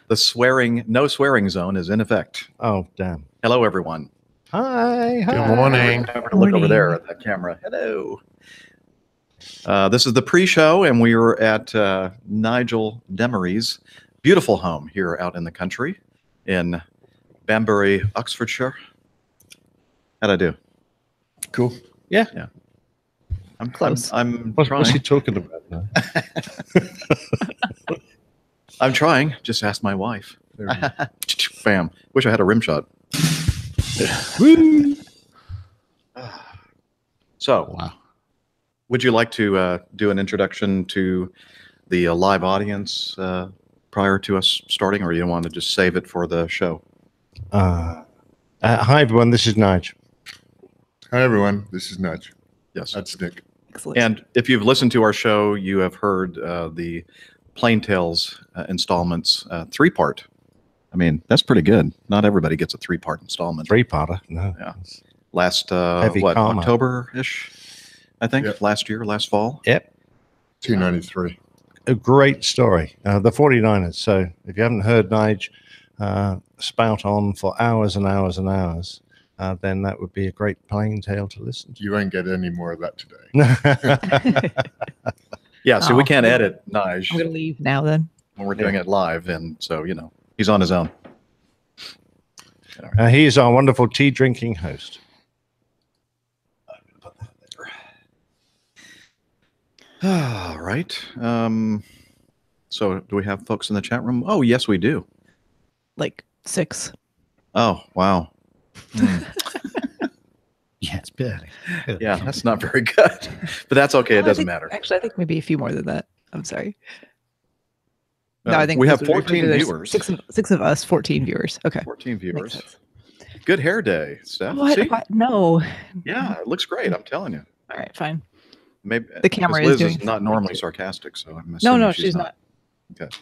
The no swearing zone is in effect. Oh, damn. Hello, everyone. Hi. Good morning. Remember to look over there at that camera. Hello. This is the pre-show, and we were at Nigel Demery's beautiful home here out in the country in Banbury, Oxfordshire. How'd I do? Cool. Yeah. I'm close. I'm What's trying. he talking about now? I'm trying. Just ask my wife. Bam. Wish I had a rim shot. Woo. So, Wow. would you like to do an introduction to the live audience prior to us starting, or you want to just save it for the show? Hi, everyone. This is Nigel. Hi, everyone. This is Nudge. Yes. That's Nick. Excellent. And if you've listened to our show, you have heard the Plain Tales installments, three-part. I mean, that's pretty good. Not everybody gets a three-part installment. Three-parter. No. Yeah. Last, Heavy karma. October-ish, I think, Yep. last fall. Yep. 293. A great story. The 49ers. So if you haven't heard Nige spout on for hours and hours and hours, then that would be a great plain tale to listen You won't get any more of that today. to. Yeah, so we Oh. can't edit Nige I'm going to leave now then. when we're doing it live, and so, he's on his own. He is our wonderful tea drinking host. Put that there. All right. So do we have folks in the chat room? Oh, yes, we do. Like 6. Oh, wow. Yeah, it's barely. Yeah, that's not very good, but that's okay. It doesn't matter. Actually, I think maybe a few more than that. I'm sorry. No, I think we have that's what we're 14 doing. There's viewers. Six of us, 14 viewers. Okay. 14 Makes viewers. sense. Good hair day, Steph. What? See? What? No. Yeah, it looks great. I'm telling you. All right, fine. Maybe The camera because is Liz doing not normally something. sarcastic, so I'm No, assuming no, she's not. Okay.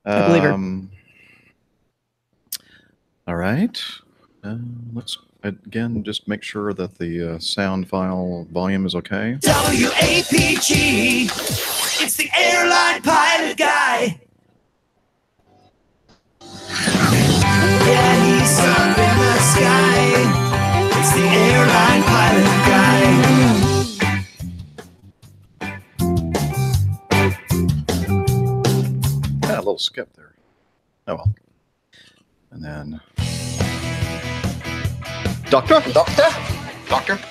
I believe her. All right. Let's again just make sure that the sound file volume is okay. WAPG, it's the airline pilot guy. Yeah, he's up in the sky. It's the airline pilot guy. Yeah, a little skip there. Oh well. And then Doctor. 1,000.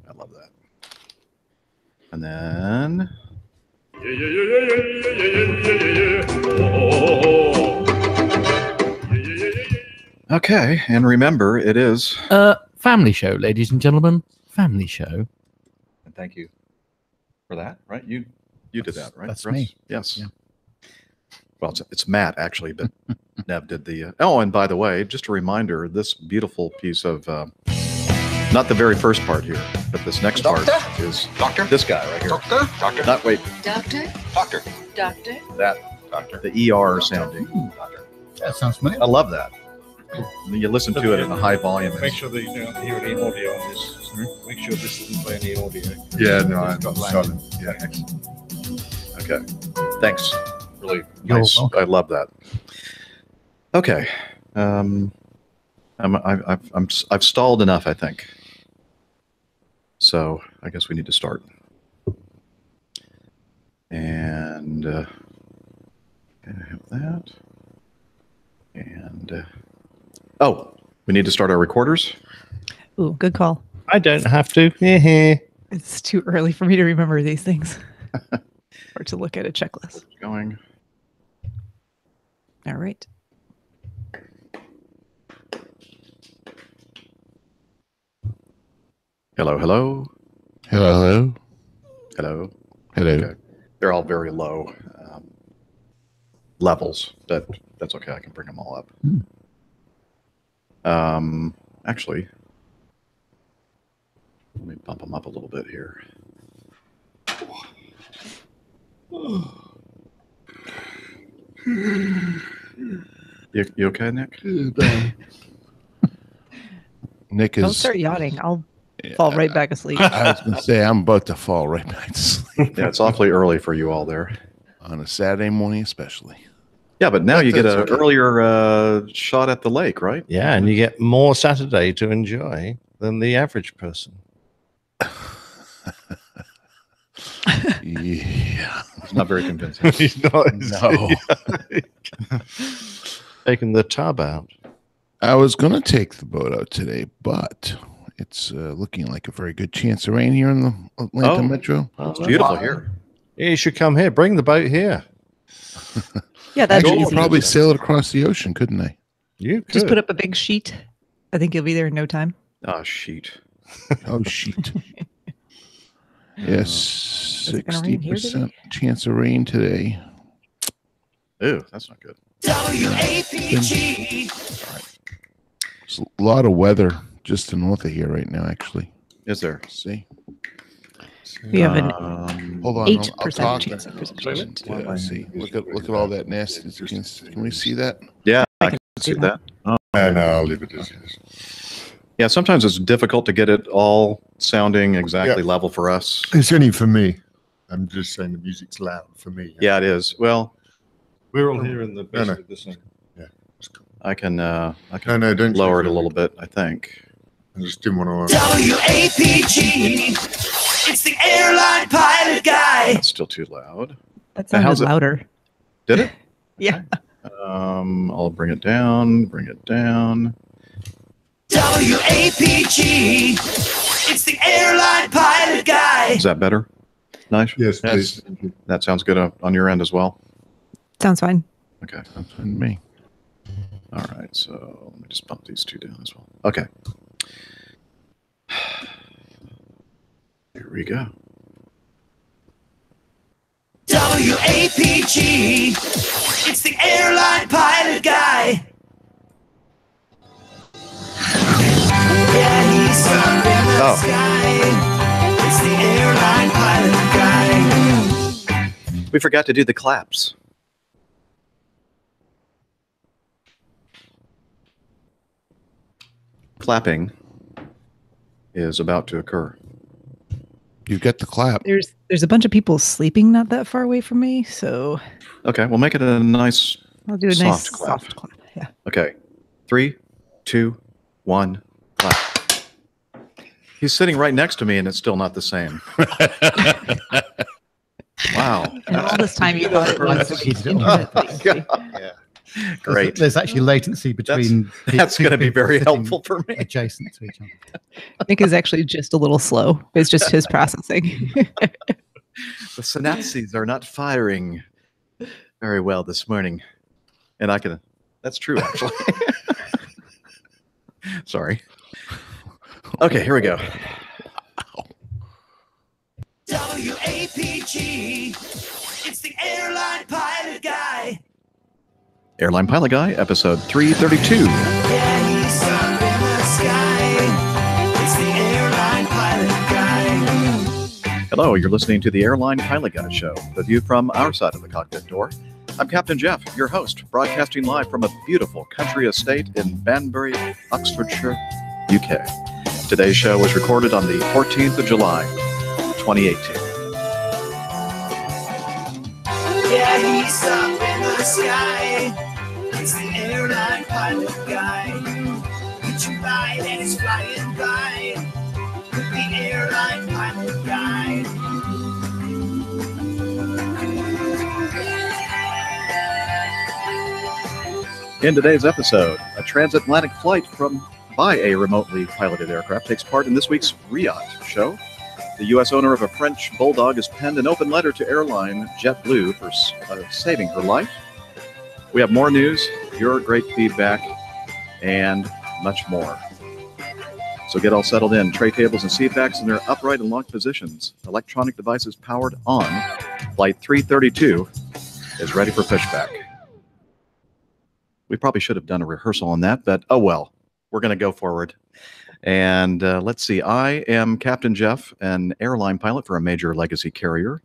I love that. And then okay, and remember, it is. Family show, ladies and gentlemen. Family show. And thank you for that. Right, you did that, right? That's Russ? me. Yes. Yeah. Well, it's Matt actually, but Nev did the. Oh, and by the way, just a reminder: this beautiful piece of. Not the very first part here, but this next part is this guy right here. Doctor. Not wait. Doctor? Doctor. Doctor? That the ER sounding. That sounds familiar. I love that. You listen to it in a high volume. Make sure that you don't hear any audio on this. Make sure this doesn't play any audio. Yeah, no, I'm Got solid. Yeah. Okay. Thanks. Really You're nice. welcome. I love that. Okay. I've stalled enough, I think. So I guess we need to start. And I have that. And oh, we need to start our recorders. Ooh, good call. I don't have to. It's too early for me to remember these things or to look at a checklist. Going. All right. Hello, hello, Hello. hello. Hello. Okay. They're all very low levels, but that's okay. I can bring them all up. Actually, let me bump them up a little bit here. You okay, Nick? Nick Don't is. start yawning. I'll fall right back asleep. I was going to say, I'm about to fall right back to sleep Yeah, it's awfully early for you all there. on a Saturday morning, especially. Yeah, but now you get That's an okay. earlier shot at the lake, right? Yeah, and you get more Saturday to enjoy than the average person. Yeah. It's not very convincing. He's not No. taking the tub out. I was going to take the boat out today, but it's looking like a very good chance of rain here in the Atlanta Oh. metro. It's beautiful here. Yeah, you should come here. Bring the boat here. Yeah, that's Actually, easy. could probably sail it across the ocean, couldn't I? You could. Just put up a big sheet. I think you'll be there in no time. Oh, sheet. Oh, shit. Yes, it gonna rain here 60% chance of rain today. Ew, that's not good. WAPG. There's a lot of weather just north of here right now, actually. Is there? See? We have an Hold on. 8% talk. chance of precipitation. Yeah, let's see. Look at all that nasty. Can we see that? Yeah, I I can can see see that. Oh. No, I'll leave it as is. Yeah, sometimes it's difficult to get it all sounding exactly level for us. It's only for me. I'm just saying the music's loud for me. Yeah, it is. Well, We're all here in the No, no. basement the same. I can No, don't lower it change a little bit, I think. I just didn't want to. WAPG. It's the airline pilot guy. It's still too loud. That Now, how's sounded it- louder. Did it? Yeah. I'll bring it down, bring it down. WAPG. It's the airline pilot guy. Is that better? Nice. Yes, That's- please. That sounds good on your end as well. Sounds fine. Okay. That's on me. All right. So let me just bump these two down as well. Okay. Here we go. WAPG. It's the airline pilot guy. Yeah, he's up in the Oh. sky. It's the airline pilot guy. We forgot to do the claps. Clapping is about to occur. You get the clap. There's a bunch of people sleeping not that far away from me, so Okay, we'll make it a nice. I'll do a nice Soft clap. soft clap. Yeah. Okay, 3, 2, 1, clap. He's sitting right next to me, and it's still not the same. Wow, And all this time you thought it was That's internet latency. great. There's actually latency between. That's two going to be people very sitting helpful for me. Adjacent to each other. Nick is actually just a little slow. It's just his processing. The synapses are not firing very well this morning, and I can. That's true, actually. Sorry. Okay, here we go. WAPG. It's the airline pilot guy. Airline Pilot Guy, episode 332. Yeah, he's up in the sky. It's the airline pilot guy. Hello, you're listening to the Airline Pilot Guy Show, the view from our side of the cockpit door. I'm Captain Jeff, your host, broadcasting live from a beautiful country estate in Banbury, Oxfordshire, UK. Today's show was recorded on the 14th of July, 2018. Yeah, he's up in the sky. It's the airline pilot guy. Would you ride and he's flying by with the airline pilot guy? In today's episode, a transatlantic flight by a remotely piloted aircraft takes part in this week's Riyadh show. The U.S. owner of a French bulldog has penned an open letter to airline JetBlue for saving her life. We have more news, your great feedback, and much more. So get all settled in. Tray tables and seat backs in their upright and locked positions. Electronic devices powered on. Flight 332 is ready for pushback. We probably should have done a rehearsal on that, but oh well. We're going to go forward. And let's see. I am Captain Jeff, an airline pilot for a major legacy carrier.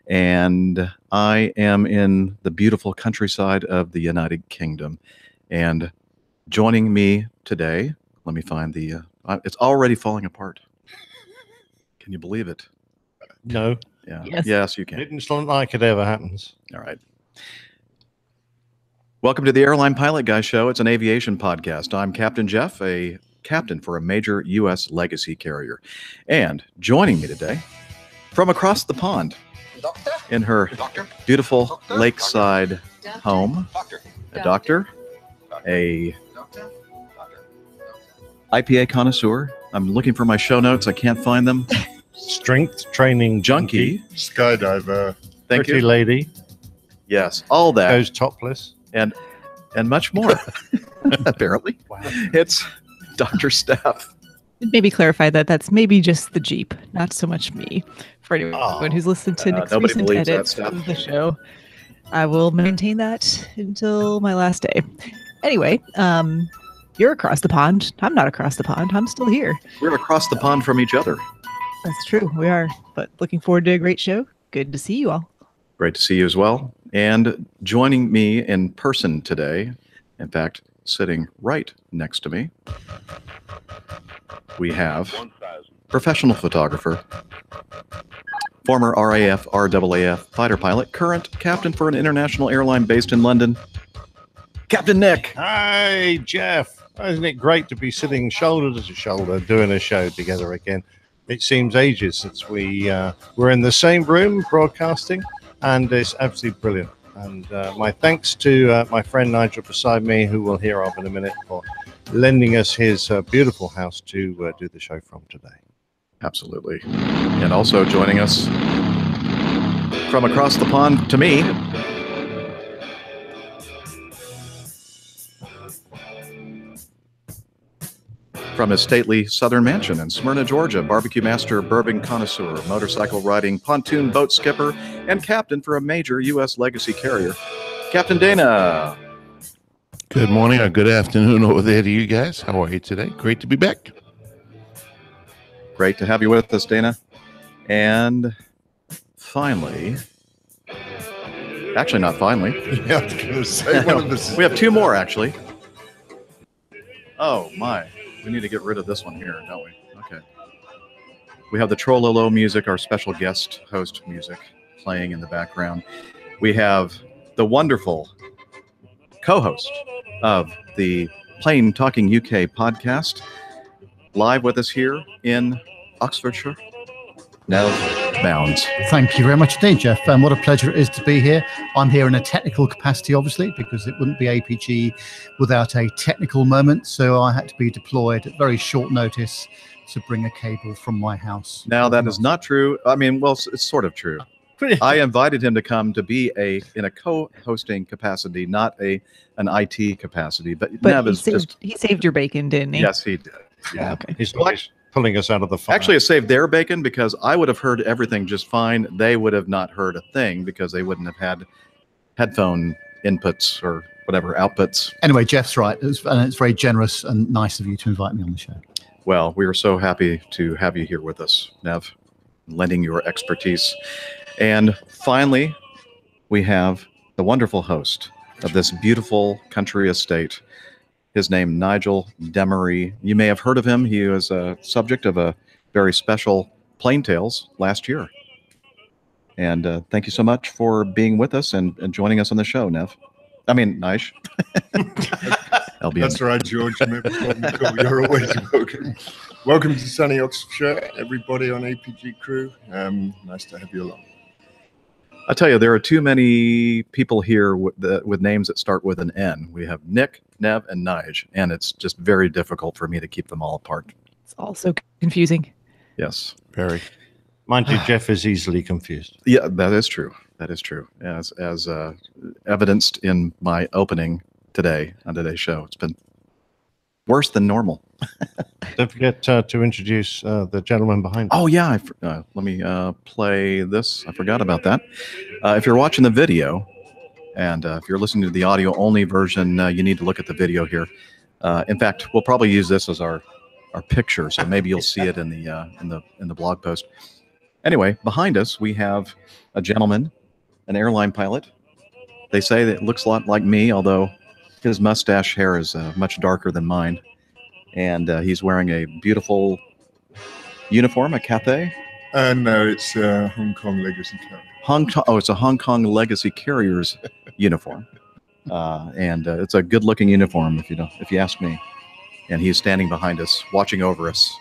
and I am in the beautiful countryside of the United Kingdom. And joining me today, let me find the, it's already falling apart. Can you believe it? No, Yeah. Yes. Yes, you can. it's not like it ever happens. All right. Welcome to the Airline Pilot Guy Show. It's an aviation podcast. I'm Captain Jeff, a captain for a major U.S. legacy carrier. And joining me today, from across the pond, in her beautiful lakeside home, a doctor, a IPA connoisseur. I'm looking for my show notes. I can't find them. Strength training Junkie. Skydiver. Thank pretty you. lady Yes, all that. goes topless. and much more. Apparently, Wow. it's Dr. Steph. Maybe clarify that that's maybe just the Jeep, not so much me. For anyone who's listened to Nick's nobody recent believes that edits stuff. of the show, I will maintain that until my last day. Anyway, you're across the pond. I'm not across the pond. I'm still here. We're across the pond from each other. That's true. We are. But looking forward to a great show. Good to see you all. Great to see you as well. And joining me in person today, in fact, sitting right next to me, we have 1,000. professional photographer, former RAF, RAAF fighter pilot, current captain for an international airline based in London, Captain Nick. Hi, Jeff. Isn't it great to be sitting shoulder to shoulder doing a show together again? It seems ages since we were in the same room broadcasting, and it's absolutely brilliant. And my thanks to my friend Nigel beside me, who we'll hear of in a minute, for lending us his beautiful house to do the show from today. Absolutely. And also joining us from across the pond to me, from his stately southern mansion in Smyrna, Georgia, barbecue master, bourbon connoisseur, motorcycle riding, pontoon boat skipper, and captain for a major U.S. legacy carrier, Captain Dana. Good morning or good afternoon over there to you guys. How are you today? Great to be back. Great to have you with us, Dana. And finally, actually not finally, Yeah, I was going to say one of us. we have two more actually. Oh my, we need to get rid of this one here, don't we? Okay. We have the Trollolo music, our special guest host music, playing in the background. We have the wonderful co-host of the Plain Talking UK podcast, live with us here in Oxfordshire, Nev Bounds. Thank you very much indeed, Jeff. And what a pleasure it is to be here. I'm here in a technical capacity, obviously, because it wouldn't be APG without a technical moment. So I had to be deployed at very short notice to bring a cable from my house. Now, that is not true. I mean, well, it's sort of true. I invited him to come to be in a co-hosting capacity, not an IT capacity. But Nev is just... he saved your bacon, didn't he? Yes, he did. Yeah. Okay. He's always pulling us out of the fire. Actually, it saved their bacon because I would have heard everything just fine. They would have not heard a thing because they wouldn't have had headphone inputs or whatever outputs. Anyway, Jeff's right. It's very generous and nice of you to invite me on the show. Well, we are so happy to have you here with us, Nev, lending your expertise. And finally, we have the wonderful host of this beautiful country estate. His name, Nigel Demery. You may have heard of him. He was a subject of a very special Plain Tales last year. And thank you so much for being with us and joining us on the show, Nev. I mean, Nish. That's right, George. You're always welcome. Welcome to sunny Oxfordshire, everybody on APG crew. Nice to have you along. I tell you, there are too many people here with names that start with an N. We have Nick, Nev, and Nige, and it's just very difficult for me to keep them all apart. It's also confusing. Yes. Very. Mind you, Jeff is easily confused. Yeah, that is true. That is true. As evidenced in my opening today on today's show, it's been worse than normal. Don't forget to introduce the gentleman behind us. Oh, yeah. Let me play this. I forgot about that. If you're watching the video, and if you're listening to the audio-only version, you need to look at the video here. In fact, we'll probably use this as our picture, so maybe you'll see it in the blog post. Anyway, behind us, we have a gentleman, an airline pilot. They say that it looks a lot like me, although his mustache hair is much darker than mine. And he's wearing a beautiful uniform, a Cathay. No, it's Hong Kong Legacy Carrier. It's a Hong Kong Legacy Carriers uniform. And it's a good-looking uniform, if you ask me. And he's standing behind us, watching over us.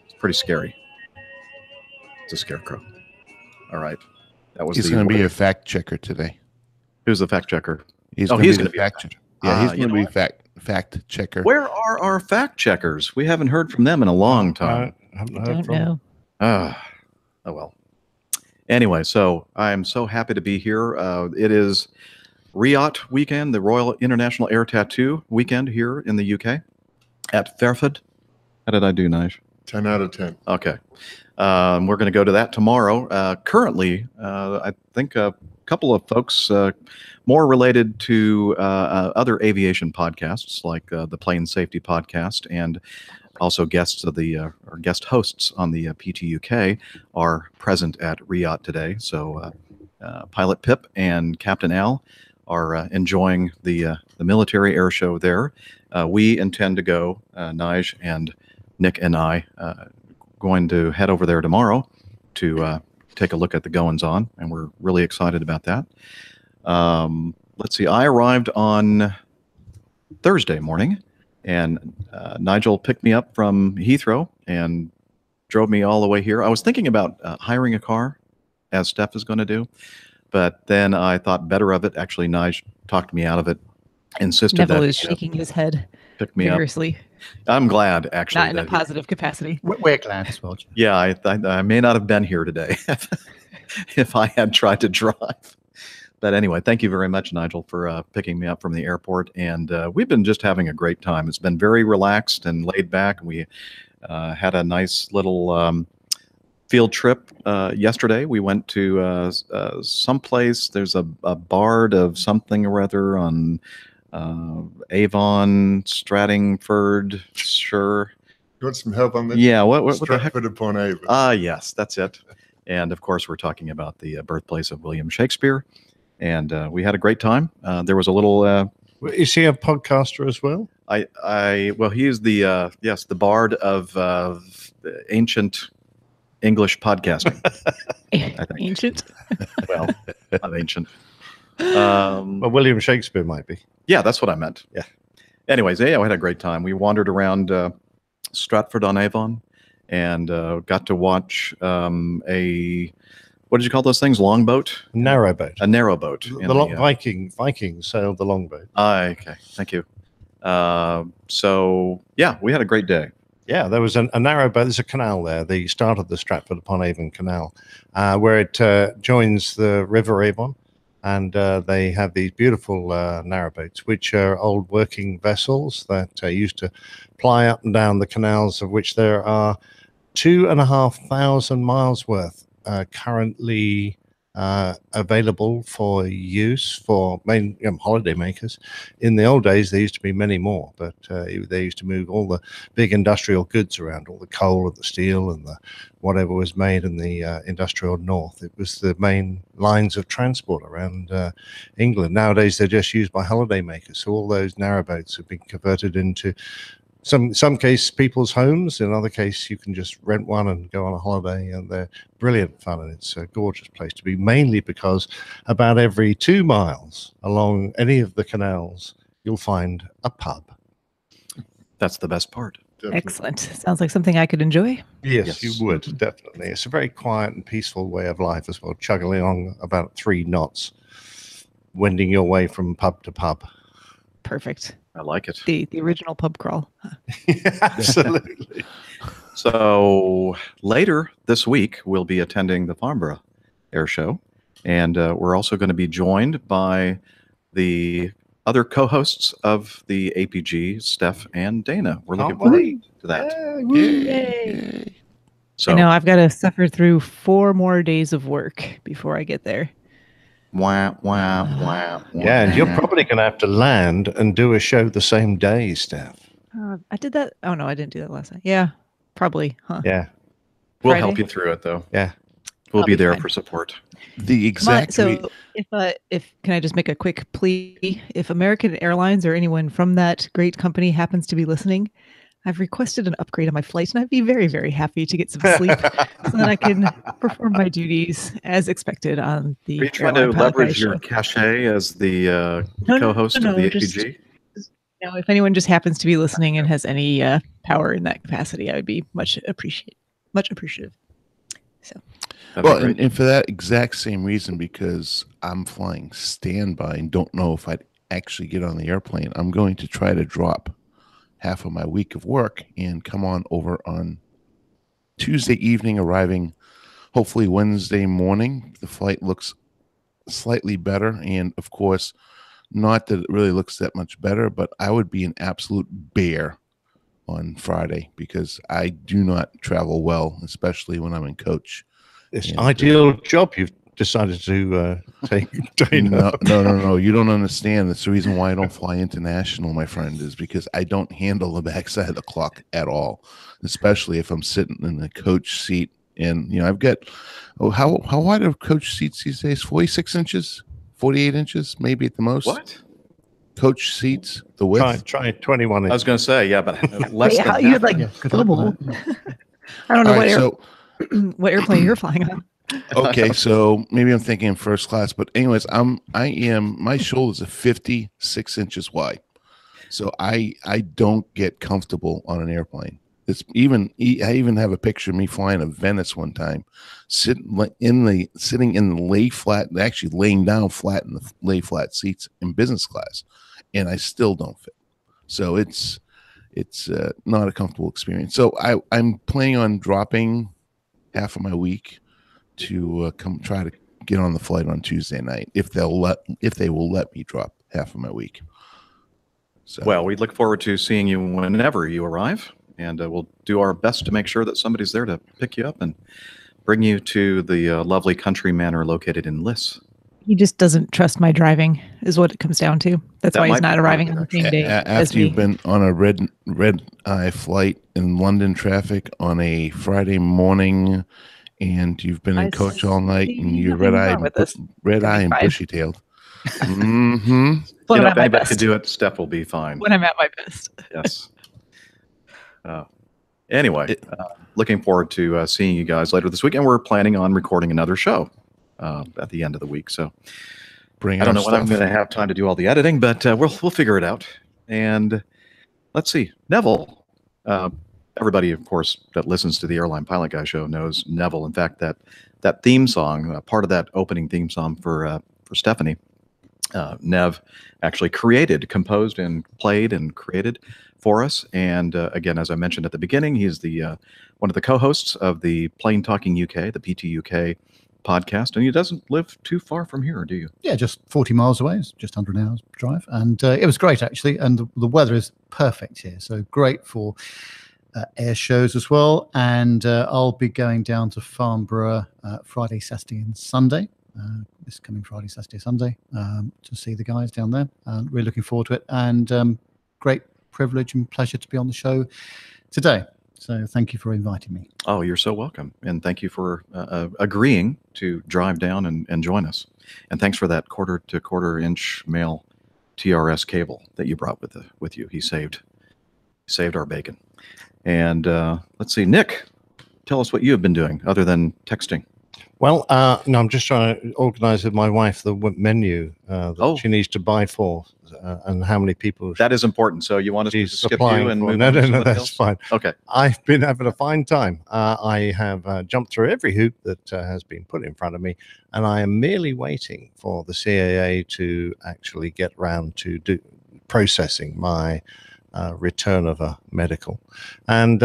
It's pretty scary. It's a scarecrow. All right. He's going to be a fact checker today. Who's the fact checker? He's going to be a fact checker. Yeah, he's going to be fact checker. Where are our fact checkers? We haven't heard from them in a long time. I haven't I heard don't from know. them. Oh well. Anyway, so I'm so happy to be here. It is RIAT weekend, the Royal International Air Tattoo weekend here in the UK at Fairford. How did I do, Nige? 10 out of 10. Okay. We're going to go to that tomorrow. Currently, I think a couple of folks more related to other aviation podcasts like the Plane Safety Podcast and also guests of or guest hosts on the PTUK are present at RIAT today. So Pilot Pip and Captain Al are enjoying the military air show there. We intend to go, Nige and Nick and I, going to head over there tomorrow to take a look at the goings-on, and we're really excited about that. Let's see, I arrived on Thursday morning, and Nigel picked me up from Heathrow and drove me all the way here. I was thinking about hiring a car, as Steph is going to do, but then I thought better of it. Actually, Nige talked me out of it, insisted Neville that is shaking his head pick me up. vigorously. I'm glad, actually. Not in a positive capacity. We're glad as well, Jeff. Yeah, I may not have been here today if I had tried to drive. But anyway, thank you very much, Nigel, for picking me up from the airport. And we've been just having a great time. It's been very relaxed and laid back. We had a nice little field trip yesterday. We went to someplace. There's a bard of something or other on Avon, Stratford, sure. You want some help on this? Yeah, what the heck? Stratford-upon-Avon. Yes, that's it. And of course, we're talking about the birthplace of William Shakespeare. And we had a great time. There was a little. Is he a podcaster as well? Well, he is the the bard of ancient English podcasting. I think. Ancient. Well, not ancient. Well, William Shakespeare might be. Yeah, that's what I meant. Yeah. Anyways, yeah, we had a great time. We wandered around Stratford-on-Avon and got to watch what did you call those things? Longboat? Narrowboat. A narrowboat. Vikings sailed the longboat. Okay, thank you. So, yeah, we had a great day. Yeah, there was a narrowboat. There's a canal there, the start of the Stratford-upon-Avon Canal, where it joins the River Avon. And they have these beautiful narrowboats, which are old working vessels that used to ply up and down the canals, of which there are 2,500 miles worth currently available for use for main holiday makers. In the old days, there used to be many more, but they used to move all the big industrial goods around, all the coal and the steel and the whatever was made in the industrial north. It was the main lines of transport around England. Nowadays, they're just used by holiday makers. So all those narrowboats have been converted into some case people's homes. In other case, you can just rent one and go on a holiday, and they're brilliant fun, and it's a gorgeous place to be, mainly because about every 2 miles along any of the canals you'll find a pub. That's the best part. Definitely. Excellent. Sounds like something I could enjoy. Yes, you would, definitely. It's a very quiet and peaceful way of life as well, chugging along about 3 knots, wending your way from pub to pub. Perfect. I like it. The original pub crawl. Absolutely. So later this week, we'll be attending the Farnborough Air Show, and we're also going to be joined by the other co-hosts of the APG, Steph and Dana. We're looking forward to that. Yay. So I know I've got to suffer through 4 more days of work before I get there. Wah, wah, wah, Yeah, and you're probably going to have to land and do a show the same day, Steph. I did that. Oh, no, I didn't do that last night. Yeah, probably. Huh? Yeah. We'll Friday? help you through it, though. Yeah. We'll I'll be be there fine. for support. The Come on, exact re- so if can I just make a quick plea? If American Airlines or anyone from that great company happens to be listening, I've requested an upgrade on my flight, and I'd be very, very happy to get some sleep so that I can perform my duties as expected on Are you the trying to Airline Pilot Guy leverage your show. cachet as the No, co-host of the just APG? if anyone just happens to be listening and has any power in that capacity, I would be much appreciative. So That'd be Well, great. and for that exact same reason, because I'm flying standby and don't know if I'd actually get on the airplane, I'm going to try to drop half of my week of work and come on over on Tuesday evening, arriving hopefully Wednesday morning. The flight looks slightly better, and of course, not that it really looks that much better, but I would be an absolute bear on Friday because I do not travel well, especially when I'm in coach. This And, ideal job you've decided to take. No. You don't understand. That's the reason why I don't fly international, my friend, is because I don't handle the backside of the clock at all, especially if I'm sitting in the coach seat. And, I've got, how wide are coach seats these days? 46 inches, 48 inches, maybe at the most. What? Coach seats, the width. Try 21 I inches. was going to say, yeah, but less Wait, than how half. you're like Yeah, good luck double? with that. I don't know All what right, what airplane you're flying on. Okay, so maybe I'm thinking first class, but anyways, my shoulders are 56 inches wide, so I don't get comfortable on an airplane. I even have a picture of me flying to Venice one time, sitting in the lay flat, actually laying down flat in the lay flat seats in business class, and I still don't fit. So it's not a comfortable experience. So I'm planning on dropping half of my week to come try to get on the flight on Tuesday night if they will let me drop half of my week. So Well, we look forward to seeing you whenever you arrive, and we'll do our best to make sure that somebody's there to pick you up and bring you to the lovely country manor located in Liss. He just doesn't trust my driving, is what it comes down to. That's That why he's might not be arriving part on of the same day as after me. you've been on a red eye flight in London traffic on a Friday morning, and you've been in coach all night, and you're red eye and fine. bushy tailed. Mm-hmm. When I'm If at my anybody best. could do it, Steph will be fine. When I'm at my best. Yes. Anyway, looking forward to seeing you guys later this week, and we're planning on recording another show at the end of the week. So I don't know when I'm going to have time to do all the editing, but we'll figure it out. And let's see, Neville. Everybody, of course, that listens to the Airline Pilot Guy show knows Neville. In fact, that theme song, part of that opening theme song for Stephanie, Nev actually composed and played and created for us. And again, as I mentioned at the beginning, he's the one of the co-hosts of the Plane Talking UK, the PTUK podcast, and he doesn't live too far from here, do you? Yeah, just 40 miles away. It's just under an hour's drive. And it was great, actually. And the weather is perfect here. So great for air shows as well. And I'll be going down to Farnborough Friday, Saturday, and Sunday. This coming Friday, Saturday, Sunday to see the guys down there. Really looking forward to it. And great privilege and pleasure to be on the show today. So thank you for inviting me. Oh, you're so welcome. And thank you for agreeing to drive down and join us. And thanks for that 1/4 to 1/4 inch male TRS cable that you brought with you. He saved our bacon. And let's see, Nick, tell us what you have been doing other than texting. Well, no, I'm just trying to organize with my wife the menu that she needs to buy for and how many people. That is important. So you want us to skip you and move No, on to no, somebody that's else? fine. Okay. I've been having a fine time. I have jumped through every hoop that has been put in front of me, and I am merely waiting for the CAA to actually get round to processing my return of a medical. And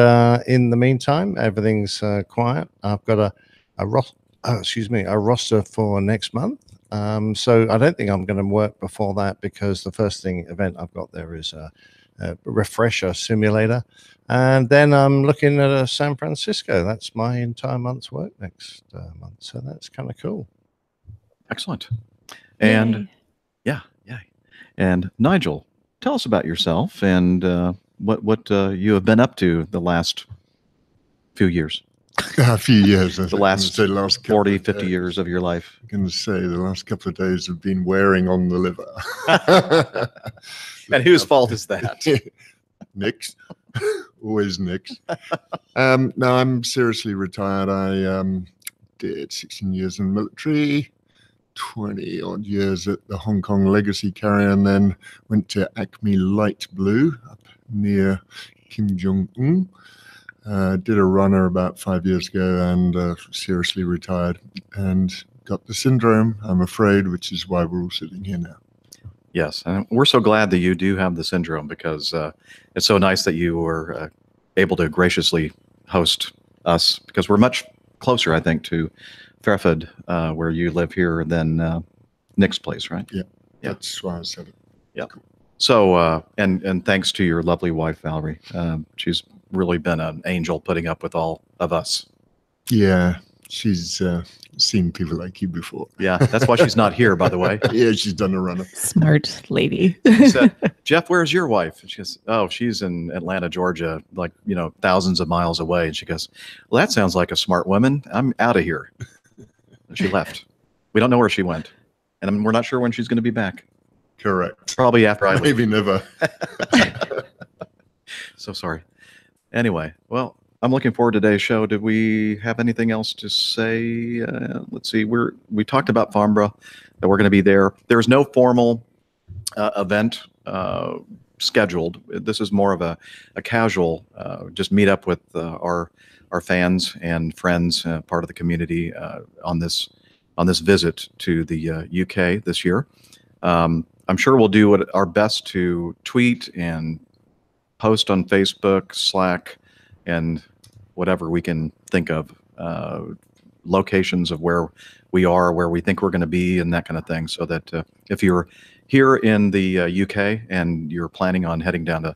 in the meantime, everything's quiet. I've got a roster for next month. So I don't think I'm going to work before that because the first event I've got there is a refresher simulator. And then I'm looking at San Francisco. That's my entire month's work next month. So that's kind of cool. Excellent. And yeah. And Nigel, tell us about yourself and what you have been up to the last few years. A few years. The last last 40, 50 years of your life. I'm going to say the last couple of days have been wearing on the liver. And whose fault is that? Nick's. Always Nick's. No, I'm seriously retired. I did 16 years in the military, 20 odd years at the Hong Kong Legacy Carrier, and then went to Acme Light Blue up near Kim Jong-un. Did a runner about 5 years ago and seriously retired and got the syndrome, I'm afraid, which is why we're all sitting here now. Yes, and we're so glad that you do have the syndrome, because it's so nice that you were able to graciously host us, because we're much closer, I think, to Stratford, where you live here, than Nick's place, right? Yeah, that's why I said it. Yeah. So, and thanks to your lovely wife, Valerie. She's really been an angel putting up with all of us. Yeah, she's seen people like you before. Yeah, that's why she's not here, by the way. Yeah, she's done a runner. Smart lady. She said, Jeff, where's your wife? And she goes, oh, she's in Atlanta, Georgia, like, thousands of miles away. And she goes, well, that sounds like a smart woman. I'm out of here. And she left. We don't know where she went. And we're not sure when she's going to be back. Correct. Probably after I leave. Maybe never. So sorry. Anyway, well, I'm looking forward to today's show. Did we have anything else to say? Let's see. We talked about Farnborough, that we're going to be there. There's no formal event scheduled. This is more of a casual, just meet up with our fans and friends, part of the community, on this visit to the UK this year. I'm sure we'll do our best to tweet and post on Facebook, Slack, and whatever we can think of, locations of where we are, where we think we're going to be, and that kind of thing, so that if you're here in the UK and you're planning on heading down to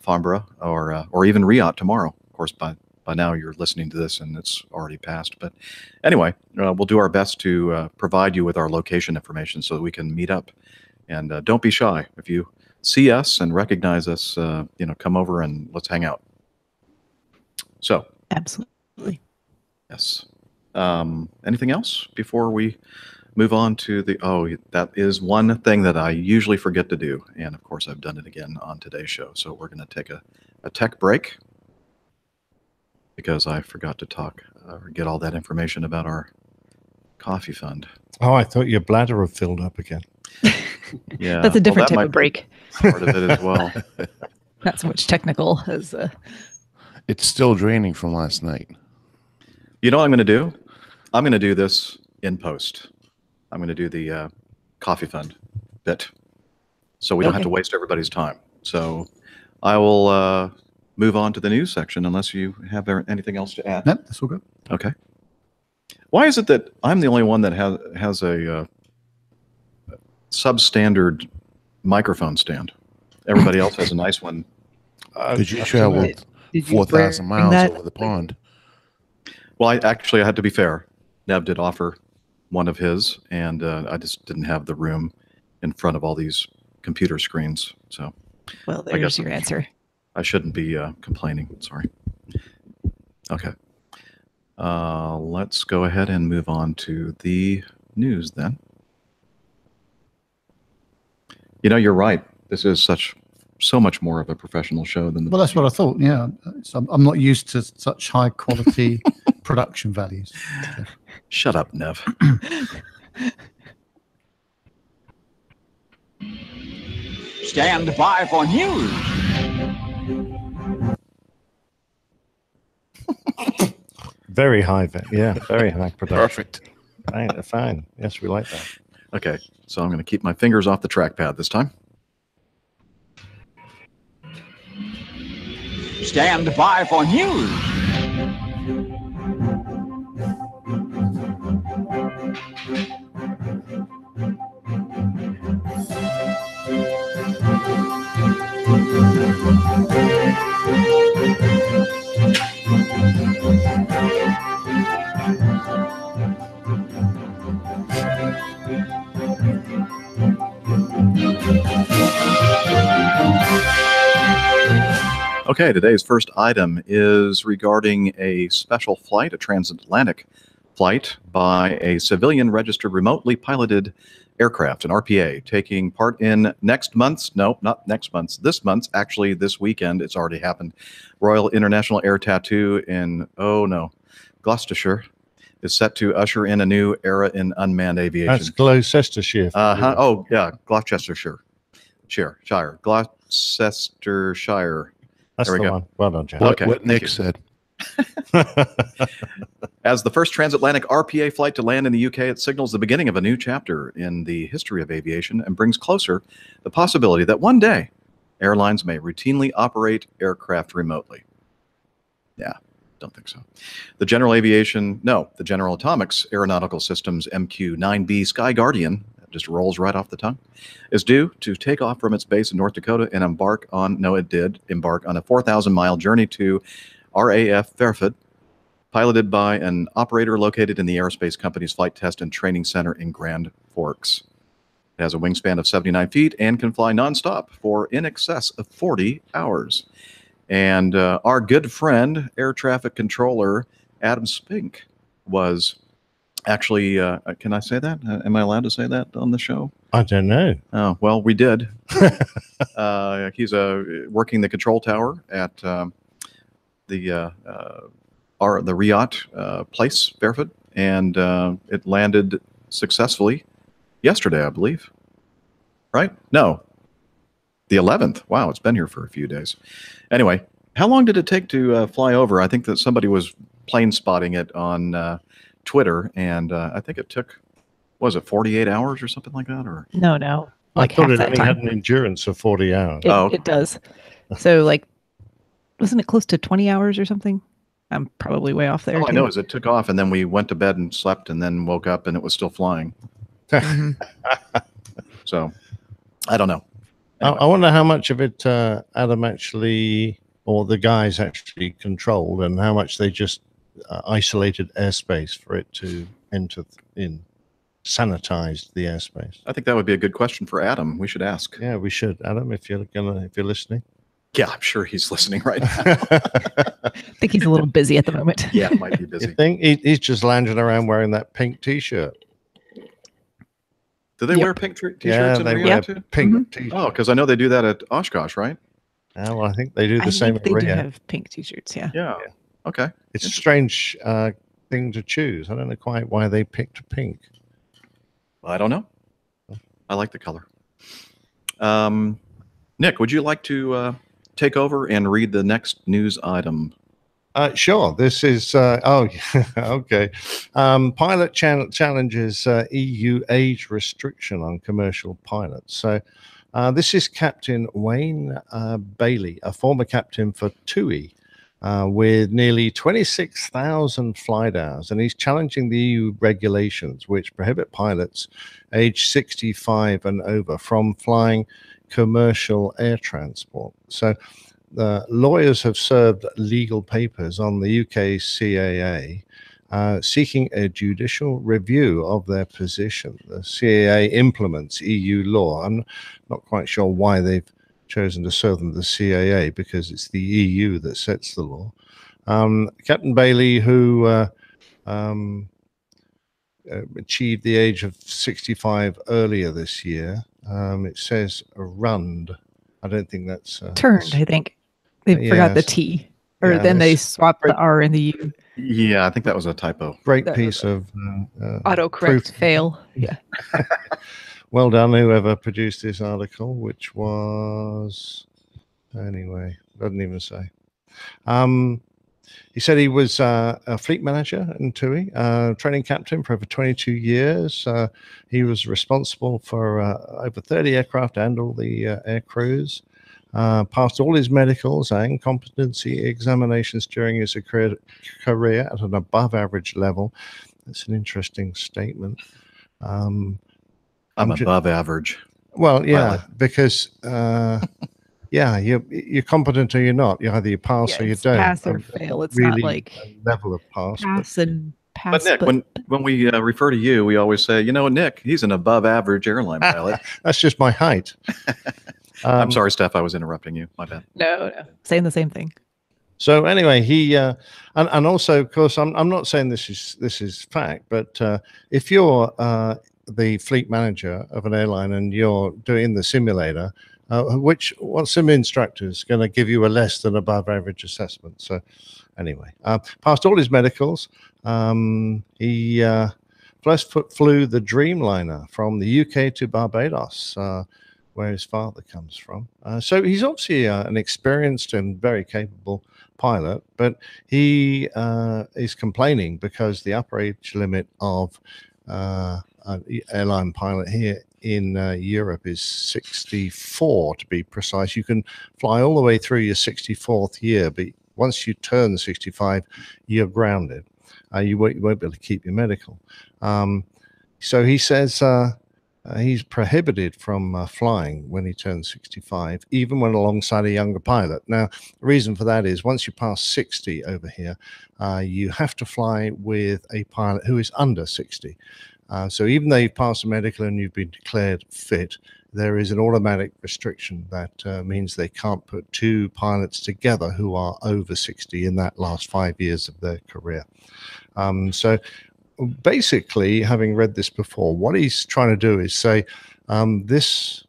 Farnborough or even Riot tomorrow, of course, by now you're listening to this and it's already passed. But anyway, we'll do our best to provide you with our location information so that we can meet up. And don't be shy. If you see us and recognize us, come over and let's hang out. So. Absolutely. Yes. Anything else before we move on to that is one thing that I usually forget to do. And of course, I've done it again on today's show. So we're going to take a tech break because I forgot to talk or get all that information about our coffee fund. Oh, I thought your bladder had filled up again. Yeah. That's a different that type of break. Part of it as well. Not so much technical as It's still draining from last night. You know what I'm going to do? I'm going to do this in post. I'm going to do the coffee fund bit, so we don't have to waste everybody's time. So I will move on to the news section unless you have anything else to add. No, that's all good. Okay. Why is it that I'm the only one that has a substandard microphone stand? Everybody else has a nice one. Did you travel 4,000 miles over the pond? Well, I had to be fair. Nev did offer one of his, and I just didn't have the room in front of all these computer screens. So, well, there's your answer. I shouldn't be complaining. Sorry. Okay. Let's go ahead and move on to the news then. You're right. This is so much more of a professional show than the. Well, that's what I thought. Yeah, so I'm not used to such high quality production values. Shut up, Nev. Stand by for news. Very high, very high production. Perfect. Fine. Yes, we like that. Okay, so I'm going to keep my fingers off the trackpad this time. Stand by for news. Okay, today's first item is regarding a special flight, a transatlantic flight by a civilian registered remotely piloted aircraft, an RPA, taking part in next month's, no, not next month's, this month's, actually this weekend, it's already happened, Royal International Air Tattoo in, Gloucestershire is set to usher in a new era in unmanned aviation. That's Gloucestershire. Oh, yeah, Gloucestershire. Gloucestershire. That's there we the go. one. Well done, Jeff. Okay, What thank Nick you. said. As the first transatlantic RPA flight to land in the UK, it signals the beginning of a new chapter in the history of aviation and brings closer the possibility that one day airlines may routinely operate aircraft remotely. Yeah, don't think so. The General Atomics Aeronautical Systems MQ-9B Sky Guardian, that just rolls right off the tongue, is due to take off from its base in North Dakota and embark on a 4,000-mile journey to RAF Fairfield, piloted by an operator located in the aerospace company's flight test and training center in Grand Forks. It has a wingspan of 79 feet and can fly nonstop for in excess of 40 hours. And our good friend, air traffic controller Adam Spink, was actually, can I say that? Am I allowed to say that on the show? I don't know. Oh, well, we did. He's working the control tower at the Riot place, Fairfield, and it landed successfully yesterday, I believe. Right? No, the 11th. Wow, it's been here for a few days. Anyway, how long did it take to fly over? I think that somebody was plane spotting it on Twitter, and I think it took, was it 48 hours or something like that? Or No. I thought half it that only time. had an endurance of 40 hours. It does. So wasn't it close to 20 hours or something? I'm probably way off there. All I know is it took off, and then we went to bed and slept, and then woke up, and it was still flying. So, I don't know. Anyway. I wonder how much of it Adam actually, or the guys actually controlled, and how much they just isolated airspace for it to enter in, sanitized the airspace. I think that would be a good question for Adam. We should ask. Yeah, we should, Adam, if you're listening. Yeah, I'm sure he's listening right now. I think he's a little busy at the moment. Yeah, might be busy. You think he's just lounging around wearing that pink T-shirt? Do they wear pink T-shirts Yeah, in they Rio wear too? pink T-shirts. Oh, because I know they do that at Oshkosh, right? Well, I think they do the I same think at they do Rio. have pink t-shirts, yeah. Yeah. Okay. It's a strange thing to choose. I don't know quite why they picked pink. I don't know. I like the color. Nick, would you like to take over and read the next news item? Sure. This is okay. Pilot challenges EU age restriction on commercial pilots. So this is Captain Wayne Bailey, a former captain for TUI, with nearly 26,000 flight hours, and he's challenging the EU regulations which prohibit pilots aged 65 and over from flying commercial air transport. So the lawyers have served legal papers on the UK CAA seeking a judicial review of their position. The CAA implements EU law. I'm not quite sure why they've chosen to serve them the CAA, because it's the EU that sets the law. Captain Bailey, who achieved the age of 65 earlier this year, it says runned. I don't think that's Turned, I think. They forgot the T. Or then they swapped the R and the U. Yeah, I think that was a typo. Great piece of autocorrect proof. fail. Yeah. Well done, whoever produced this article, which was, anyway, doesn't even say. He said he was a fleet manager in TUI, training captain for over 22 years. He was responsible for over 30 aircraft and all the air crews. Passed all his medicals and competency examinations during his career at an above average level. That's an interesting statement. I'm above average. Well, yeah, because yeah, you're competent or you're not. Either you pass or you don't. Pass or fail. It's really not like a level of pass. pass and pass. But Nick, when we refer to you, we always say, Nick, he's an above average airline pilot. That's just my height. I'm sorry, Steph. I was interrupting you. My bad. No, saying the same thing. So anyway, he and also, of course, I'm not saying this is fact, but if you're the fleet manager of an airline and you're doing the simulator, what sim instructor is going to give you a less than above average assessment? So anyway, passed all his medicals. He first flew the Dreamliner from the UK to Barbados, where his father comes from. So he's obviously an experienced and very capable pilot, but he is complaining because the upper age limit of an airline pilot here in Europe is 64 to be precise. You can fly all the way through your 64th year, but once you turn 65, you're grounded. You won't be able to keep your medical. So he says he's prohibited from flying when he turns 65, even when alongside a younger pilot. Now, the reason for that is once you pass 60 over here, you have to fly with a pilot who is under 60. So even though you've passed a medical and you've been declared fit, there is an automatic restriction that means they can't put two pilots together who are over 60 in that last 5 years of their career. So basically, having read this before, what he's trying to do is say this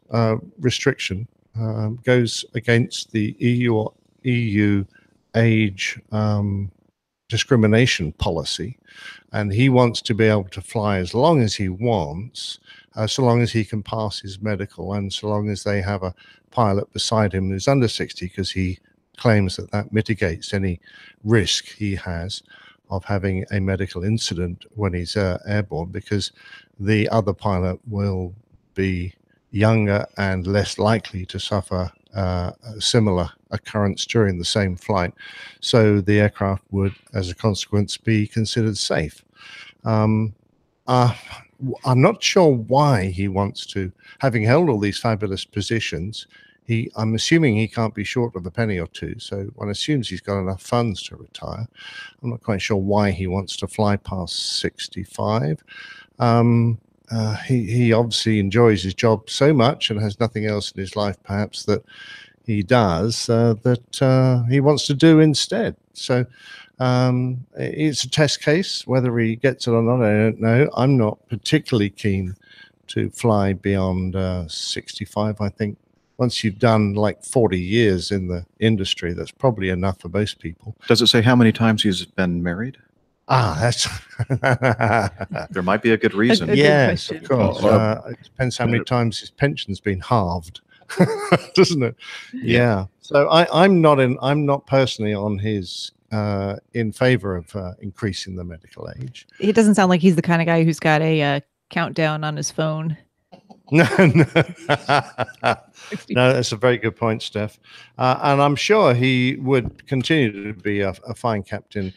restriction goes against the EU age discrimination policy, and he wants to be able to fly as long as he wants, so long as he can pass his medical and so long as they have a pilot beside him who's under 60, because he claims that that mitigates any risk he has of having a medical incident when he's airborne, because the other pilot will be younger and less likely to suffer a similar occurrence during the same flight. So the aircraft would, as a consequence, be considered safe. I'm not sure why he wants to, having held all these fabulous positions, I'm assuming he can't be short of a penny or two, so one assumes he's got enough funds to retire. I'm not quite sure why he wants to fly past 65. He obviously enjoys his job so much and has nothing else in his life, perhaps, that he does that he wants to do instead. So it's a test case. Whether he gets it or not, I don't know. I'm not particularly keen to fly beyond 65. I think once you've done like 40 years in the industry, that's probably enough for most people. Does it say how many times he's been married? That's There might be a good reason. yes, of course. It depends how many times his pension's been halved, doesn't it? Yeah. So I'm not personally on his in favor of increasing the medical age. It doesn't sound like he's the kind of guy who's got a countdown on his phone. No, that's a very good point, Steph. And I'm sure he would continue to be a fine captain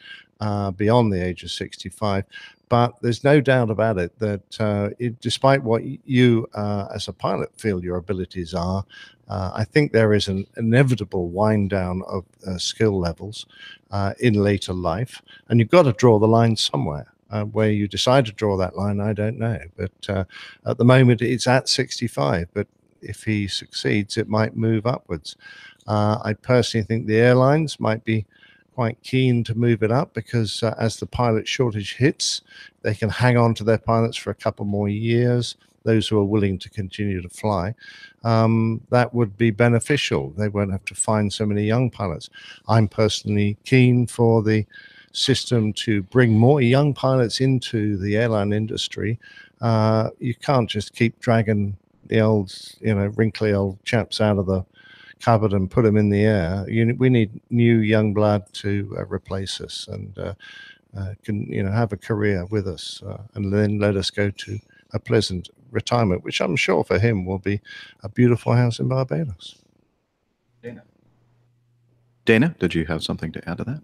beyond the age of 65. But there's no doubt about it that despite what you as a pilot feel your abilities are, I think there is an inevitable wind down of skill levels in later life. And you've got to draw the line somewhere. Where you decide to draw that line, I don't know. But at the moment, it's at 65. But if he succeeds, it might move upwards. I personally think the airlines might be quite keen to move it up because as the pilot shortage hits, they can hang on to their pilots for a couple more years, those who are willing to continue to fly. That would be beneficial. They won't have to find so many young pilots. I'm personally keen for the system to bring more young pilots into the airline industry. You can't just keep dragging the old, wrinkly old chaps out of the cupboard and put them in the air. We need new young blood to replace us and can have a career with us and then let us go to a pleasant retirement, which I'm sure for him will be a beautiful house in Barbados. Dana, did you have something to add to that?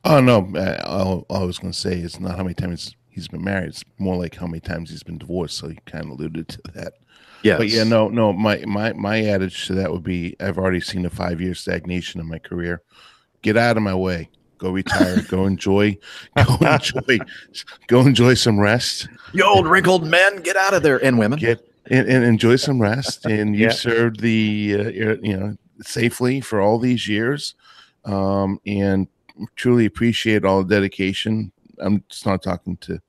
Oh, no. All I was going to say is not how many times he's been married. It's more like how many times he's been divorced. So you kind of alluded to that. Yes. But yeah, no. My adage to that would be I've already seen a 5-year stagnation in my career. Get out of my way. Go retire. Go enjoy some rest. You old wrinkled men, get out of there. And women. and enjoy some rest. And you've Yeah. served safely for all these years, and truly appreciate all the dedication. I'm just not talking to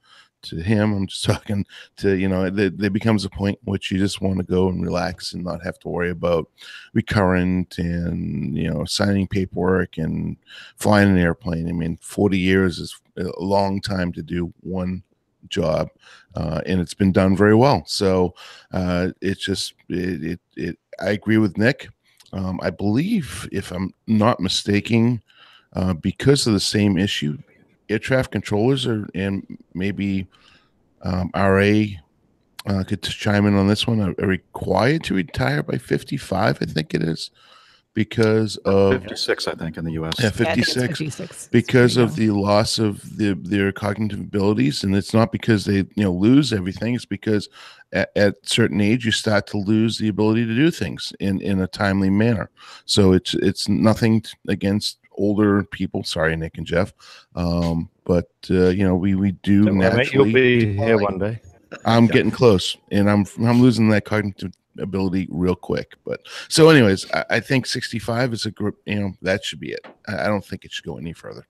him. I'm just talking to, there becomes a point in which you just want to go and relax and not have to worry about recurrent and, signing paperwork and flying an airplane. I mean, 40 years is a long time to do one job, and it's been done very well. So it's just, I agree with Nick. I believe, if I'm not mistaken, because of the same issue, air traffic controllers and maybe RA could chime in on this one, are required to retire by 55, I think it is, because of 56, I think, in the U.S. Yeah, Yeah, I think it's 56, 56. because There you of the loss of their cognitive abilities. And it's not because they lose everything. It's because at certain age you start to lose the ability to do things in a timely manner. So it's nothing against older people. Sorry, Nick and Jeff, but we do Don't worry, mate, naturally. you'll be here one day. I'm getting close, and I'm losing that cognitive ability real quick. But so, anyways, I think 65 is a group. That should be it. I don't think it should go any further.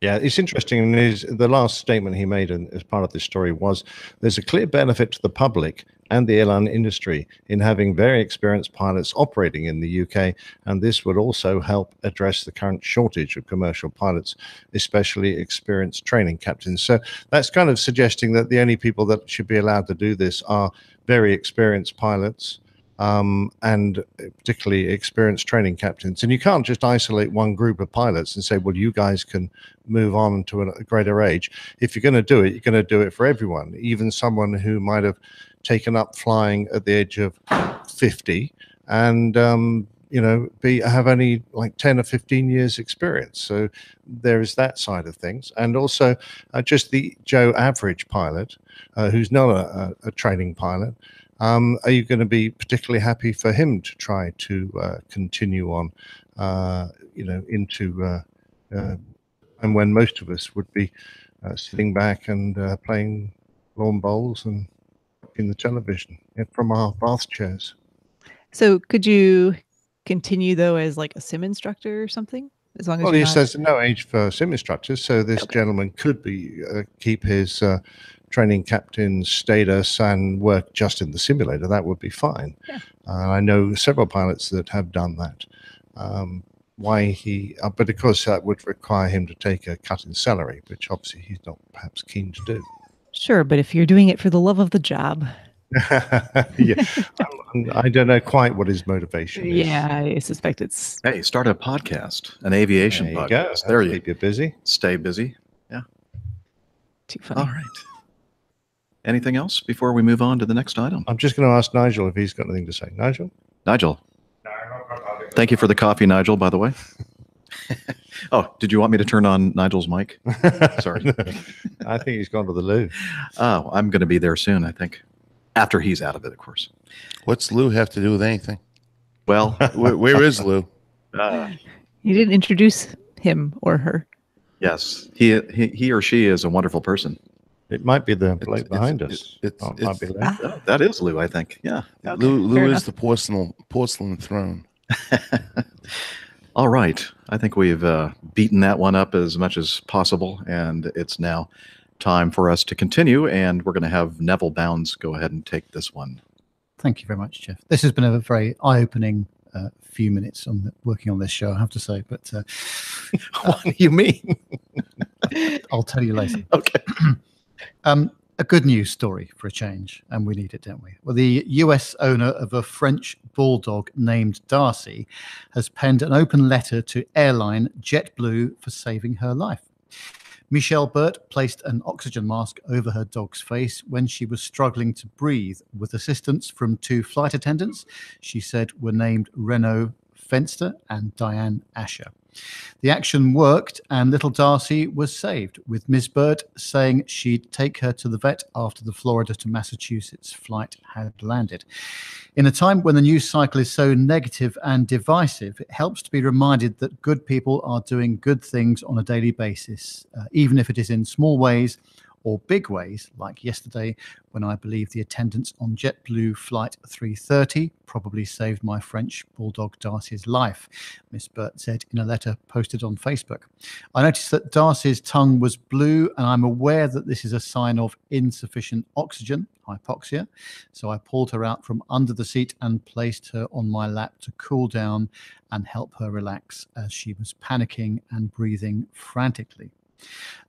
Yeah, it's interesting. The last statement he made as part of this story was there's a clear benefit to the public and the airline industry in having very experienced pilots operating in the UK, and this would also help address the current shortage of commercial pilots, especially experienced training captains. So that's kind of suggesting that the only people that should be allowed to do this are very experienced pilots, and particularly experienced training captains. And you can't just isolate one group of pilots and say, well, you guys can move on to a greater age. If you're going to do it, you're going to do it for everyone, even someone who might have taken up flying at the age of 50 and have only like 10 or 15 years experience. So there is that side of things. And also just the Joe average pilot who's not a training pilot. Are you going to be particularly happy for him to try to continue on, into and when most of us would be sitting back and playing lawn bowls and watching the television from our bath chairs? So could you continue though as like a sim instructor or something? As long as Well, there's no age for sim instructors, so this gentleman could be keep his training captain status and work just in the simulator. That would be fine. Yeah. I know several pilots that have done that. But of course that would require him to take a cut in salary, which obviously he's not perhaps keen to do. Sure, but if you're doing it for the love of the job. Yeah, I don't know quite what his motivation is. Yeah, I suspect it's. Hey, start a podcast, an aviation There you podcast. go. There you keep you busy. stay busy. Yeah. Too funny. All right. Anything else before we move on to the next item? I'm just going to ask Nigel if he's got anything to say. Nigel. Thank you for the coffee, Nigel, by the way. Oh, did you want me to turn on Nigel's mic? Sorry. I think he's gone to the loo. Oh, I'm going to be there soon, I think. After he's out of it, of course. What's Lou have to do with anything? Well, Where is Lou? You didn't introduce him or her. yes, he or she is a wonderful person. It might be the bloke behind us. It's Oh, it might be Lou. Oh, that is Lou, I think. Yeah. Lou fair is enough. the porcelain throne. All right. I think we've beaten that one up as much as possible, and it's now time for us to continue, and we're going to have Neville Bounds go ahead and take this one. Thank you very much, Jeff. This has been a very eye-opening few minutes on working on this show, I have to say. But What do you mean? I'll tell you later. Okay. A good news story for a change, and we need it, don't we? Well, the US owner of a French bulldog named Darcy has penned an open letter to airline JetBlue for saving her life. Michelle Burt placed an oxygen mask over her dog's face when she was struggling to breathe with assistance from two flight attendants she said were named Renaud Fenster and Diane Asher. The action worked and little Darcy was saved, with Ms. Burt saying she'd take her to the vet after the Florida to Massachusetts flight had landed. In a time when the news cycle is so negative and divisive, it helps to be reminded that good people are doing good things on a daily basis, even if it is in small ways or big ways, like yesterday when I believe the attendants on JetBlue Flight 330 probably saved my French bulldog Darcy's life, Miss Burt said in a letter posted on Facebook. I noticed that Darcy's tongue was blue, and I'm aware that this is a sign of insufficient oxygen, hypoxia. So I pulled her out from under the seat and placed her on my lap to cool down and help her relax as she was panicking and breathing frantically.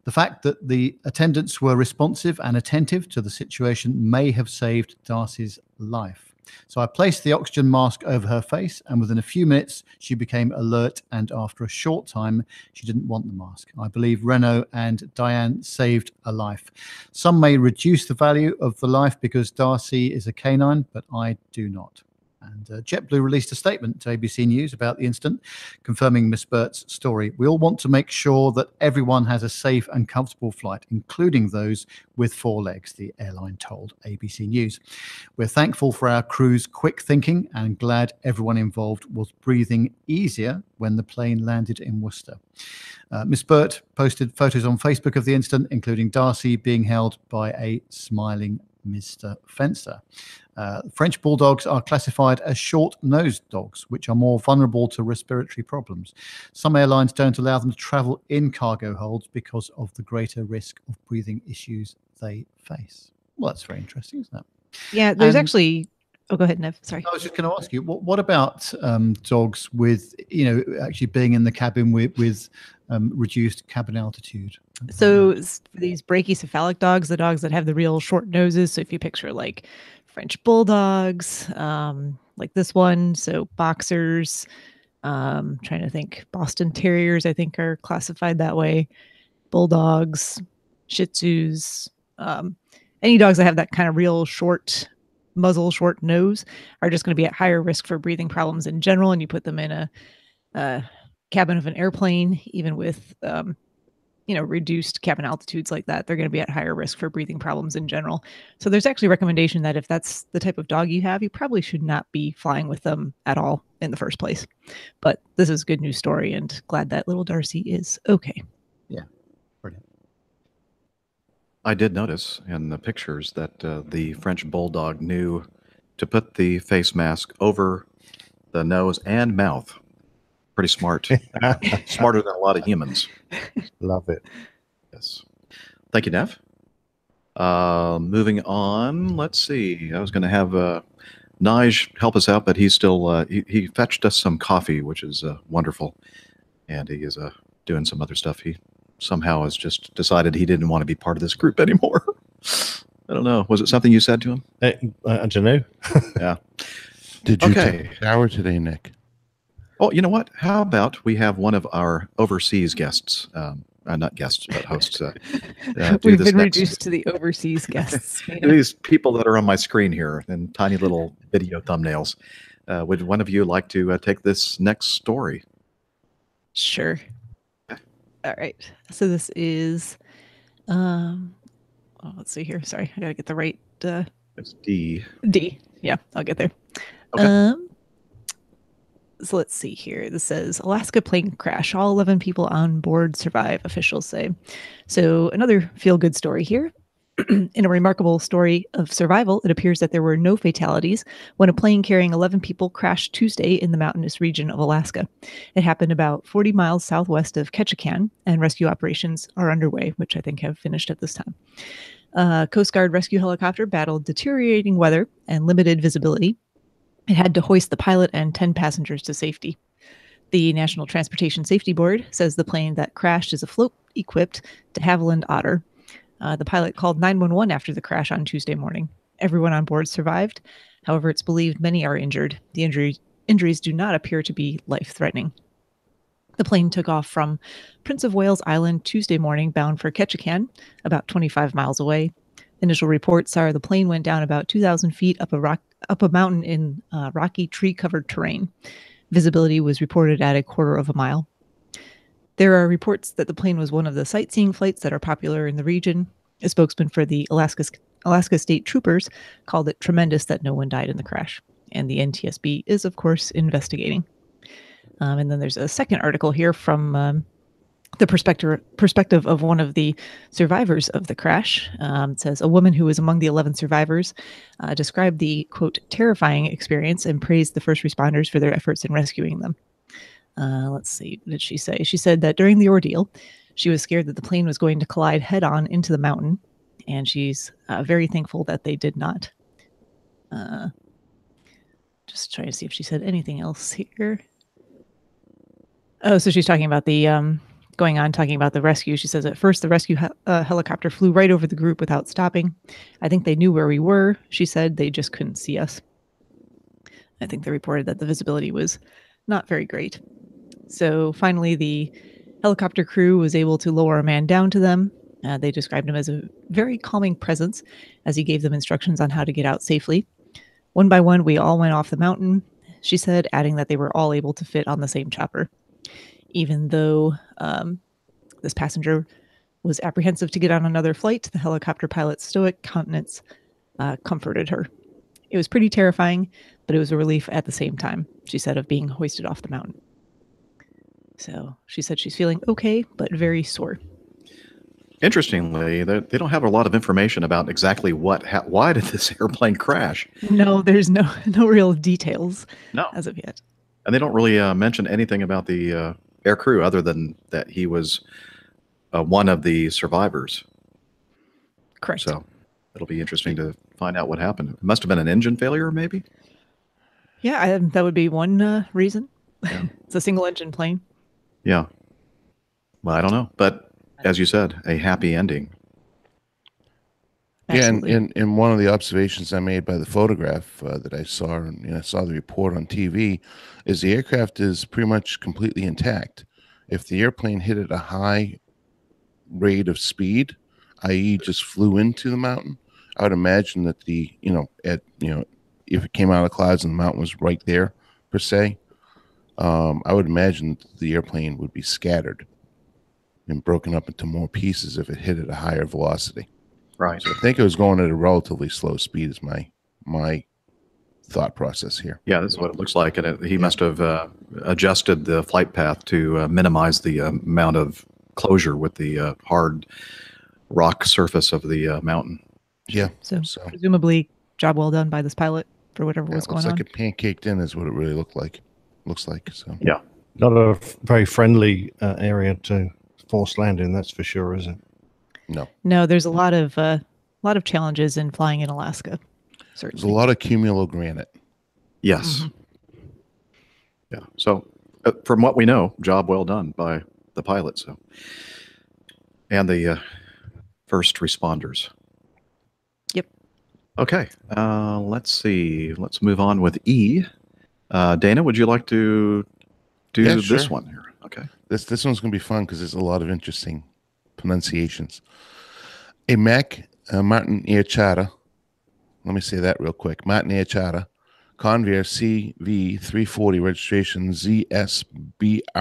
The fact that the attendants were responsive and attentive to the situation may have saved Darcy's life. So I placed the oxygen mask over her face, and within a few minutes, she became alert, and after a short time, she didn't want the mask. I believe Renault and Diane saved a life. Some may reduce the value of the life because Darcy is a canine, but I do not. And JetBlue released a statement to ABC News about the incident, confirming Miss Burt's story. We all want to make sure that everyone has a safe and comfortable flight, including those with 4 legs, the airline told ABC News. We're thankful for our crew's quick thinking and glad everyone involved was breathing easier when the plane landed in Worcester. Miss Burt posted photos on Facebook of the incident, including Darcy being held by a smiling Mr. Fencer. French bulldogs are classified as short-nosed dogs, which are more vulnerable to respiratory problems. Some airlines don't allow them to travel in cargo holds because of the greater risk of breathing issues they face. Well, that's very interesting, isn't it? Yeah, there's actually... Oh, go ahead, Nev. Sorry. I was just going to ask you, what about dogs with, actually being in the cabin with reduced cabin altitude? So these brachycephalic dogs, the dogs that have the real short noses. So if you picture like French bulldogs, like this one, so boxers, trying to think, Boston Terriers, I think are classified that way. Bulldogs, Shih Tzus, any dogs that have that kind of real short muzzle, short nose are just going to be at higher risk for breathing problems in general. And you put them in a cabin of an airplane, even with, reduced cabin altitudes like that, they're going to be at higher risk for breathing problems in general. So there's actually a recommendation that if that's the type of dog you have, you probably should not be flying with them at all in the first place. But this is a good news story, and glad that little Darcy is okay. Yeah, brilliant. I did notice in the pictures that the French bulldog knew to put the face mask over the nose and mouth. Pretty smart. Smarter than a lot of humans. Love it. Yes. Thank you, Nev. Moving on. Let's see. I was going to have Nige help us out, but he's still, he fetched us some coffee, which is wonderful. And he is doing some other stuff. He somehow has just decided he didn't want to be part of this group anymore. I don't know. Was it something you said to him? I don't know. Yeah. Did you take a shower today, Nick? Oh, you know what? How about we have one of our overseas guests, not guests, but hosts. We've been reduced to the overseas guests. These people that are on my screen here in tiny little video thumbnails. Would one of you like to take this next story? Sure. All right. So this is, let's see here. Sorry, I got to get the right. It's D. D. Yeah, I'll get there. Okay. So let's see here. This says Alaska plane crash. All 11 people on board survive, officials say. So another feel-good story here. In a remarkable story of survival, it appears that there were no fatalities when a plane carrying 11 people crashed Tuesday in the mountainous region of Alaska. It happened about 40 miles southwest of Ketchikan, and rescue operations are underway, which I think have finished at this time. Coast Guard rescue helicopter battled deteriorating weather and limited visibility. It had to hoist the pilot and 10 passengers to safety. The National Transportation Safety Board says the plane that crashed is a float equipped de Havilland Otter. The pilot called 911 after the crash on Tuesday morning. Everyone on board survived. However, it's believed many are injured. The injuries do not appear to be life-threatening. The plane took off from Prince of Wales Island Tuesday morning, bound for Ketchikan, about 25 miles away. Initial reports are the plane went down about 2,000 feet up a mountain in rocky, tree-covered terrain. Visibility was reported at a quarter of a mile. There are reports that the plane was one of the sightseeing flights that are popular in the region. A spokesman for the Alaska State Troopers called it tremendous that no one died in the crash. And the NTSB is, of course, investigating. And then there's a second article here from the perspective of one of the survivors of the crash. It says, a woman who was among the 11 survivors described the, quote, terrifying experience and praised the first responders for their efforts in rescuing them. Let's see, what did she say? She said that during the ordeal, she was scared that the plane was going to collide head-on into the mountain, and she's very thankful that they did not. Just trying to see if she said anything else here. Oh, so she's talking about the talking about the rescue. She says, at first, the rescue helicopter flew right over the group without stopping. I think they knew where we were. She said they just couldn't see us. I think they reported that the visibility was not very great. So finally, the helicopter crew was able to lower a man down to them. They described him as a very calming presence as he gave them instructions on how to get out safely. One by one, we all went off the mountain, she said, adding that they were all able to fit on the same chopper. Even though this passenger was apprehensive to get on another flight, the helicopter pilot's stoic countenance comforted her. It was pretty terrifying, but it was a relief at the same time, she said, of being hoisted off the mountain. So she said she's feeling okay, but very sore. Interestingly, they don't have a lot of information about exactly why did this airplane crash. No, there's no real details as of yet. And they don't really mention anything about the air crew other than that he was one of the survivors. Correct. So it'll be interesting to find out what happened. It must have been an engine failure, maybe? Yeah, that would be one reason. Yeah. It's a single engine plane. Yeah. Well, I don't know. But as you said, a happy ending. Absolutely. Yeah, and one of the observations I made by the photograph that I saw, and I saw the report on TV, is the aircraft is pretty much completely intact. If the airplane hit at a high rate of speed, i.e., just flew into the mountain, I would imagine that if it came out of the clouds and the mountain was right there, per se, I would imagine the airplane would be scattered and broken up into more pieces if it hit at a higher velocity. Right. So I think it was going at a relatively slow speed is my thought process here. Yeah, this is what it looks like. And he must have adjusted the flight path to minimize the amount of closure with the hard rock surface of the mountain. Yeah. So presumably, job well done by this pilot for whatever was going on. Looks like it pancaked in is what it really looks like. So yeah, not a very friendly area to force landing. That's for sure, is it? No, there's a lot of challenges in flying in Alaska. Certainly. There's a lot of cumulogranite. Yes. Mm-hmm. Yeah. So from what we know, job well done by the pilot. So, and the first responders. Yep. Okay. Let's see. Let's move on with E. Dana, would you like to do this one here? Okay. This one's going to be fun because there's a lot of interesting pronunciations. A Martin Air Charter. Let me say that real quick. Martin Air Charter, Convair CV340 registration ZSBRV,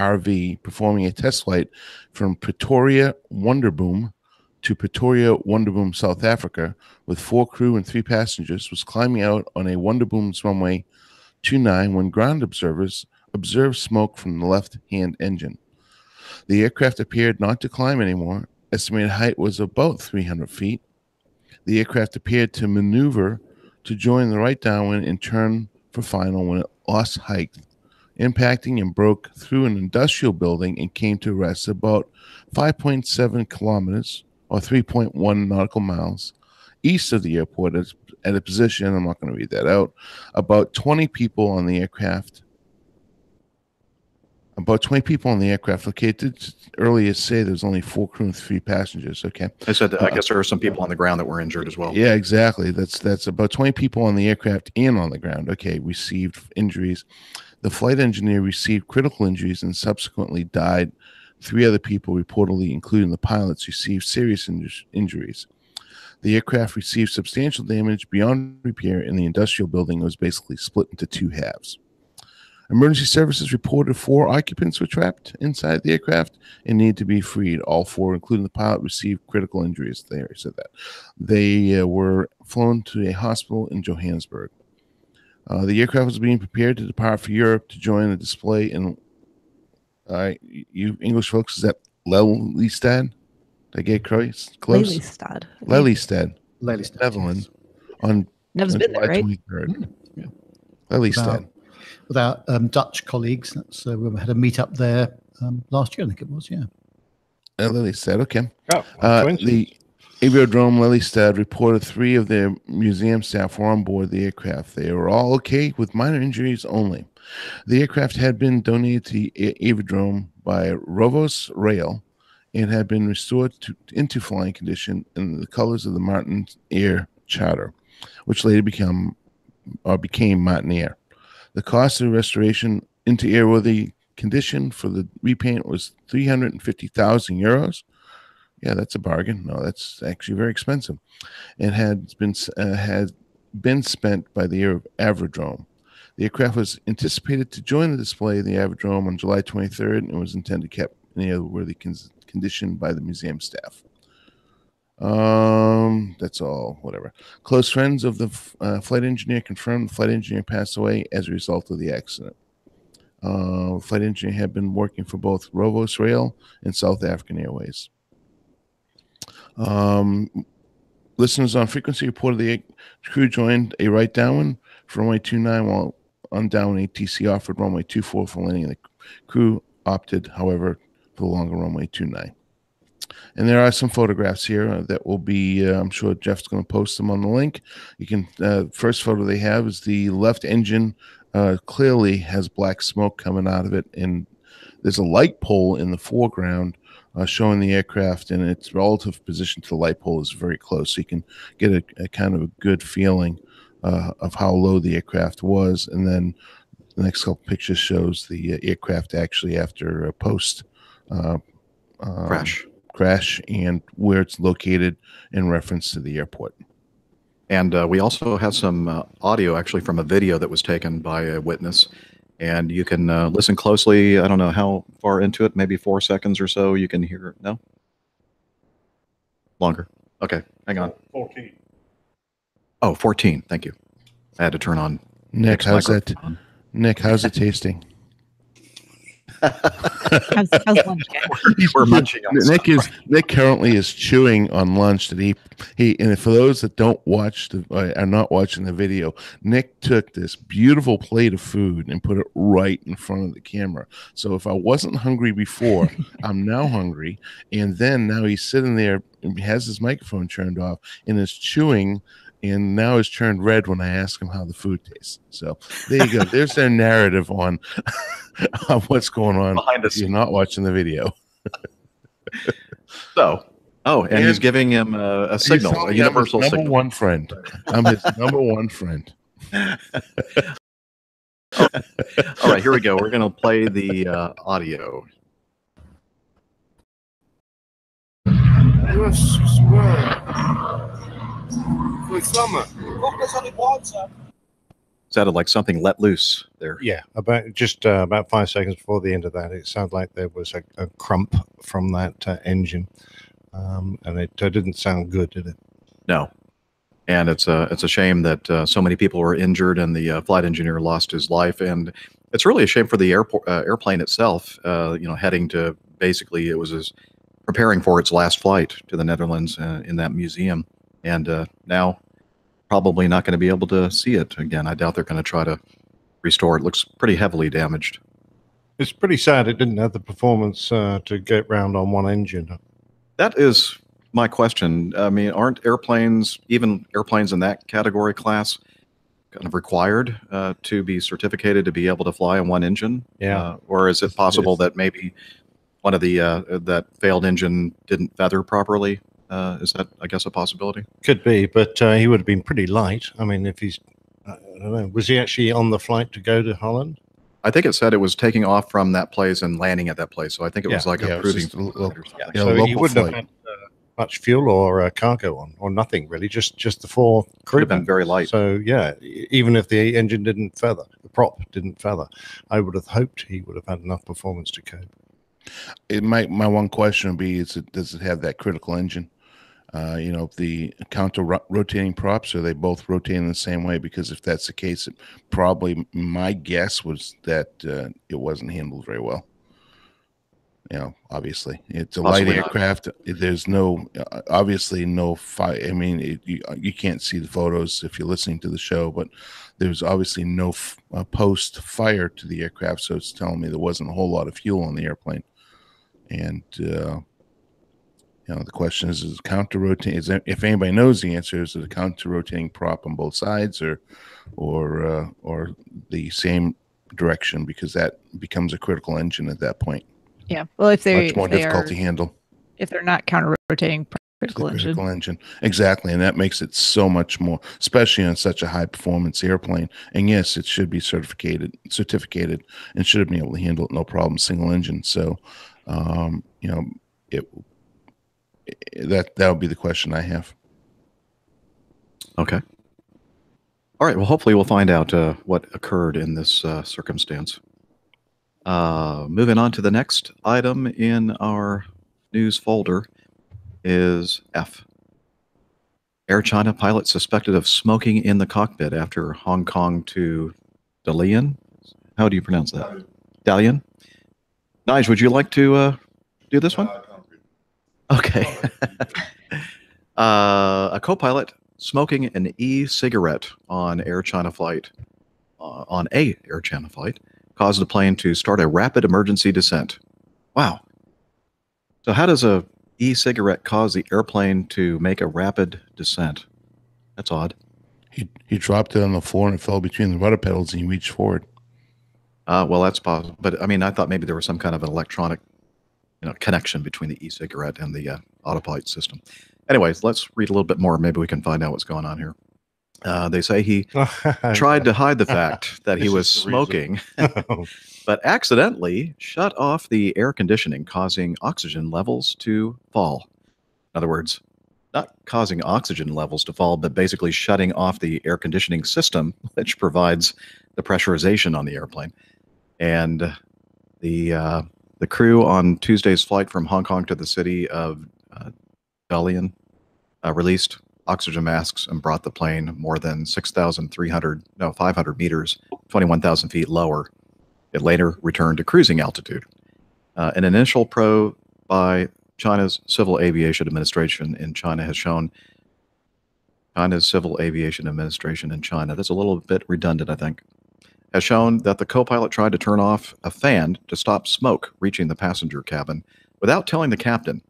performing a test flight from Pretoria Wonderboom to Pretoria Wonderboom, South Africa, with 4 crew and 3 passengers, was climbing out on a Wonderboom's runway 29 when ground observers observed smoke from the left-hand engine. The aircraft appeared not to climb anymore. Estimated height was about 300 feet. The aircraft appeared to maneuver to join the right downwind and turn for final when it lost height, impacting and broke through an industrial building and came to rest about 5.7 kilometers or 3.1 nautical miles east of the airport at a position, I'm not going to read that out, about 20 people on the aircraft. About 20 people on the aircraft. Okay, it did earlier say there's only 4 crew and 3 passengers. Okay. I said, I guess there are some people on the ground that were injured as well. Yeah, exactly. That's about 20 people on the aircraft and on the ground. Okay, received injuries. The flight engineer received critical injuries and subsequently died. 3 other people, reportedly, including the pilots, received serious injuries. The aircraft received substantial damage beyond repair, and the industrial building was basically split into 2 halves. Emergency services reported 4 occupants were trapped inside the aircraft and needed to be freed. All 4, including the pilot, received critical injuries. They already said that. They were flown to a hospital in Johannesburg. The aircraft was being prepared to depart for Europe to join the display in, you English folks, is that Lelystad. Did I get close? Lelystad. Lelystad, Lelystad, Netherlands, on Nev's been there, July right? 23rd. Lelystad. With our Dutch colleagues. So we had a meet up there last year, I think it was, yeah. Lelystad, okay. Oh, The Aviodrome Lelystad reported 3 of their museum staff were on board the aircraft. They were all okay with minor injuries only. The aircraft had been donated to the Aviodrome by Rovos Rail and had been restored into flying condition in the colors of the Martin Air Charter, which later became Martin Air. The cost of the restoration into airworthy condition for the repaint was 350,000 euros. Yeah, that's a bargain. No, that's actually very expensive. And had been spent by the Aviodrome. The aircraft was anticipated to join the display of the Aviodrome on July 23rd and was intended kept in airworthy condition by the museum staff. That's all. Whatever. Close friends of the flight engineer confirmed the flight engineer passed away as a result of the accident. Flight engineer had been working for both Rovos Rail and South African Airways. Listeners on frequency reported the crew joined a right downwind for runway 29 while on downwind ATC offered runway 24 for landing. The crew opted, however, for the longer runway 29. And there are some photographs here that will be, I'm sure Jeff's going to post them on the link. You can, first photo they have is the left engine clearly has black smoke coming out of it. And there's a light pole in the foreground showing the aircraft, and its relative position to the light pole is very close. So you can get a kind of a good feeling of how low the aircraft was. And then the next couple pictures shows the aircraft actually after a post crash and where it's located in reference to the airport. And we also have some audio actually from a video that was taken by a witness. And you can listen closely. I don't know how far into it, maybe 4 seconds or so. You can hear, no? Longer. Okay, hang on. 14. Oh, 14. Thank you. I had to turn on Nick, how's it tasting? How's lunch, We're munching on Nick currently is chewing on lunch that he and for those that don't watch are not watching the video, Nick took this beautiful plate of food and put it right in front of the camera. So if I wasn't hungry before, I'm now hungry, and then now he's sitting there and has his microphone turned off and is chewing. And now it's turned red when I ask him how the food tastes. So there you go. There's their narrative on what's going on behind us. You're not watching the video. And he's giving him a signal, a universal signal. Number one friend. I'm his number one friend. All right, here we go. We're going to play the audio. Sounded like something let loose there. Yeah, about 5 seconds before the end of that, it sounded like there was a crump from that engine, and it didn't sound good, did it? No, and it's a shame that so many people were injured, and the flight engineer lost his life, and it's really a shame for the airplane itself. Heading to basically it was preparing for its last flight to the Netherlands in that museum, and now probably not going to be able to see it again. I doubt they're going to try to restore it. Looks pretty heavily damaged. It's pretty sad it didn't have the performance to get round on one engine. That is my question. I mean, aren't airplanes, even airplanes in that category class, kind of required to be certificated to be able to fly on one engine? Yeah. Or is it possible that maybe one of the that failed engine didn't feather properly? Is that, I guess, a possibility? Could be, but he would have been pretty light. I mean, if he's, I don't know, was he actually on the flight to go to Holland? I think it said it was taking off from that place and landing at that place. So I think it was like a proving. So he wouldn't have had much fuel or cargo on, or nothing really, just the 4 crew. Could have been very light. So yeah, even if the engine didn't feather, the prop didn't feather, I would have hoped he would have had enough performance to cope. My one question would be: does it have that critical engine? The counter rotating props, are they both rotating the same way? Because if that's the case, my guess was that it wasn't handled very well. Obviously it's a Possibly light not. aircraft. There's no, obviously no fire. I mean, you can't see the photos if you're listening to the show, but there's obviously no post fire to the aircraft. So it's telling me there wasn't a whole lot of fuel on the airplane. And, the question is counter rotating? If anybody knows the answer, is it a counter rotating prop on both sides or the same direction? Because that becomes a critical engine at that point. Yeah. Well, if Much more difficult to handle. If they're not counter rotating critical engine. Exactly. And that makes it so much more, especially on such a high performance airplane. And yes, it should be certificated and should be able to handle it no problem, single engine. So, that would be the question I have. Okay. All right. Well, hopefully we'll find out what occurred in this circumstance. Moving on to the next item in our news folder is F. Air China pilot suspected of smoking in the cockpit after Hong Kong to Dalian. How do you pronounce that? Dalian? Nige, would you like to do this one? Okay. A co-pilot smoking an e-cigarette on Air China flight, caused the plane to start a rapid emergency descent. Wow. So how does a e-cigarette cause the airplane to make a rapid descent? That's odd. He dropped it on the floor and it fell between the rudder pedals and he reached forward. Well, that's possible. But I mean, I thought maybe there was some kind of an electronic connection between the e-cigarette and the autopilot system. Anyways, let's read a little bit more. Maybe we can find out what's going on here. They say he tried to hide the fact that he was smoking, but accidentally shut off the air conditioning, causing oxygen levels to fall. In other words, not causing oxygen levels to fall, but basically shutting off the air conditioning system, which provides the pressurization on the airplane. And the crew on Tuesday's flight from Hong Kong to the city of Dalian released oxygen masks and brought the plane more than 500 meters, 21,000 feet lower. It later returned to cruising altitude. An initial probe by China's Civil Aviation Administration in China has shown that's a little bit redundant, I think, has shown that the co-pilot tried to turn off a fan to stop smoke reaching the passenger cabin without telling the captain,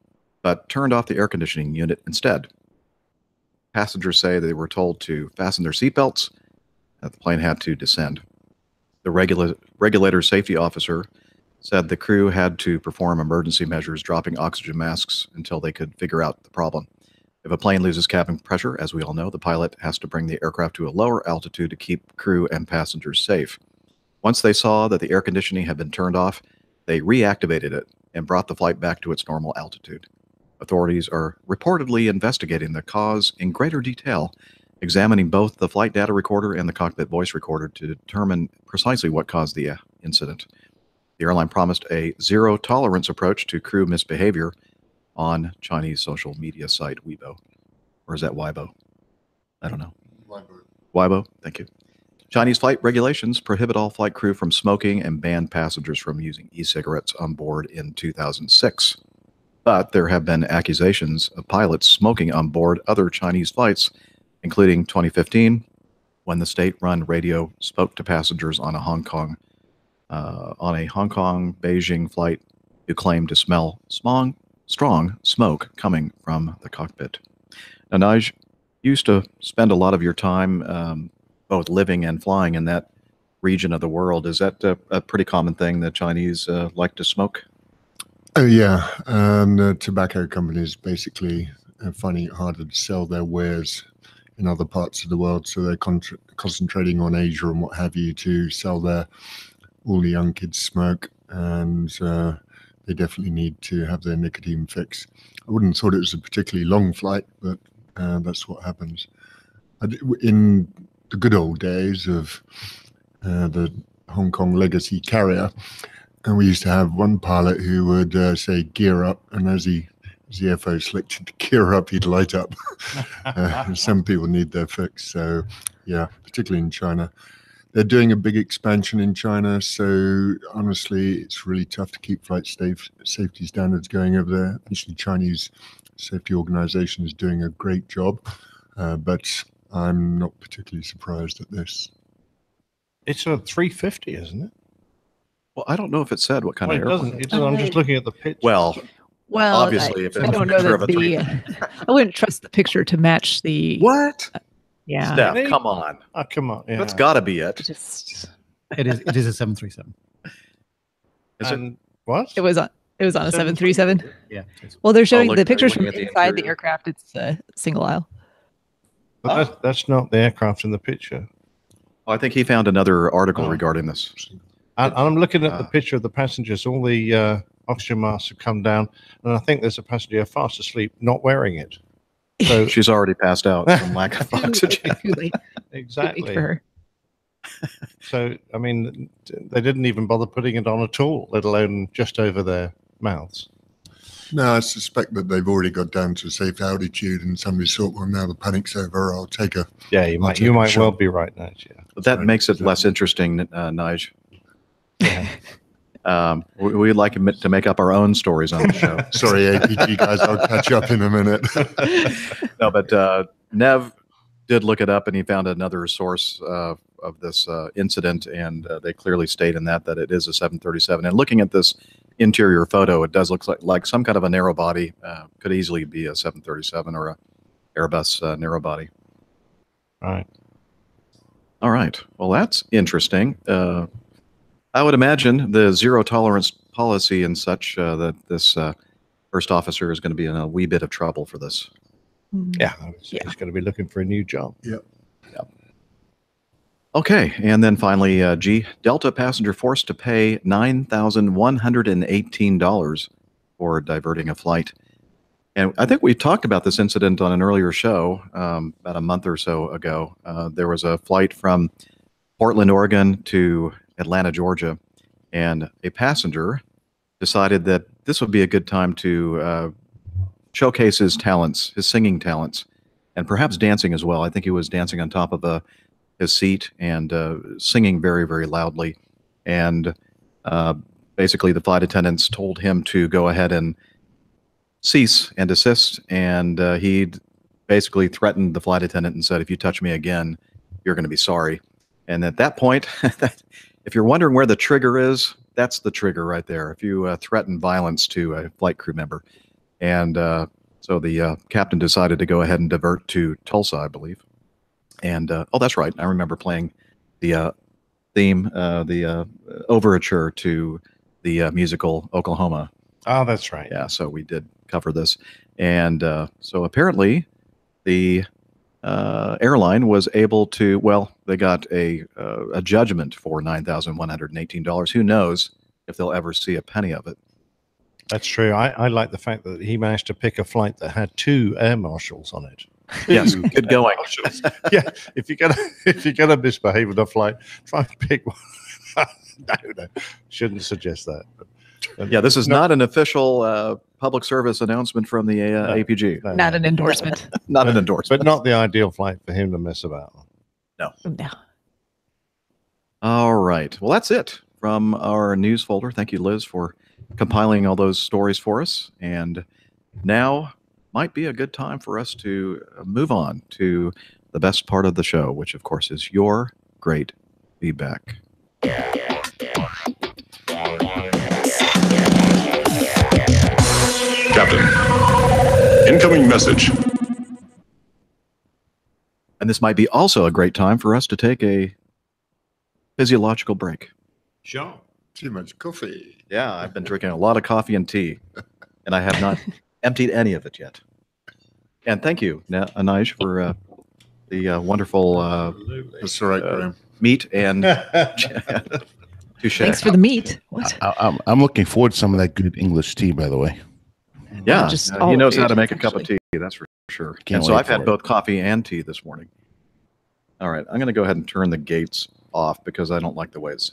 but turned off the air conditioning unit instead. Passengers say they were told to fasten their seatbelts, that the plane had to descend. The regulator safety officer said the crew had to perform emergency measures, dropping oxygen masks until they could figure out the problem. If a plane loses cabin pressure, as we all know, the pilot has to bring the aircraft to a lower altitude to keep crew and passengers safe. Once they saw that the air conditioning had been turned off, they reactivated it and brought the flight back to its normal altitude. Authorities are reportedly investigating the cause in greater detail, examining both the flight data recorder and the cockpit voice recorder to determine precisely what caused the incident. The airline promised a zero-tolerance approach to crew misbehavior on Chinese social media site Weibo. Or is that Weibo? I don't know. Weibo, thank you. Chinese flight regulations prohibit all flight crew from smoking and ban passengers from using e-cigarettes on board in 2006. But there have been accusations of pilots smoking on board other Chinese flights, including 2015, when the state-run radio spoke to passengers on a Hong Kong Beijing flight who claimed to smell strong smoke coming from the cockpit. Now, Nige, you used to spend a lot of your time both living and flying in that region of the world. Is that a pretty common thing that Chinese like to smoke? Oh, yeah. And tobacco companies basically are finding it harder to sell their wares in other parts of the world. So they're concentrating on Asia and what have you to sell all the young kids smoke. And they definitely need to have their nicotine fix. I wouldn't have thought it was a particularly long flight, but that's what happens. In the good old days of the Hong Kong legacy carrier, and we used to have one pilot who would say gear up, and as the FO selected to gear up, he'd light up. Some people need their fix. So yeah, particularly in China. they're doing a big expansion in China. So honestly, it's really tough to keep flight safety standards going over there. Actually, Chinese safety organization is doing a great job, but I'm not particularly surprised at this. It's a 350, isn't it? Well, I don't know if it said what kind Well, of it airplane. doesn't. It doesn't. I'm just looking at the picture. Well, obviously, if I it's a don't know picture of that a three. I wouldn't trust the picture to match the. What? Yeah. Steph, Really? come on. Oh, come on. Yeah. That's got to be it. Just It is a 737. Is it? And what? it was on a 737. Yeah. it is. Well, they're showing look, the are you pictures looking from at the inside the interior? aircraft. It's single aisle. But that's not the aircraft in the picture. Oh, I think he found another article Oh. regarding this. And I'm looking at the picture of the passengers. All the oxygen masks have come down, and I think there's a passenger fast asleep, not wearing it. So She's already passed out from lack of oxygen. Too late. exactly. For her. So I mean, they didn't even bother putting it on at all, let alone just over their mouths. No, I suspect that they've already got down to a safe altitude, and somebody thought, well, now the panic's over, I'll take a. Yeah, you I'll might. take You a might shot. well be right, Nige. Yeah. But that Right, makes it exactly. less interesting, Nige. Yeah. We'd like to make up our own stories on the show. Sorry, APG guys, I'll catch up in a minute. No, but Nev did look it up, and he found another source of this incident, and they clearly state in that it is a 737. And looking at this interior photo, it does look like some kind of a narrow body. Could easily be a 737 or a Airbus narrow body. Right. All right. Well, that's interesting. I would imagine the zero tolerance policy and such that this first officer is going to be in a wee bit of trouble for this. Yeah. He's going to be looking for a new job. Okay, and then finally, Delta passenger forced to pay $9,118 for diverting a flight. And I think we talked about this incident on an earlier show about a month or so ago. There was a flight from Portland, Oregon to Atlanta, Georgia, and a passenger decided that this would be a good time to showcase his talents, his singing talents, and perhaps dancing as well. I think he was dancing on top of his seat and singing very, very loudly. And basically, the flight attendants told him to go ahead and cease and desist. And he basically threatened the flight attendant and said, if you touch me again, you're going to be sorry. And at that point, if you're wondering where the trigger is, that's the trigger right there. If you threaten violence to a flight crew member. And so the captain decided to go ahead and divert to Tulsa, I believe. And oh, that's right. I remember playing the theme, the overture to the musical Oklahoma. Oh, that's right. Yeah, so we did cover this. And so apparently the airline was able to, well, they got a judgment for $9,118. Who knows if they'll ever see a penny of it. That's true. I like the fact that he managed to pick a flight that had 2 air marshals on it. Yes, good going. Yeah, if you're gonna misbehave with a flight, try and pick one. No, shouldn't suggest that. But, Yeah, this is not an official public service announcement from the APG. no, Not no. an endorsement. Not an endorsement. But not the ideal flight for him to mess about. No. All right. Well, that's it from our news folder. Thank you, Liz, for compiling all those stories for us. And now might be a good time for us to move on to the best part of the show, which, of course, is your great feedback. Captain, incoming message. And this might be also a great time for us to take a physiological break. Sure. Too much coffee. Yeah, I've been drinking a lot of coffee and tea, and I have not emptied any of it yet. And thank you, Anij, for the wonderful That's all right, Graham. meat and touche. Thanks for the meat. What? I'm looking forward to some of that good English tea, by the way. Yeah, Just he all knows how food, to make a cup of actually. tea, that's for sure. Can't And so wait I've had for it. both coffee and tea this morning. All right, I'm going to go ahead and turn the gates off because I don't like the way it's.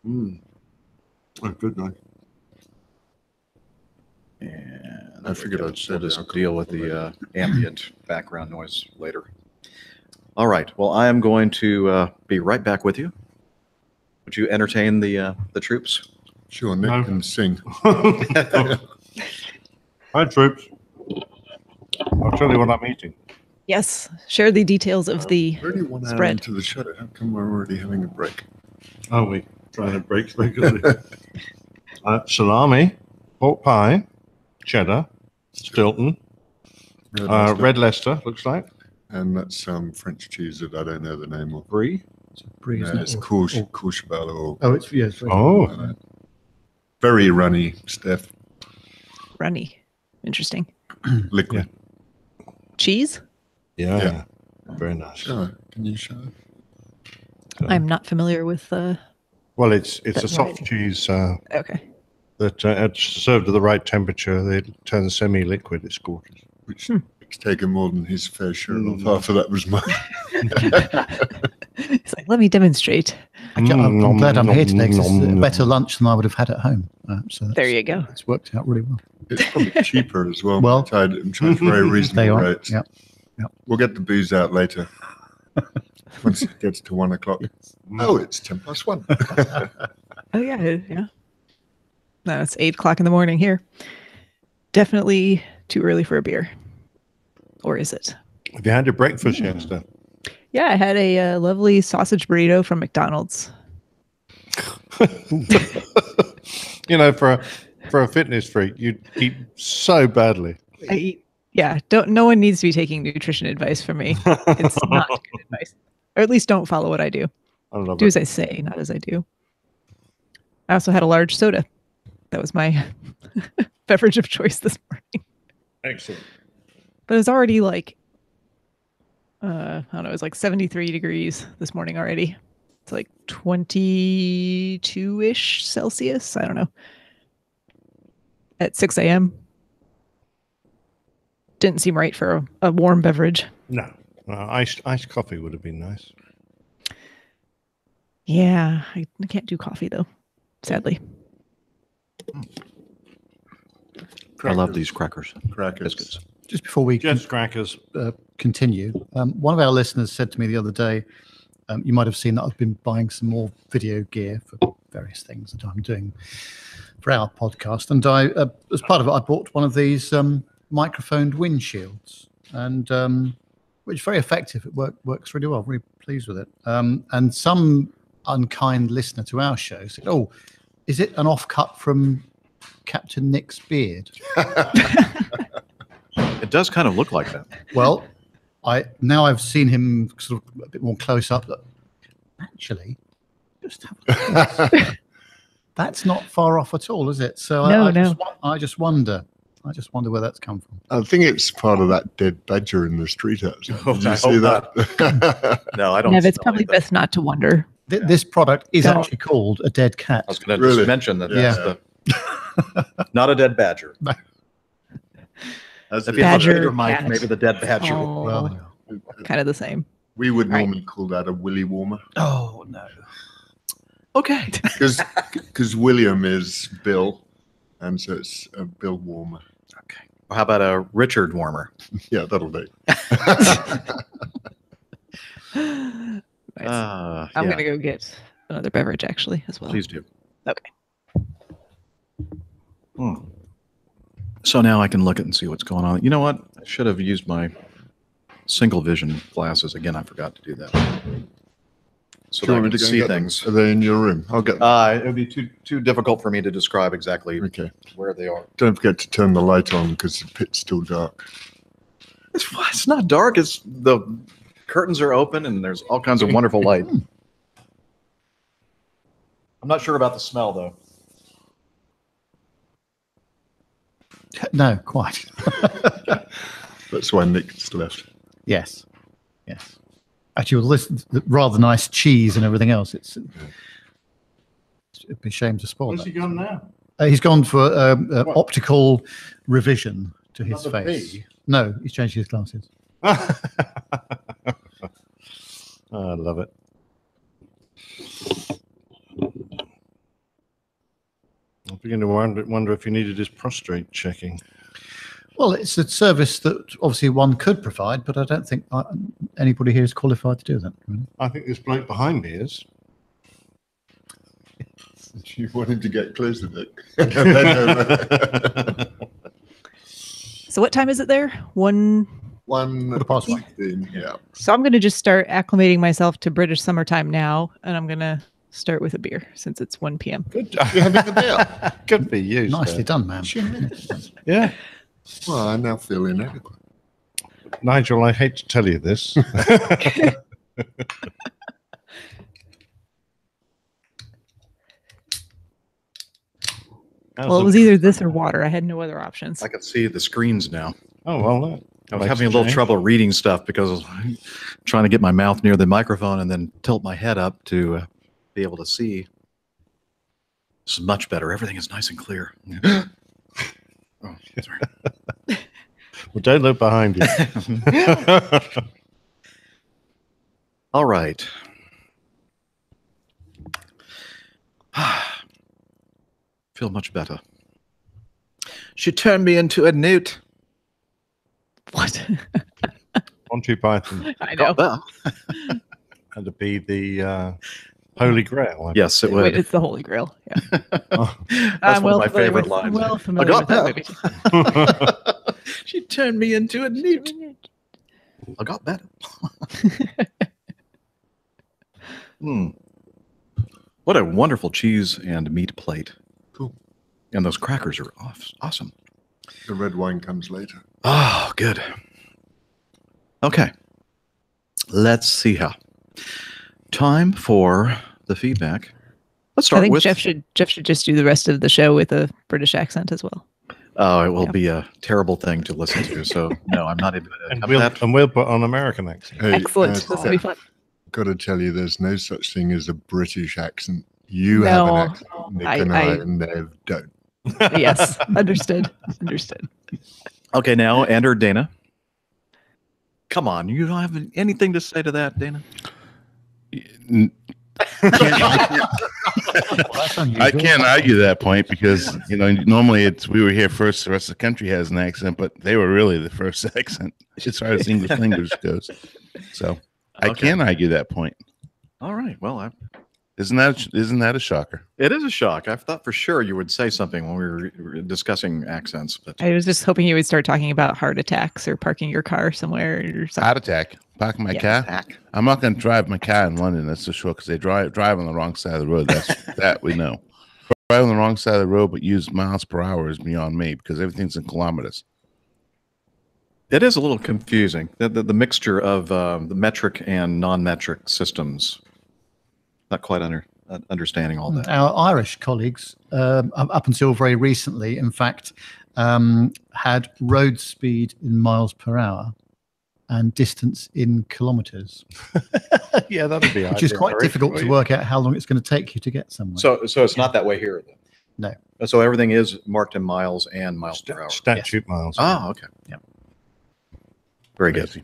Oh, good night. And I figured I'd we'll say just that. deal with the ambient background noise later. All right. Well, I am going to be right back with you. Would you entertain the troops? Sure, Nick can sing. Hi, troops. I'll tell you what I'm eating. Yes, share the details of the Really 1 hour spread. into the show. How come we're already having a break? Are we trying to break regularly? Salami, pork pie, cheddar, Stilton, red Leicester, looks like. And that's some French cheese that I don't know the name of. Brie. Brie, No, isn't it? it's Or- Courchevel. Or, Oh, it's yes. Oh, very runny, Steph. Runny. Interesting. Liquid. Cheese? yeah. Very nice. Sure. Can you show? I'm not familiar with Well, it's That a soft variety. cheese okay. that it's served at the right temperature. They turn semi-liquid. It's gorgeous. Which Nick's taken more than his fair share of. Mm. Half of that was mine. It's like, let me demonstrate. Actually, I'm glad I'm here today 'cause it's a Nom, better lunch than I would have had at home. So There you go. It's worked out really well. It's probably cheaper as well. Well, charged very They reasonable are. rates. Yep. We'll get the booze out later. Once it gets to 1 o'clock. Oh, it's 1:10. Oh yeah. No, it's 8 o'clock in the morning here. Definitely too early for a beer. Or is it? Have you had your breakfast yet, Steph? Yeah, I had a lovely sausage burrito from McDonald's. You know, for a fitness freak, you eat so badly. I eat. Yeah, no one needs to be taking nutrition advice from me. It's not good advice. Or at least don't follow what I do. I love Do it. as I say, not as I do. I also had a large soda. That was my beverage of choice this morning. Excellent. But it was already like, I don't know, it was like 73 degrees this morning already. It's like 22-ish Celsius. I don't know. At 6 a.m. Didn't seem right for a warm beverage. No, iced coffee would have been nice. Yeah, I can't do coffee though, sadly. I love these crackers. Crackers. Biscuits. Just before we Just crackers. continue, one of our listeners said to me the other day, you might have seen that I've been buying some more video gear for various things that I'm doing for our podcast. And I, as part of it, I bought one of these microphoned windshields, and which is very effective. It works really well. I'm really pleased with it. And some unkind listener to our show said, "Oh, is it an offcut from Captain Nick's beard?" It does kind of look like that. Well, I've seen him sort of a bit more close up. That actually, just have a look at this. That's not far off at all, is it? So I just wonder where that's come from. I think it's part of that dead badger in the street outside. Oh, Did you I see hope that? No, I don't. Nev, it's smell probably like that. best not to wonder. This product is Don't. actually called a dead cat. I was going to Really? just mention that. Yeah. That's not a dead badger. That's If it. you have a Badger bigger mic, cat. maybe the dead badger. Oh, Well, kind of the same. We would Right. normally call that a willy warmer Oh no. Okay. because William is Bill, and so it's a Bill warmer. Okay. Well, how about a Richard warmer? Yeah, that'll do. Nice. I'm Yeah, gonna go get another beverage actually as well. please do. Okay. So now I can look at and see what's going on. You know what? I should have used my single vision glasses again. I forgot to do that. So Do that you I want me can to go and see get them? things. Are they in your room? I'll get them. It would be too difficult for me to describe exactly Okay. where they are. Don't forget to turn the light on because the pit's still dark. It's not dark. It's the curtains are open and there's all kinds of wonderful light. I'm not sure about the smell though. no, quite. That's why Nick's left. Yes. Actually, with the rather nice cheese and everything else, it'd be a shame to spoil Where's that. he gone now? He's gone for optical revision to his Another face. pea? No, he's changed his glasses. I love it. I'm beginning to wonder if he needed his prostate checking. Well, it's a service that obviously one could provide, but I don't think anybody here is qualified to do that. Really. I think this bloke behind me is. You want him to get closer, Nick. So what time is it there? 1:16, yeah. So I'm going to just start acclimating myself to British summertime now, and I'm going to start with a beer since it's 1 p.m. Good. You're having a beer. Good for you. Nicely done, man. Yeah. Well, I now feel inadequate. Nigel, I hate to tell you this. Well, it was either this or water. I had no other options. I can see the screens now. Oh, well. I was having a little trouble reading stuff because I was trying to get my mouth near the microphone and then tilt my head up to be able to see. This is much better. Everything is nice and clear. Oh, sorry. Well, don't look behind you. All right. Feel much better. She turned me into a newt. What? Monty Python. I know. Had to be the Holy Grail. Yes, it would. Wait, it's the Holy Grail. Yeah. That's one of my favorite lines. I'm well familiar with that movie. She turned me into a newt. I got better. What a wonderful cheese and meat plate. Cool. And those crackers are awesome. The red wine comes later. Oh, good. Okay. Let's see how. Time for the feedback. Let's start I think with Jeff should just do the rest of the show with a British accent as well. Oh, it will be a terrible thing to listen to. So no, I'm not even going to. And we'll put on American accent. Hey, Excellent. This will be fun. Got to tell you, there's no such thing as a British accent. You have an accent, Nick and I Nev don't. Yes, understood. Okay, now, Andrew, Dana. Come on, you don't have anything to say to that, Dana? I can't argue that point because normally we were here first, the rest of the country has an accent, but they were really the first accent as far as English language goes. So I can't argue that point. All right. Well, isn't that a shocker? It is a shock. I thought for sure you would say something when we were discussing accents, but I was just hoping you would start talking about heart attacks or parking your car somewhere or something. Heart attack. Parking my car. I'm not going to drive my car in London. That's for sure because they drive on the wrong side of the road. That we know. Drive on the wrong side of the road, but use miles per hour is beyond me because everything's in kilometers. It is a little confusing. The mixture of the metric and non-metric systems. Not quite understanding all that. Our Irish colleagues, up until very recently, in fact, had road speed in miles per hour and distance in kilometers. Yeah, that'd be which is quite difficult to work out how long it's going to take you to get somewhere. So it's not that way here, then? No. So everything is marked in miles and miles per hour. Statute miles. Oh, okay. Yeah. Very good.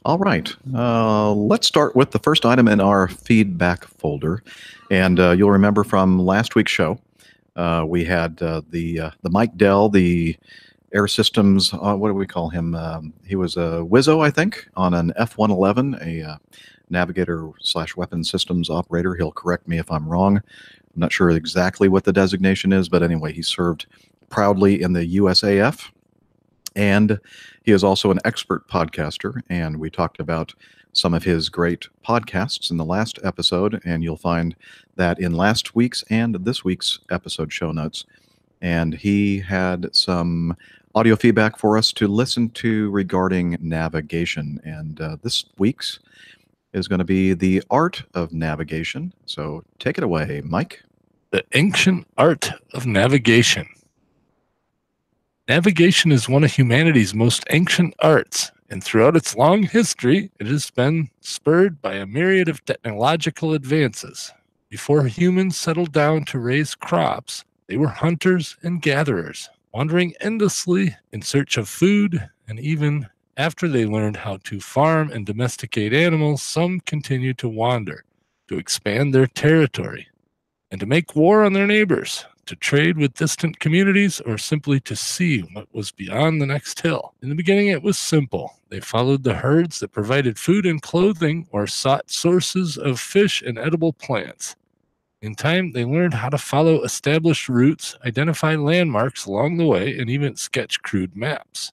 All right. Let's start with the first item in our feedback folder. And you'll remember from last week's show, we had the Mike Dell, the Air Systems, what do we call him? He was a Wizzo, I think, on an F-111, a navigator/weapon systems operator. He'll correct me if I'm wrong. I'm not sure exactly what the designation is, but anyway, he served proudly in the USAF. And he is also an expert podcaster, and we talked about some of his great podcasts in the last episode, and you'll find that in last week's and this week's episode show notes. And he had some audio feedback for us to listen to regarding navigation, and this week's is going to be the art of navigation. So take it away, Mike. The ancient art of navigation. Navigation is one of humanity's most ancient arts, and throughout its long history, it has been spurred by a myriad of technological advances. Before humans settled down to raise crops, they were hunters and gatherers, wandering endlessly in search of food, and even after they learned how to farm and domesticate animals, some continued to wander to expand their territory. and to make war on their neighbors, to trade with distant communities, or simply to see what was beyond the next hill. In the beginning, it was simple. They followed the herds that provided food and clothing, or sought sources of fish and edible plants. In time, they learned how to follow established routes, identify landmarks along the way, and even sketch crude maps.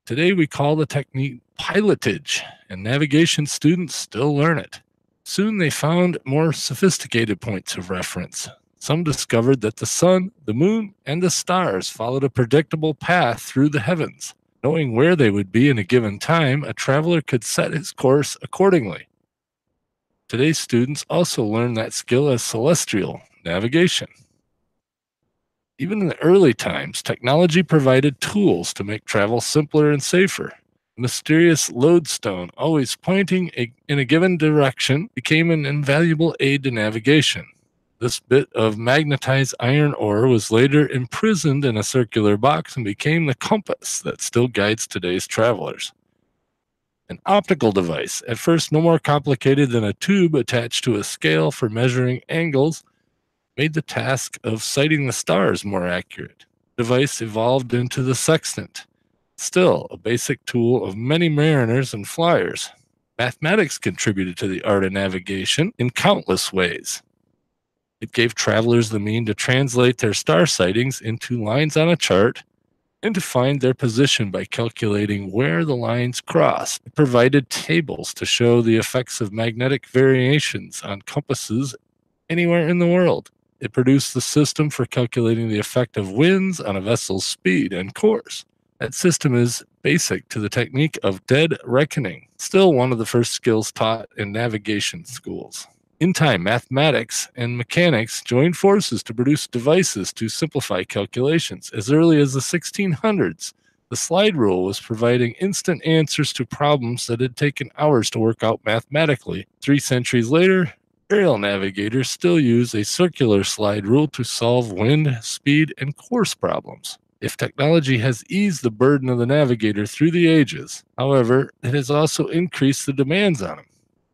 Today, we call the technique pilotage, and navigation students still learn it. Soon, they found more sophisticated points of reference. Some discovered that the sun, the moon, and the stars followed a predictable path through the heavens. Knowing where they would be in a given time, a traveler could set his course accordingly. Today's students also learn that skill as celestial navigation. Even in the early times, technology provided tools to make travel simpler and safer. The mysterious lodestone, always pointing in a given direction, became an invaluable aid to navigation. This bit of magnetized iron ore was later imprisoned in a circular box and became the compass that still guides today's travelers. An optical device, at first no more complicated than a tube attached to a scale for measuring angles, made the task of sighting the stars more accurate. The device evolved into the sextant, still a basic tool of many mariners and flyers. Mathematics contributed to the art of navigation in countless ways. It gave travelers the means to translate their star sightings into lines on a chart and to find their position by calculating where the lines crossed. It provided tables to show the effects of magnetic variations on compasses anywhere in the world. It produced the system for calculating the effect of winds on a vessel's speed and course. That system is basic to the technique of dead reckoning, still one of the first skills taught in navigation schools. In time, mathematics and mechanics joined forces to produce devices to simplify calculations. As early as the 1600s, the slide rule was providing instant answers to problems that had taken hours to work out mathematically. 3 centuries later, aerial navigators still use a circular slide rule to solve wind, speed, and course problems. If technology has eased the burden of the navigator through the ages, however, it has also increased the demands on him.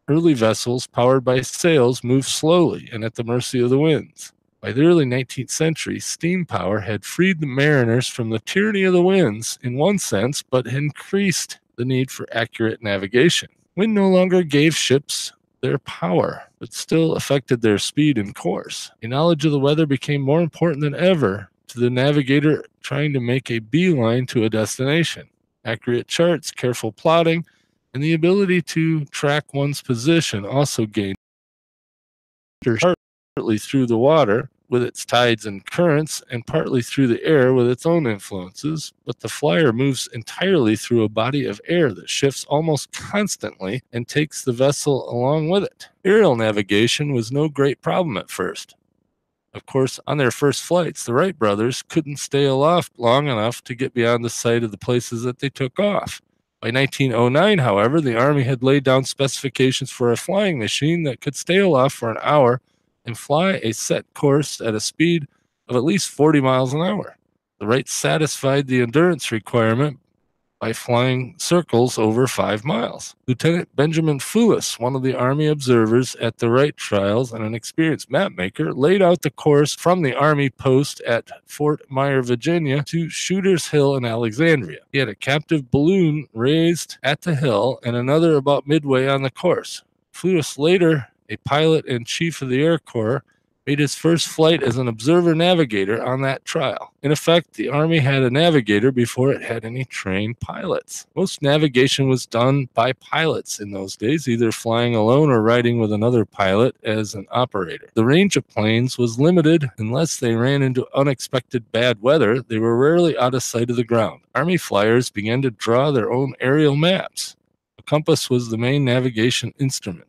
Early vessels powered by sails moved slowly and at the mercy of the winds. By the early 19th century, steam power had freed the mariners from the tyranny of the winds in one sense, but increased the need for accurate navigation. Wind no longer gave ships their power, but still affected their speed and course. A knowledge of the weather became more important than ever to the navigator trying to make a beeline to a destination. Accurate charts, careful plotting, and the ability to track one's position also gained partly through the water with its tides and currents, and partly through the air with its own influences, but the flyer moves entirely through a body of air that shifts almost constantly and takes the vessel along with it. Aerial navigation was no great problem at first. Of course, on their first flights, the Wright brothers couldn't stay aloft long enough to get beyond the sight of the places that they took off. By 1909, however, the Army had laid down specifications for a flying machine that could stay aloft for an hour and fly a set course at a speed of at least 40 miles an hour. The Wrights satisfied the endurance requirement by flying circles over 5 miles. Lieutenant Benjamin Foulis, one of the Army observers at the Wright trials and an experienced mapmaker, laid out the course from the Army post at Fort Myer, Virginia, to Shooter's Hill in Alexandria. He had a captive balloon raised at the hill and another about midway on the course. Foulis, later a pilot and chief of the Air Corps, made his first flight as an observer navigator on that trial. In effect, the Army had a navigator before it had any trained pilots. Most navigation was done by pilots in those days, either flying alone or riding with another pilot as an operator. The range of planes was limited. Unless they ran into unexpected bad weather, they were rarely out of sight of the ground. Army flyers began to draw their own aerial maps. A compass was the main navigation instrument.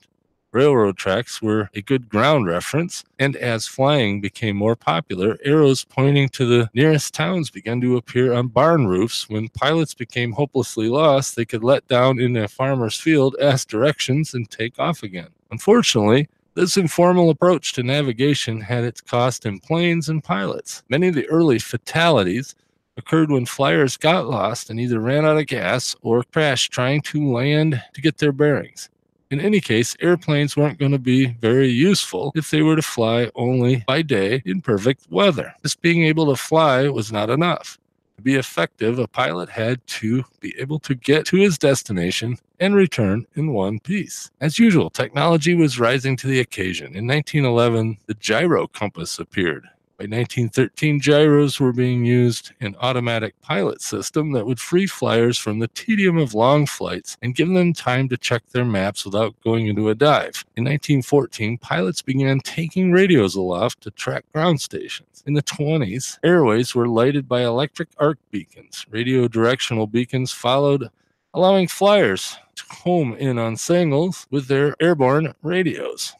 Railroad tracks were a good ground reference, and as flying became more popular, arrows pointing to the nearest towns began to appear on barn roofs. When pilots became hopelessly lost, they could let down in a farmer's field, ask directions, and take off again. Unfortunately, this informal approach to navigation had its cost in planes and pilots. Many of the early fatalities occurred when flyers got lost and either ran out of gas or crashed trying to land to get their bearings. In any case, airplanes weren't going to be very useful if they were to fly only by day in perfect weather. Just being able to fly was not enough. To be effective, a pilot had to be able to get to his destination and return in one piece. As usual, technology was rising to the occasion. In 1911, the gyro compass appeared. By 1913, gyros were being used in automatic pilot system that would free flyers from the tedium of long flights and give them time to check their maps without going into a dive. In 1914, pilots began taking radios aloft to track ground stations. In the 20s, airways were lighted by electric arc beacons. Radio directional beacons followed, allowing flyers to home in on signals with their airborne radios.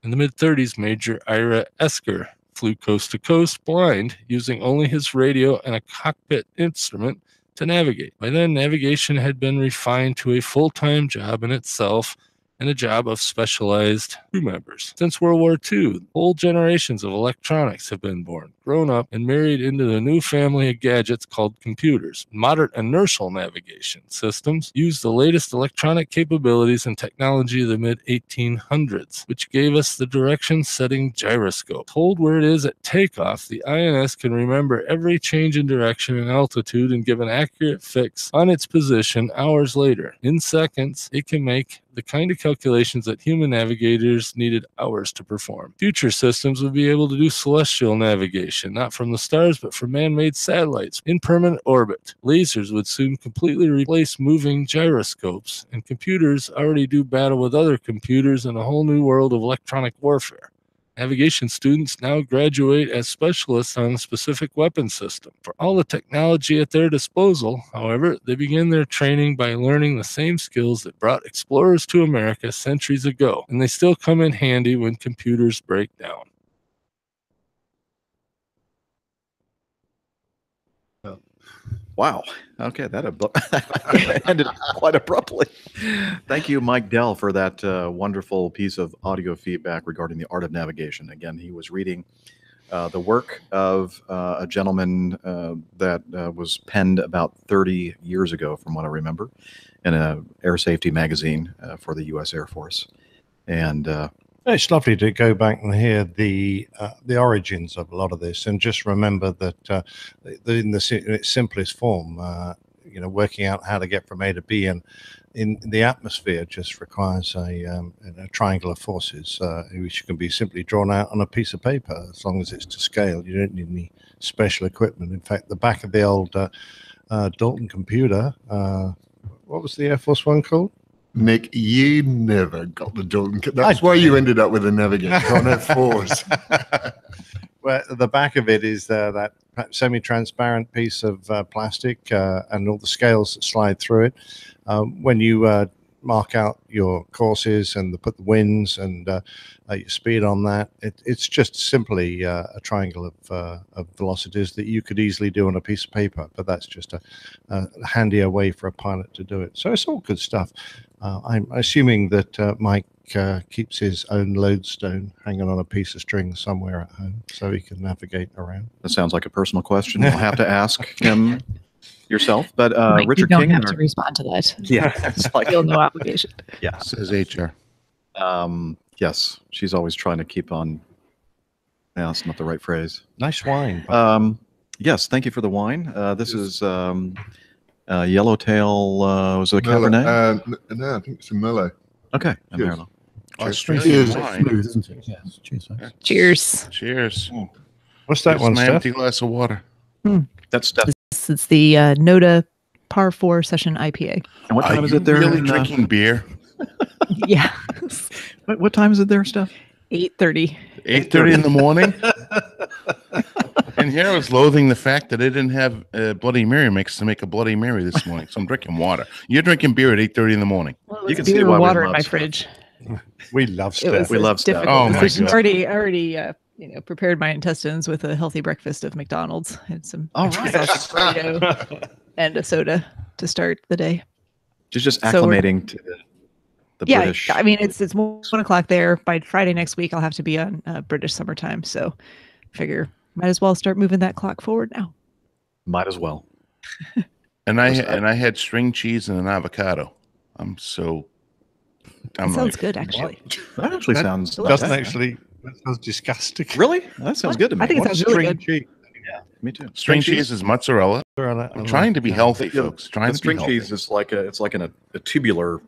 In the mid-30s, Major Ira Esker flew coast to coast blind, using only his radio and a cockpit instrument to navigate. By then, navigation had been refined to a full-time job in itself and a job of specialized crew members. Since World War II, whole generations of electronics have been born, grown up, and married into the new family of gadgets called computers. Modern inertial navigation systems use the latest electronic capabilities and technology of the mid-1800s, which gave us the direction-setting gyroscope. Told where it is at takeoff, the INS can remember every change in direction and altitude and give an accurate fix on its position hours later. In seconds, it can make the kind of calculations that human navigators needed hours to perform. Future systems would be able to do celestial navigation, not from the stars, but from man-made satellites in permanent orbit. Lasers would soon completely replace moving gyroscopes, and computers already do battle with other computers in a whole new world of electronic warfare. Navigation students now graduate as specialists on a specific weapon system. For all the technology at their disposal, however, they begin their training by learning the same skills that brought explorers to America centuries ago, and they still come in handy when computers break down. Wow. Okay, that ended quite abruptly. Thank you, Mike Dell, for that wonderful piece of audio feedback regarding the art of navigation. Again, he was reading the work of a gentleman that was penned about 30 years ago, from what I remember, in an air safety magazine for the U.S. Air Force. And it's lovely to go back and hear the origins of a lot of this, and just remember that in its simplest form, working out how to get from A to B, and in the atmosphere just requires a triangle of forces, which can be simply drawn out on a piece of paper as long as it's to scale. You don't need any special equipment. In fact, the back of the old Dalton computer, what was the Air Force one called? Nick, you never got the Dalton. That's why you ended up with a Navigator on F4s. Well, the back of it is that semi-transparent piece of plastic and all the scales that slide through it. When you mark out your courses and put the winds and your speed on that, it's just simply a triangle of velocities that you could easily do on a piece of paper, but that's just a handier way for a pilot to do it. So it's all good stuff. I'm assuming that Mike keeps his own lodestone hanging on a piece of string somewhere at home so he can navigate around. that sounds like a personal question. You'll have to ask him yourself. But Mike, Richard you don't King, have to respond to that. yeah, it's like, Feel no obligation. yeah. Says HR. Yes, she's always trying to keep on. Yeah, that's not the right phrase. Nice wine. Yes, thank you for the wine. This is Yellowtail. Was it a Cabernet? No, I think it's a Merlot. Okay, a Cheers. Merlot. Australian Smooth, wine. isn't it? Yes. Cheers. Thanks. Cheers. Cheers. What's that Here's one, my Steph? empty glass of water. That's This is the Noda Par 4 Session IPA. And what time Are is you it there? really in, drinking beer? Yeah. what time is it there, Steph? 8:30. 8:30 in the morning? And here I was loathing the fact that they didn't have a Bloody Mary mix to make a Bloody Mary this morning. So I'm drinking water. You're drinking beer at 8:30 in the morning. Well, You can beer see and why we water in love my Steph. fridge. We love It was Steph. We a love Steph. difficult Oh, my decision. God. Already prepared my intestines with a healthy breakfast of McDonald's and some All right. sausage burrito and a soda to start the day. Just So we're- acclimating to the Yeah, British. I mean it's 1:00 there. By Friday next week, I'll have to be on British summertime. So, figure might as well start moving that clock forward now. Might as well. And I had string cheese and an avocado. I'm so That sounds good, actually. That actually sounds. Doesn't bad. actually. That sounds disgusting. Really? That sounds good to me. I think it sounds really good. Cheese? Yeah, me too. String cheese is mozzarella. I'm trying to be healthy, Yeah, folks. Trying the to string be healthy. cheese is like it's like a tubular.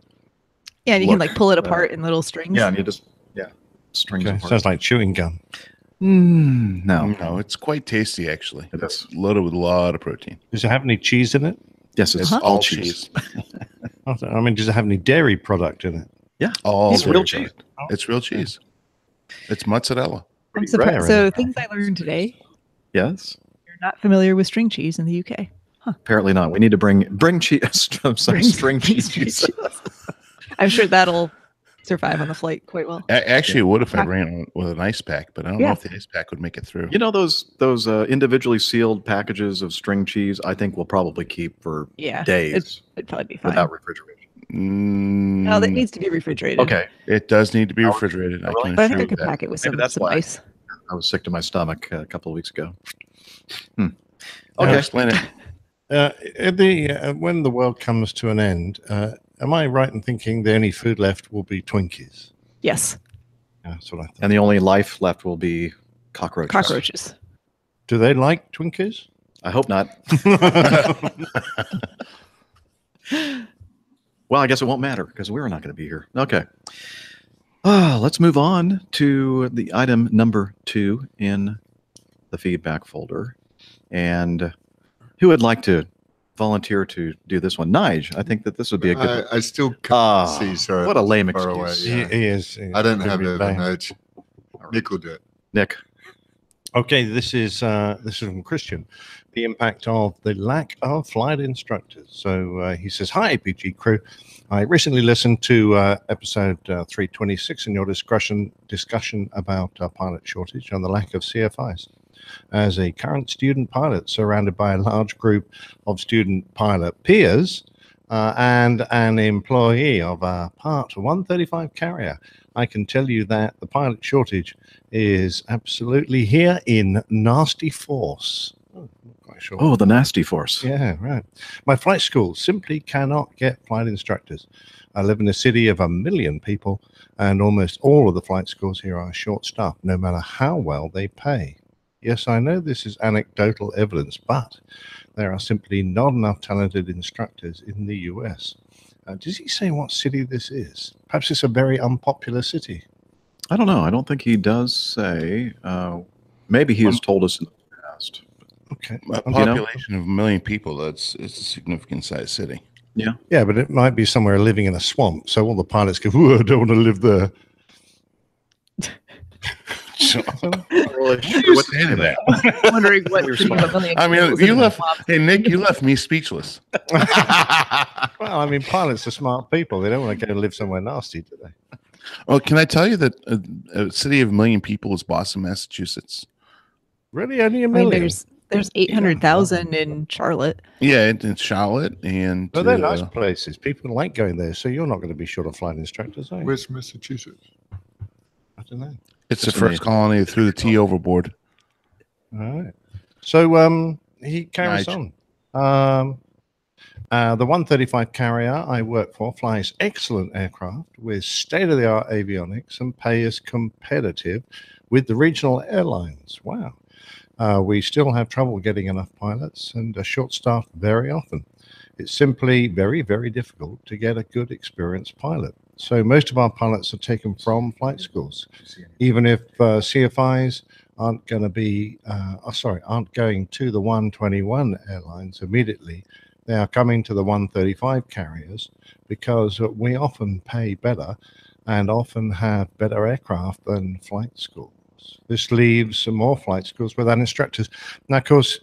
Yeah, and you can Look, like pull it apart in little strings. Yeah, and you just strings Okay, apart. sounds like chewing gum. No, No, it's quite tasty actually. it is. Loaded with a lot of protein. Does it have any cheese in it? Yes, it's all cheese. I mean, does it have any dairy product in it? Yeah, All it's real dairy cheese. product. It's real cheese. It's mozzarella. I'm Pretty rare, surprised. isn't So it? things I learned today. Yes. You're not familiar with string cheese in the UK. Apparently not. We need to bring cheese. String cheese. I'm sure that'll survive on the flight quite well. Actually, it would if I ran with an ice pack, but I don't know if the ice pack would make it through. You know those individually sealed packages of string cheese. I think will probably keep for days. It'd probably be fine. Without refrigeration. No, that needs to be refrigerated. Okay, it does need to be refrigerated. Really? can But I think assure I you could that. pack it with Maybe some, that's some why. ice. I was sick to my stomach a couple of weeks ago. Okay, explain it. When the world comes to an end, am I right in thinking the only food left will be Twinkies? Yes. Yeah, that's what I thought. And the only life left will be cockroaches. Cockroaches. Do they like Twinkies? I hope not. Well, I guess it won't matter because we're not going to be here. Okay. Let's move on to the item number 2 in the feedback folder. And who would like to volunteer to do this one? Nige, I think that this would be a good I still can't see, sorry. what a lame far away, excuse. yeah. He is. I don't Could have be it bad. notes. Nick will do it. Nick. Okay, this is from Christian. The impact of the lack of flight instructors. So he says, "Hi, APG crew. I recently listened to episode 326 in your discussion about pilot shortage and the lack of CFIs. As a current student pilot surrounded by a large group of student pilot peers and an employee of a Part 135 carrier, I can tell you that the pilot shortage is absolutely here in nasty force." Sure. Oh, the nasty force. Yeah, right. My flight school simply cannot get flight instructors. I live in a city of 1 million people, and almost all of the flight schools here are short-staffed, no matter how well they pay. Yes, I know this is anecdotal evidence, but there are simply not enough talented instructors in the US. Does he say what city this is? Perhaps it's a very unpopular city. I don't know. I don't think he does say. Maybe he has told us in the past. Okay. A population of 1 million people, it's a significant sized city. Yeah. Yeah, but it might be somewhere living in a swamp, so all the pilots go, "Ooh, I don't want to live there." I'm wondering what city of 1 million I mean, people is you in the left. swamp. Hey, Nick, you left me speechless. Well, I mean, pilots are smart people. They don't want to go live somewhere nasty, do they? Well, can I tell you that a city of 1 million people is Boston, Massachusetts? Really, only a I mean, million? there's 800,000 in Charlotte. Yeah, in Charlotte, and But they're nice places. People like going there, so you're not going to be short of flight instructors, are you? Where's Massachusetts? I don't know. it's the first colony through the T overboard. All right. So he carries Nige. on. The 135 carrier I work for flies excellent aircraft with state-of-the-art avionics and pay is competitive with the regional airlines. Wow. We still have trouble getting enough pilots and are short-staffed very often. It's simply very, very difficult to get a good experienced pilot. So most of our pilots are taken from flight schools. Even if CFIs aren't going to be, aren't going to the 121 airlines immediately, they are coming to the 135 carriers because we often pay better and often have better aircraft than flight schools. This leaves some more flight schools without instructors. Now, of course,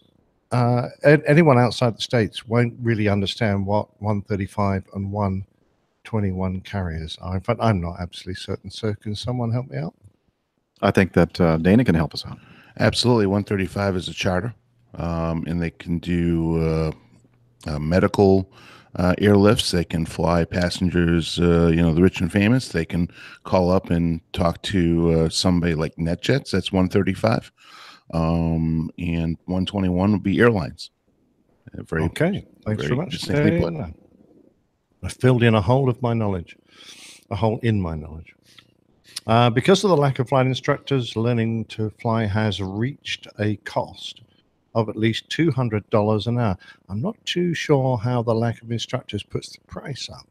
anyone outside the States won't really understand what 135 and 121 carriers are. In fact, I'm not absolutely certain. So can someone help me out? I think that Dana can help us out. Absolutely. 135 is a charter, and they can do medical airlifts. They can fly passengers, the rich and famous. They can call up and talk to somebody like NetJets. That's 135. And 121 would be airlines. Very, okay. Thanks very much. distinctly put. I filled in a hole of my knowledge. a hole in my knowledge. Because of the lack of flight instructors, learning to fly has reached a cost of at least $200 an hour. I'm not too sure how the lack of instructors puts the price up.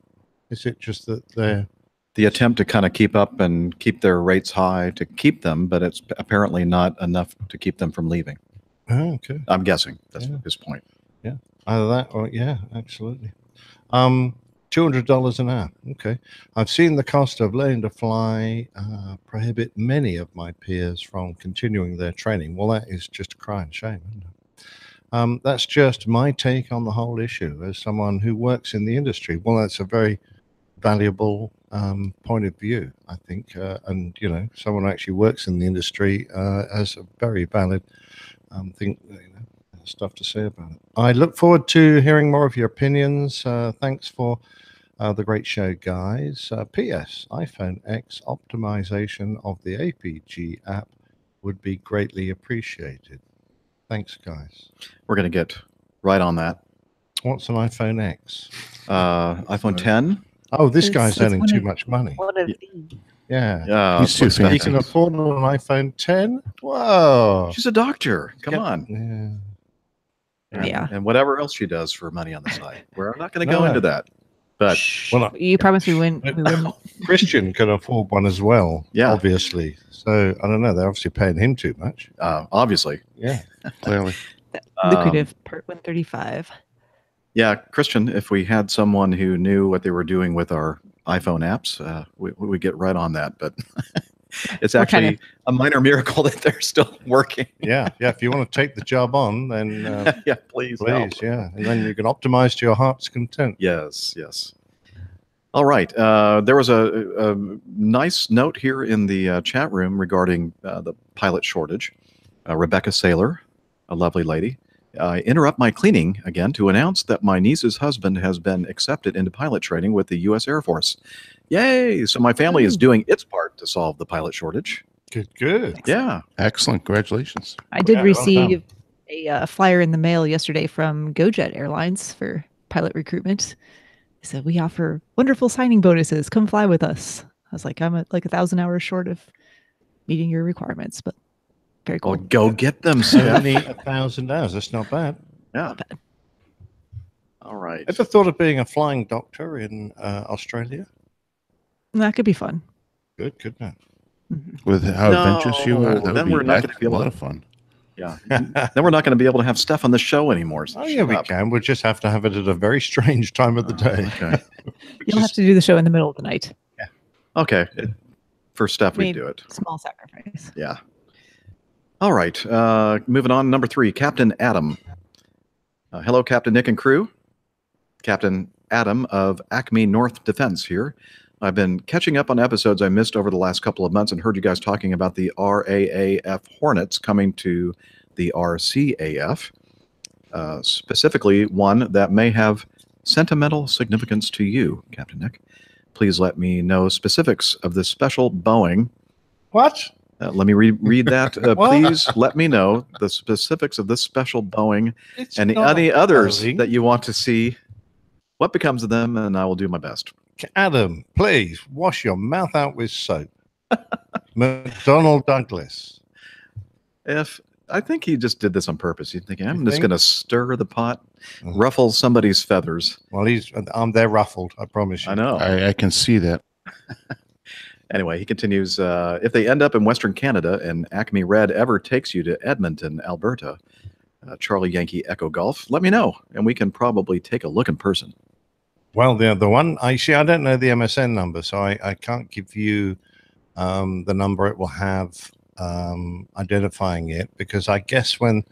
Is it just that they're... The attempt to kind of keep up and keep their rates high to keep them, but it's apparently not enough to keep them from leaving. Oh, okay. I'm guessing that's his point. Yeah, either that or, yeah, absolutely. $200 an hour. Okay. I've seen the cost of learning to fly prohibit many of my peers from continuing their training. Well, that is just a crying shame, isn't it? That's just my take on the whole issue as someone who works in the industry. Well, that's a very valuable point of view, I think. And, you know, someone who actually works in the industry has a very valid thing, you know, stuff to say about it. I look forward to hearing more of your opinions. Thanks for the great show, guys. P.S. iPhone X optimization of the APG app would be greatly appreciated. Thanks, guys. We're going to get right on that. What's an iPhone X? iPhone 10. Oh, this guy's earning too much money. Yeah. He's too He fancy. can afford an iPhone 10? Whoa. She's a doctor. Come on. Yeah. Yeah. And whatever else she does for money on the side. We're not going to No. go into that. But Well, You promised we wouldn't. Christian can afford one as well, Yeah. obviously. So, I don't know. They're obviously paying him too much. obviously. Yeah. Clearly. Lucrative part 135. Yeah, Christian, if we had someone who knew what they were doing with our iPhone apps, we would get right on that. But it's We're actually kinda- a minor miracle that they're still working. Yeah. Yeah. If you want to take the job on, then Yeah, please. help. please. Yeah. And then you can optimize to your heart's content. Yes, yes. All right. There was a nice note here in the chat room regarding the pilot shortage. Rebecca Saylor, a lovely lady, interrupt my cleaning again to announce that my niece's husband has been accepted into pilot training with the U.S. Air Force. Yay! So my family is doing its part to solve the pilot shortage. Good, good. Yeah. Excellent. Congratulations. I did Yeah, well receive a flyer in the mail yesterday from GoJet Airlines for pilot recruitment. They said, we offer wonderful signing bonuses. Come fly with us. I was like, I'm like 1,000 hours short of meeting your requirements, but very cool. Well, go get them, Steph. Only 1,000 hours. That's not bad. Yeah. All right. Ever thought of being a flying doctor in Australia? That could be fun. Good, good. No. With how No, adventurous you are, that would then be we're not gonna be a able lot to- of fun. Yeah. Then we're not going to be able to have Steph on the show anymore. So Oh, yeah, shut we up. can. We'll just have to have it at a very strange time of the day. Okay. You'll have to do the show in the middle of the night. Okay. For Steph, we Made do it. Small sacrifice. Yeah. All right. Moving on. Number 3, Captain Adam. Hello, Captain Nick and crew. Captain Adam of Acme North Defense here. I've been catching up on episodes I missed over the last couple of months and heard you guys talking about the RAAF Hornets coming to the RCAF, specifically one that may have sentimental significance to you, Captain Nick. Please let me know specifics of this special Boeing. What? Let me read that. What? Please let me know the specifics of this special Boeing It's and not any others Boeing. that you want to see. What becomes of them, and I will do my best. Adam, please wash your mouth out with soap. McDonnell Douglas. If I think he just did this on purpose. He's thinking, I'm You just think? going to stir the pot, Mhm. ruffle somebody's feathers. Well, they're ruffled, I promise you. I know. I can see that. Anyway, he continues, if they end up in Western Canada and Acme Red ever takes you to Edmonton, Alberta, Charlie Yankee Echo Golf, let me know, and we can probably take a look in person. Well, the one I see, I don't know the MSN number, so I can't give you the number it will have identifying it, because I guess when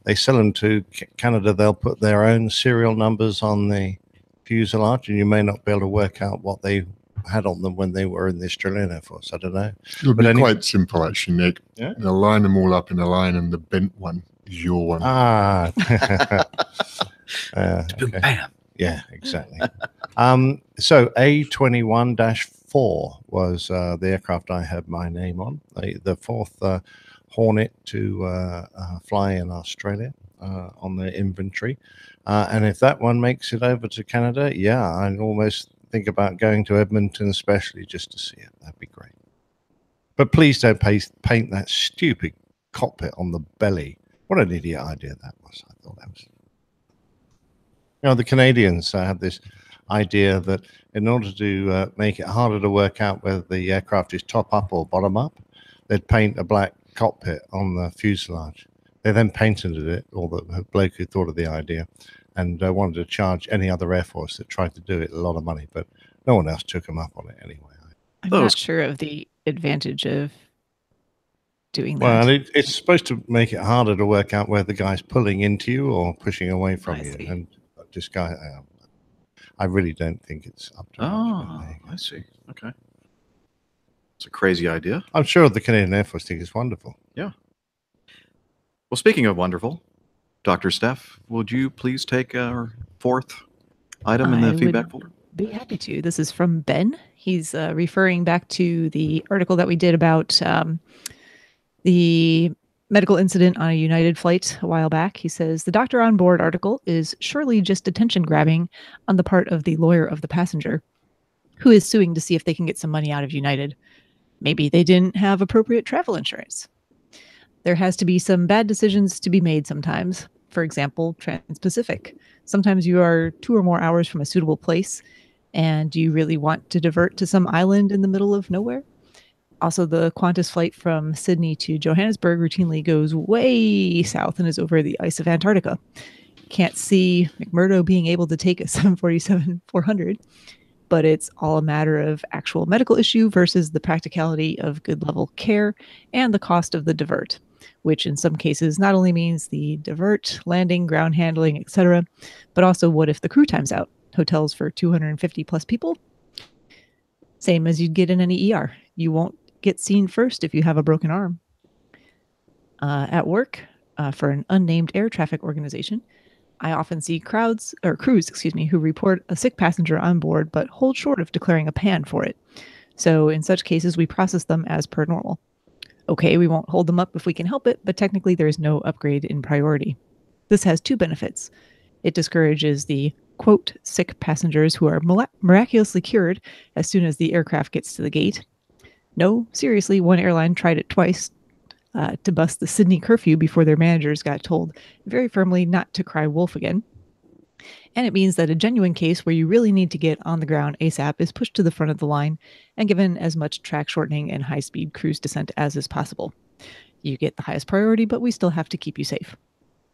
they sell them to Canada, they'll put their own serial numbers on the fuselage, and you may not be able to work out what they had on them when they were in the Australian Air Force. I don't know. It'll But be any- quite simple, actually, Nick. Yeah? They'll line them all up in a line, and the bent one is your one. Ah. Okay. Bam. Yeah, exactly. So A21-4 was the aircraft I had my name on, the fourth Hornet to fly in Australia on the inventory. And if that one makes it over to Canada, yeah, I almost think about going to Edmonton, especially just to see it. That'd be great. But please don't paint that stupid cockpit on the belly. What an idiot idea that was. I thought that was. You know, the Canadians had this idea that in order to make it harder to work out whether the aircraft is top up or bottom up, they'd paint a black cockpit on the fuselage. They then painted it, or the bloke who thought of the idea, and wanted to charge any other Air Force that tried to do it a lot of money, but no one else took them up on it anyway. I'm not sure of the advantage of doing that. Well, it's supposed to make it harder to work out whether the guy's pulling into you or pushing away from you. And this guy, I really don't think it's up to much. I see. Okay. It's a crazy idea. I'm sure the Canadian Air Force think it's wonderful. Yeah. Well, speaking of wonderful, Dr. Steph, would you please take our fourth item in the feedback folder? Be happy to. This is from Ben. He's referring back to the article that we did about the medical incident on a United flight a while back. He says, the doctor on board article is surely just attention grabbing on the part of the lawyer of the passenger, who is suing to see if they can get some money out of United. Maybe they didn't have appropriate travel insurance. There has to be some bad decisions to be made sometimes. For example, Trans-Pacific. Sometimes you are 2 or more hours from a suitable place, and do you really want to divert to some island in the middle of nowhere? Also, the Qantas flight from Sydney to Johannesburg routinely goes way south and is over the ice of Antarctica. Can't see McMurdo being able to take a 747-400, but it's all a matter of actual medical issue versus the practicality of good level care and the cost of the divert, which in some cases not only means the divert, landing, ground handling, etc., but also what if the crew time's out? Hotels for 250 plus people? Same as you'd get in any ER. You won't get seen first if you have a broken arm. At work, for an unnamed air traffic organization, I often see crews, who report a sick passenger on board but hold short of declaring a PAN for it. So in such cases, we process them as per normal. Okay, we won't hold them up if we can help it, but technically there is no upgrade in priority. This has 2 benefits. It discourages the, quote, sick passengers who are miraculously cured as soon as the aircraft gets to the gate. No, seriously, one airline tried it twice to bust the Sydney curfew before their managers got told very firmly not to cry wolf again. And it means that a genuine case where you really need to get on the ground ASAP is pushed to the front of the line and given as much track shortening and high-speed cruise descent as is possible. You get the highest priority, but we still have to keep you safe.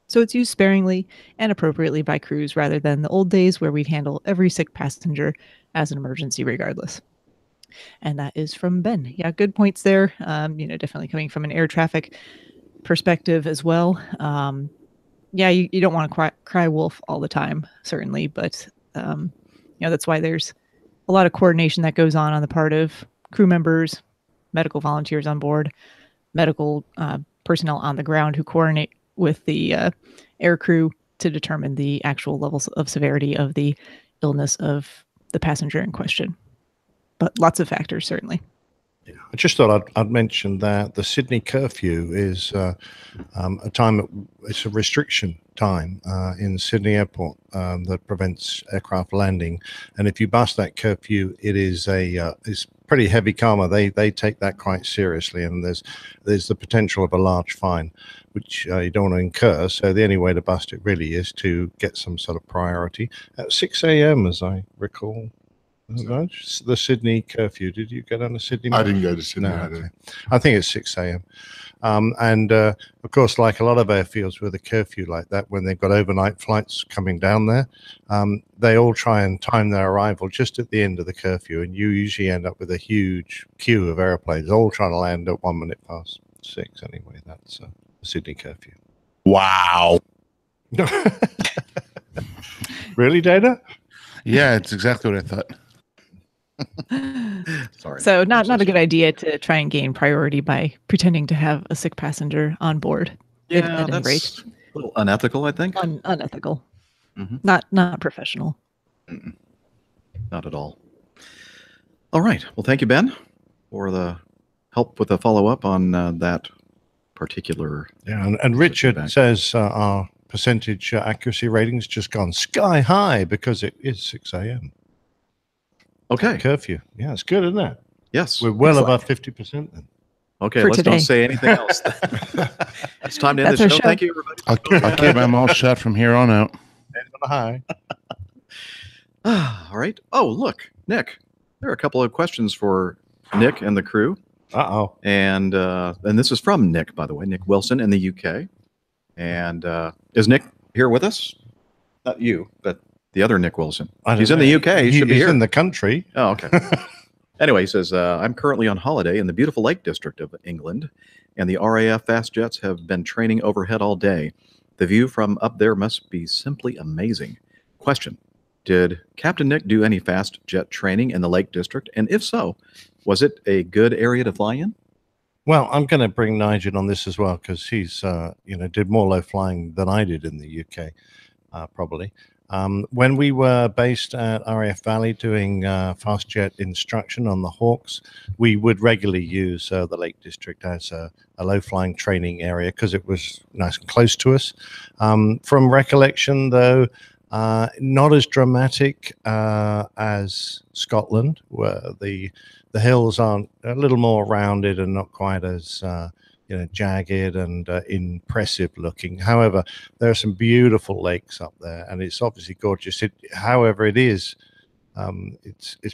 So it's used sparingly and appropriately by crews rather than the old days where we'd handle every sick passenger as an emergency regardless. And that is from Ben. Yeah, good points there. Definitely coming from an air traffic perspective as well. Yeah, you don't want to cry wolf all the time, certainly, but that's why there's a lot of coordination that goes on the part of crew members, medical volunteers on board, medical personnel on the ground who coordinate with the air crew to determine the actual levels of severity of the illness of the passenger in question. But lots of factors, certainly. Yeah, I just thought I'd mention that the Sydney curfew is a time, it's a restriction time in Sydney Airport that prevents aircraft landing. And if you bust that curfew, it is it's pretty heavy karma. They take that quite seriously, and there's the potential of a large fine, which you don't want to incur. So the only way to bust it really is to get some sort of priority at 6 a.m., as I recall. The Sydney curfew. Did you go down to Sydney? I didn't go to Sydney. No, okay. I think it's 6 a.m. And of course, like a lot of airfields with a curfew like that, when they've got overnight flights coming down there, they all try and time their arrival just at the end of the curfew. And you usually end up with a huge queue of airplanes all trying to land at 1 minute past 6. Anyway, that's the Sydney curfew. Wow. Really, Dana? Yeah, it's exactly what I thought. Sorry. So not a good idea to try and gain priority by pretending to have a sick passenger on board. Yeah, that's a little unethical, I think. Unethical. Mm-hmm. Not professional. Mm-mm. Not at all. All right. Well, thank you, Ben, for the help with the follow-up on that particular. Yeah, and Richard says our percentage accuracy rating's just gone sky high because it is 6 a.m. Okay. Curfew. Yeah, it's good, isn't it? Yes. We're well Excellent. above 50% then. Okay, For let's today. don't say anything else. It's time to end That's the our show. show. Thank you, everybody. I'll keep my mouth shut from here on out. Hi. All right. Oh, look, Nick. There are a couple of questions for Nick and the crew. Uh-oh. And this is from Nick, by the way, Nick Wilson in the UK. And is Nick here with us? Not you, but the other Nick Wilson. He's in the UK. He should be He's here. in the country. Oh, okay. Anyway, he says, I'm currently on holiday in the beautiful Lake District of England, and the RAF fast jets have been training overhead all day. The view from up there must be simply amazing. Question: did Captain Nick do any fast jet training in the Lake District? And if so, was it a good area to fly in? Well, I'm going to bring Nigel on this as well because he's, did more low flying than I did in the UK, probably. When we were based at RAF Valley doing fast jet instruction on the Hawks, we would regularly use the Lake District as a low flying training area because it was nice and close to us. From recollection, though, not as dramatic as Scotland, where the hills aren't a little more rounded and not quite as jagged and impressive looking. However, there are some beautiful lakes up there, and it's obviously gorgeous. However, it's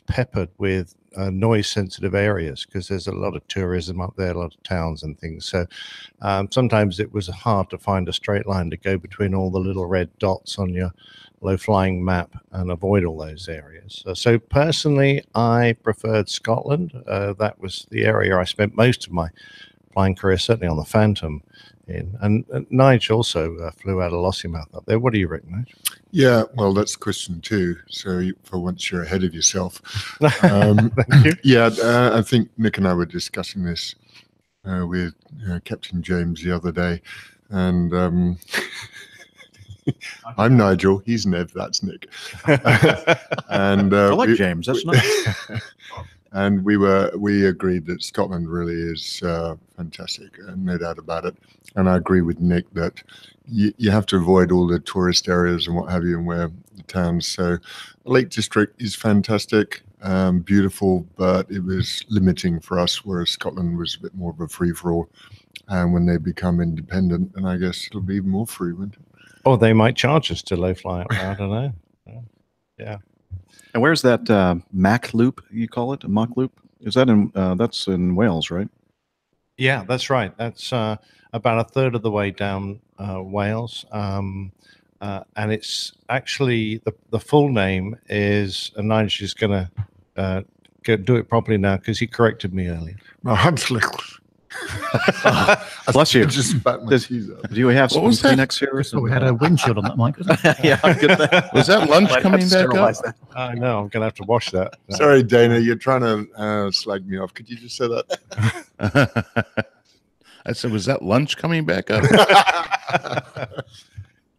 peppered with noise-sensitive areas because there's a lot of tourism up there, a lot of towns and things. So sometimes it was hard to find a straight line to go between all the little red dots on your low-flying map and avoid all those areas. So personally, I preferred Scotland. That was the area I spent most of my flying career, certainly on the Phantom. And Nigel also flew out of Lossiemouth up there. What do you reckon, Nigel? Yeah, well, that's question 2. So for once you're ahead of yourself. Thank you. Yeah, I think Nick and I were discussing this with Captain James the other day. And I'm Nigel. He's Nev. That's Nick. And I like James. That's nice. And we agreed that Scotland really is fantastic, no doubt about it. And I agree with Nick that you have to avoid all the tourist areas and what have you, and where the towns. So Lake District is fantastic, beautiful, but it was limiting for us, whereas Scotland was a bit more of a free-for-all. And when they become independent, then I guess it'll be even more free, won't it? Or they might charge us to low fly up there. I don't know. Yeah. And where's that Mac Loop, you call it? A Mach Loop? Is that that's in Wales, right? Yeah, that's right. That's about a third of the way down Wales. And it's actually, the full name is, and Nigel is going to do it properly now because he corrected me earlier. Bless you. Just spat my teeth out. Do we have some Kleenex here? So we had a windshield on that mic, wasn't it? Yeah, good thing. Was that lunch coming back up? I know, I'm going to have to wash that. Sorry, Dana, you're trying to slag me off. Could you just say that? I said, was that lunch coming back up?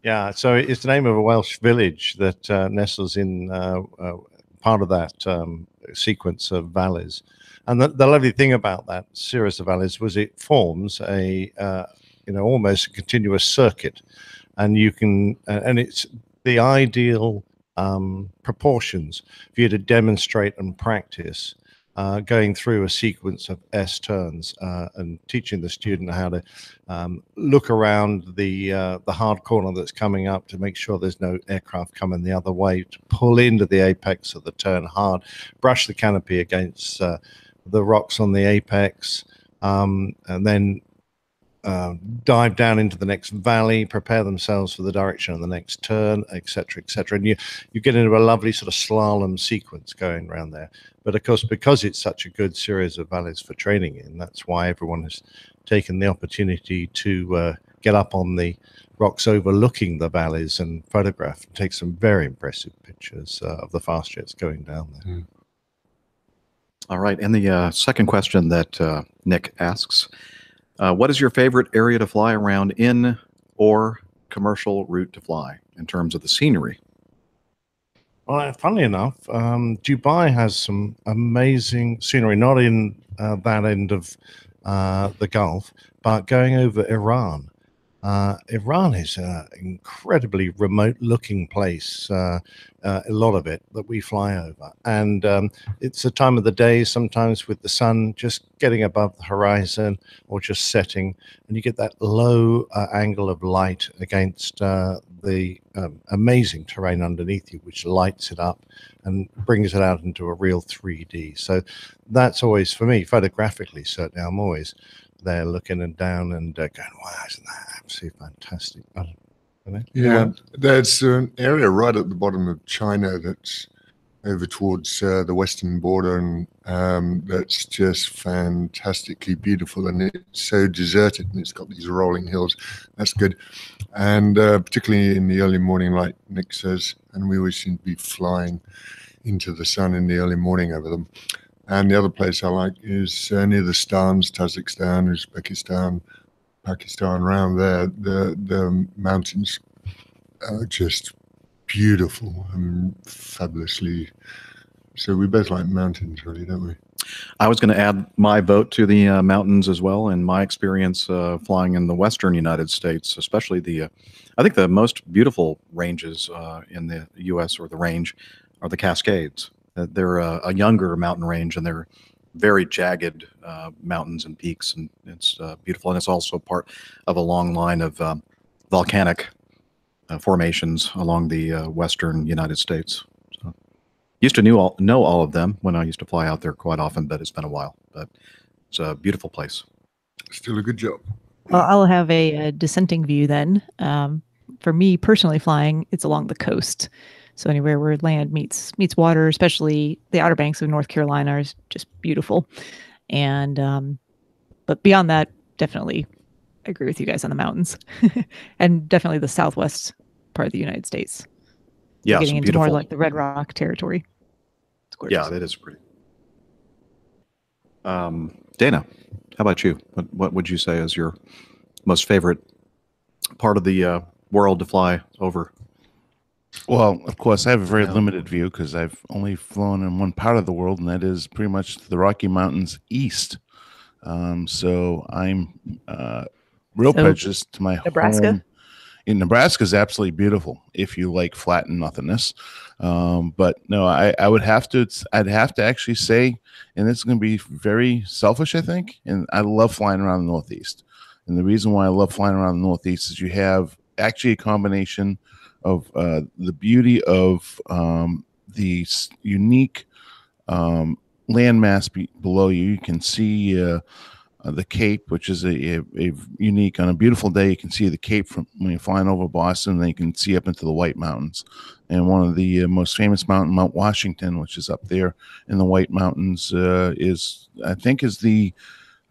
Yeah, so it's the name of a Welsh village that nestles in part of that sequence of valleys. And the lovely thing about that series of valleys was it forms a almost a continuous circuit, and you can and it's the ideal proportions for you to demonstrate and practice going through a sequence of S turns and teaching the student how to look around the hard corner that's coming up to make sure there's no aircraft coming the other way, to pull into the apex of the turn hard, brush the canopy against the rocks on the apex, and then dive down into the next valley, prepare themselves for the direction of the next turn, etc., etc. And you get into a lovely sort of slalom sequence going around there. But of course, because it's such a good series of valleys for training in, that's why everyone has taken the opportunity to get up on the rocks overlooking the valleys and photograph and take some very impressive pictures of the fast jets going down there. Mm. All right. And the second question that Nick asks, what is your favorite area to fly around in or commercial route to fly in terms of the scenery? Well, funnily enough, Dubai has some amazing scenery, not in that end of the Gulf, but going over Iran. Iran is an incredibly remote-looking place, a lot of it that we fly over. And it's a time of the day, sometimes with the sun just getting above the horizon or just setting, and you get that low angle of light against the amazing terrain underneath you, which lights it up and brings it out into a real 3D. So that's always, for me, photographically, certainly, I'm always there looking and down and going, wow, isn't that absolutely fantastic? Yeah, there's an area right at the bottom of China that's over towards the western border, and that's just fantastically beautiful, and it's so deserted, and it's got these rolling hills. That's good. And particularly in the early morning, like Nick says, and we always seem to be flying into the sun in the early morning over them. And the other place I like is near the Stans, Tajikistan, Uzbekistan, Pakistan, around there. The mountains are just beautiful and fabulously. So we both like mountains, really, don't we? I was going to add my vote to the mountains as well. And my experience flying in the western United States, especially I think the most beautiful ranges in the U.S. or the range are the Cascades. They're a younger mountain range, and they're very jagged mountains and peaks, and it's beautiful. And it's also part of a long line of volcanic formations along the western United States. So, used to know all of them when I used to fly out there quite often, but it's been a while. But it's a beautiful place. Still a good job. Well, I'll have a dissenting view then. For me personally, flying, it's along the coast. So anywhere where land meets water, especially the Outer Banks of North Carolina, is just beautiful. And but beyond that, definitely agree with you guys on the mountains, and definitely the southwest part of the United States. Yeah, getting into beautiful. more like the Red Rock territory. It's gorgeous. Yeah, that is pretty. Dana, how about you? What would you say is your most favorite part of the world to fly over? Well, of course, I have a very limited view because I've only flown in one part of the world, and that is pretty much the Rocky Mountains east. So I'm real prejudiced to my Nebraska? home. In Nebraska is absolutely beautiful if you like flat and nothingness. But no, I would have to. I'd have to actually say, and this is going to be very selfish, I think. And I love flying around the Northeast. And the reason why I love flying around the Northeast is you have actually a combination of the beauty of the unique landmass below you. You can see the Cape, which is a unique. On a beautiful day, you can see the Cape from when you're flying over Boston. And then you can see up into the White Mountains. And one of the most famous mountain, Mount Washington, which is up there in the White Mountains, is the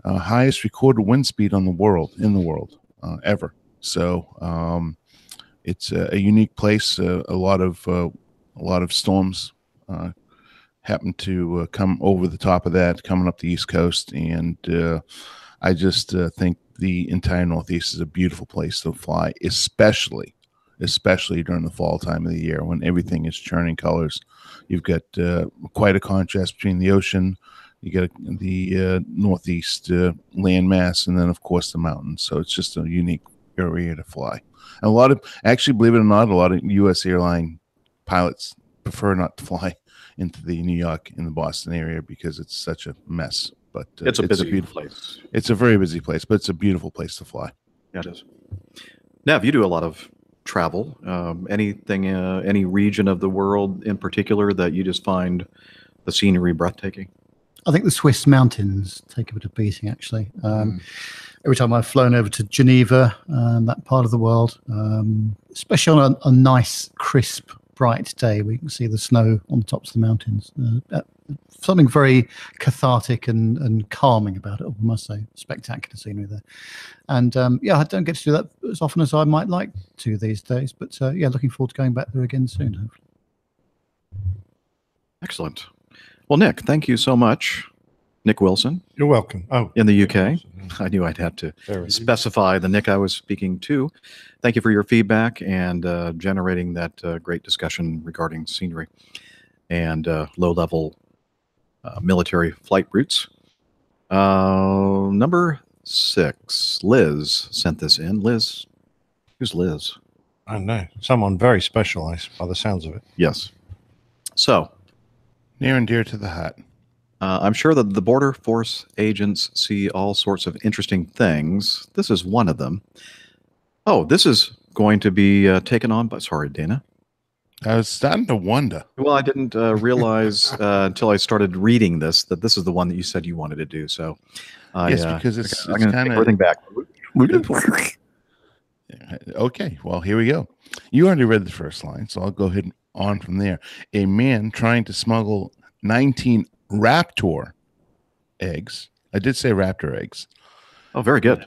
highest recorded wind speed in the world ever. So it's a unique place. A lot of storms happen to come over the top of that, coming up the East Coast, and I just think the entire Northeast is a beautiful place to fly, especially during the fall time of the year when everything is churning colors. You've got quite a contrast between the ocean, you get the Northeast landmass, and then of course the mountains. So it's just a unique area to fly. And actually, believe it or not, a lot of U.S. airline pilots prefer not to fly into the New York and the Boston area because it's such a mess. But it's a beautiful place. It's a very busy place, but it's a beautiful place to fly. Yeah, it is. Nav, you do a lot of travel. Anything, any region of the world in particular that you just find the scenery breathtaking? I think the Swiss mountains take a bit of beating, actually. Every time I've flown over to Geneva, that part of the world, especially on a nice, crisp, bright day, we can see the snow on the tops of the mountains. Something very cathartic and calming about it, I must say. Spectacular scenery there. And I don't get to do that as often as I might like to these days. But looking forward to going back there again soon, hopefully. Excellent. Well, Nick, thank you so much. Nick Wilson. You're welcome. Oh, in the UK. I knew I'd have to specify the Nick I was speaking to. Thank you for your feedback and generating that great discussion regarding scenery and low-level military flight routes. Number 6, Liz sent this in. Liz, Who's Liz? I don't know. Someone very specialized by the sounds of it. Yes. So, Near and dear to the heart. I'm sure that the Border Force agents see all sorts of interesting things. This is one of them. Oh, this is going to be taken on by... Sorry, Dana. I was starting to wonder. Well, I didn't realize until I started reading this that this is the one that you said you wanted to do. So, Yes, because it's I'm going to take kind everything back. Okay, well, here we go. You already read the first line, so I'll go ahead and on from there. A man trying to smuggle 19 raptor eggs. I did say raptor eggs. Oh, very good.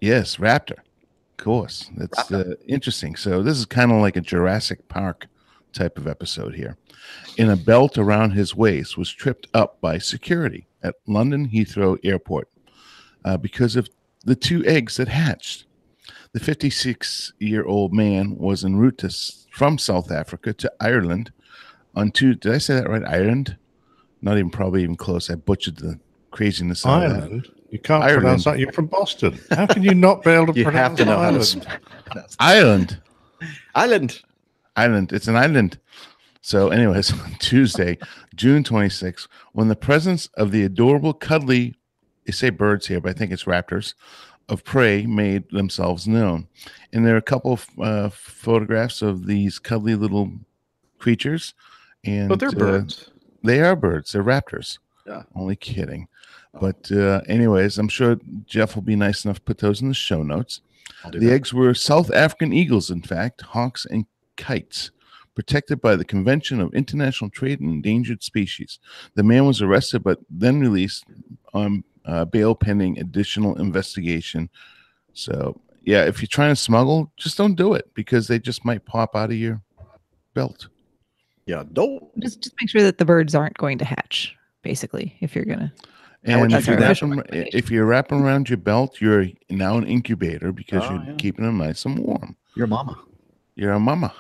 Yes, raptor. Of course. That's interesting. So this is kind of like a Jurassic Park type of episode here. In a belt around his waist was tripped up by security at London Heathrow Airport because of the 2 eggs that hatched. The 56-year-old man was en route from South Africa to Ireland on two. Did I say that right? Ireland? Not even probably even close. I butchered the craziness of Ireland? that. You can't Ireland. pronounce that. You're from Boston. How can you not be able to You have pronounce to know how Ireland? Island. Island. Island. It's an island. So, anyways, on Tuesday, June 26th, when the presence of the adorable, cuddly, they say birds here, but I think it's raptors, of prey made themselves known. And there are a couple of photographs of these cuddly little creatures. And But they're birds. They are birds. They're raptors. Yeah. Only kidding. But anyways, I'm sure Jeff will be nice enough to put those in the show notes. The eggs were South African eagles, in fact, hawks and kites, protected by the Convention of International Trade in Endangered Species. The man was arrested but then released on bail pending additional investigation. So, yeah, if you're trying to smuggle, just don't do it because they just might pop out of your belt. Yeah, don't. Just make sure that the birds aren't going to hatch, basically, if you're going to. And That's if you're wrapping around your belt, you're now an incubator because you're keeping them nice and warm. You're a mama. You're a mama.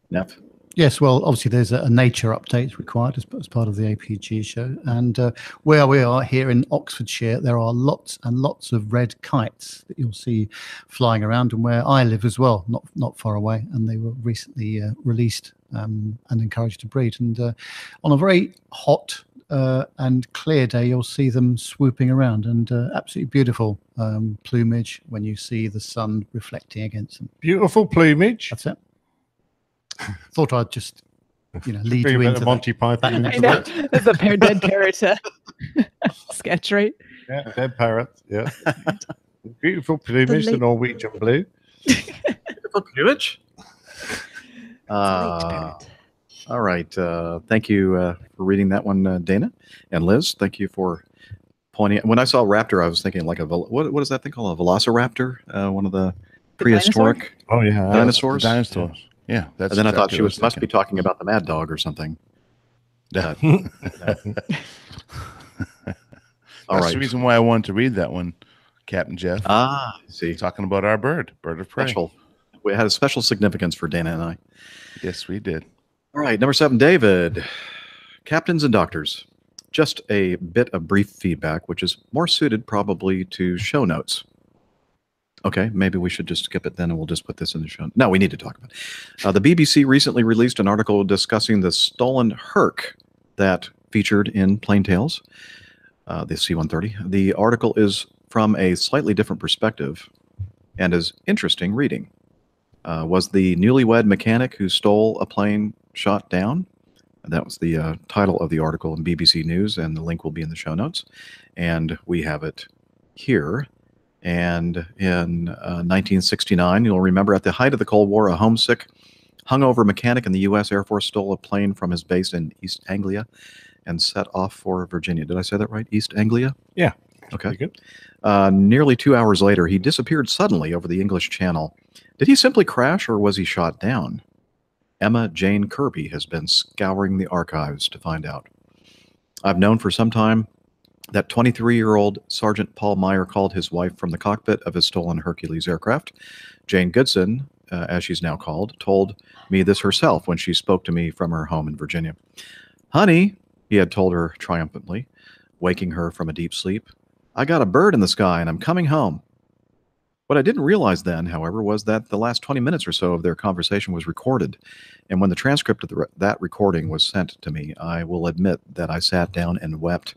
Neff. Yes, well, obviously there's a nature update required as part of the APG show. And where we are here in Oxfordshire, there are lots and lots of red kites that you'll see flying around, and where I live as well, not far away. And they were recently released and encouraged to breed. And on a very hot and clear day, you'll see them swooping around, and absolutely beautiful plumage when you see the sun reflecting against them. Beautiful plumage. That's it. Thought I'd just, lead you into Monty Python. I know. That's a dead parrot sketch, right? Yeah, dead parrot. Yeah. Beautiful plumage, the Norwegian blue. Beautiful plumage. All right. Thank you for reading that one, Dana. And Liz, thank you for pointing. When I saw raptor, I was thinking like what is that thing called? A velociraptor? One of the prehistoric dinosaurs? Dinosaurs. Yeah. And then I thought she must be talking about the Mad Dog or something. That's All right. the reason why I wanted to read that one, Captain Jeff. Ah, see. Talking about our bird of prey. Special. We had a special significance for Dana and I. Yes, we did. All right, number 7, David. Captains and doctors. Just a bit of brief feedback, which is more suited probably to show notes. Okay, maybe we should just skip it then and we'll just put this in the show. No, we need to talk about it. The BBC recently released an article discussing the stolen Herc that featured in Plain Tales, the C-130. The article is from a slightly different perspective and is interesting reading. Was the newlywed mechanic who stole a plane shot down? That was the title of the article in BBC News, and the link will be in the show notes. And we have it here. And in 1969, you'll remember at the height of the Cold War, a homesick, hungover mechanic in the U.S. Air Force stole a plane from his base in East Anglia and set off for Virginia. Did I say that right? East Anglia? Yeah. Okay. Good. Nearly 2 hours later, he disappeared suddenly over the English Channel. Did he simply crash or was he shot down? Emma Jane Kirby has been scouring the archives to find out. I've known for some time that 23-year-old Sergeant Paul Meyer called his wife from the cockpit of his stolen Hercules aircraft. Jane Goodson, as she's now called, told me this herself when she spoke to me from her home in Virginia. Honey, he had told her triumphantly, waking her from a deep sleep, I got a bird in the sky and I'm coming home. What I didn't realize then, however, was that the last 20 minutes or so of their conversation was recorded. And when the transcript of that recording was sent to me, I will admit that I sat down and wept.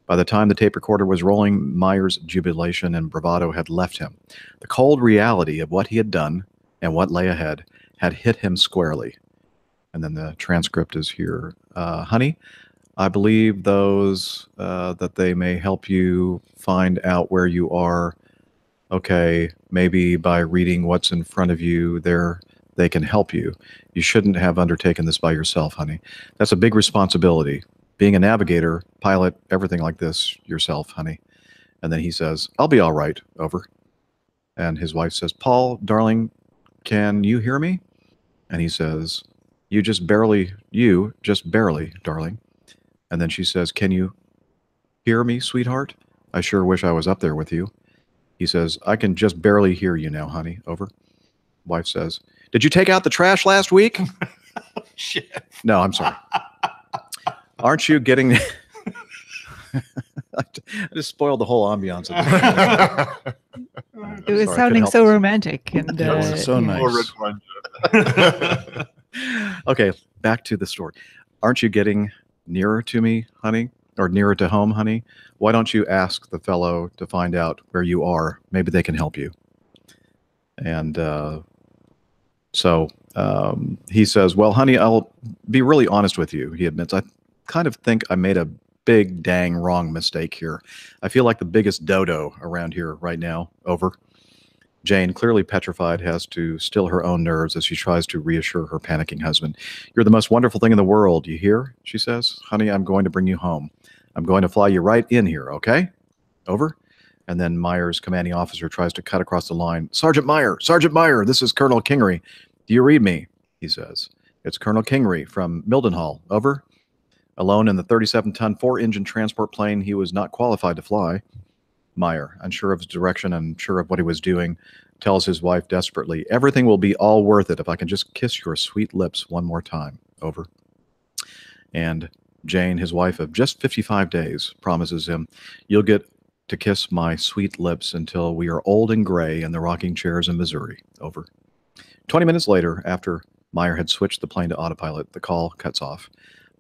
By the time the tape recorder was rolling, Meyer's jubilation and bravado had left him. The cold reality of what he had done and what lay ahead had hit him squarely. And then the transcript is here. Honey, I believe those that they may help you find out where you are. Okay, maybe by reading what's in front of you there, they can help you. You shouldn't have undertaken this by yourself, honey. That's a big responsibility. Being a navigator, pilot, everything like this yourself, honey. And then he says, I'll be all right, over. And his wife says, Paul, darling, can you hear me? And he says, you just barely, darling. And then she says, can you hear me, sweetheart? I sure wish I was up there with you. He says, I can just barely hear you now, honey, over. Wife says, did you take out the trash last week? Shit. No, I'm sorry. Aren't you getting... I just spoiled the whole ambiance of the It was sounding so romantic. And That was so nice. Okay, back to the story. Aren't you getting nearer to me, honey? Or nearer to home, honey? Why don't you ask the fellow to find out where you are? Maybe they can help you. And so he says, well, honey, I'll be really honest with you. He admits, I kind of think I made a big dang wrong mistake here. I feel like the biggest dodo around here right now, over. Jane, clearly petrified, has to still her own nerves as she tries to reassure her panicking husband. You're the most wonderful thing in the world, you hear? She says. Honey, I'm going to bring you home. I'm going to fly you right in here, okay? Over. And then Meyer's commanding officer tries to cut across the line. Sergeant Meyer, this is Colonel Kingery. Do you read me? He says. It's Colonel Kingery from Mildenhall, over. Alone in the 37-ton, 4-engine transport plane he was not qualified to fly. Meyer, unsure of his direction, unsure of what he was doing, tells his wife desperately, everything will be all worth it if I can just kiss your sweet lips one more time. Over. And Jane, his wife of just 55 days, promises him, you'll get to kiss my sweet lips until we are old and gray in the rocking chairs in Missouri. Over. 20 minutes later, after Meyer had switched the plane to autopilot, the call cuts off.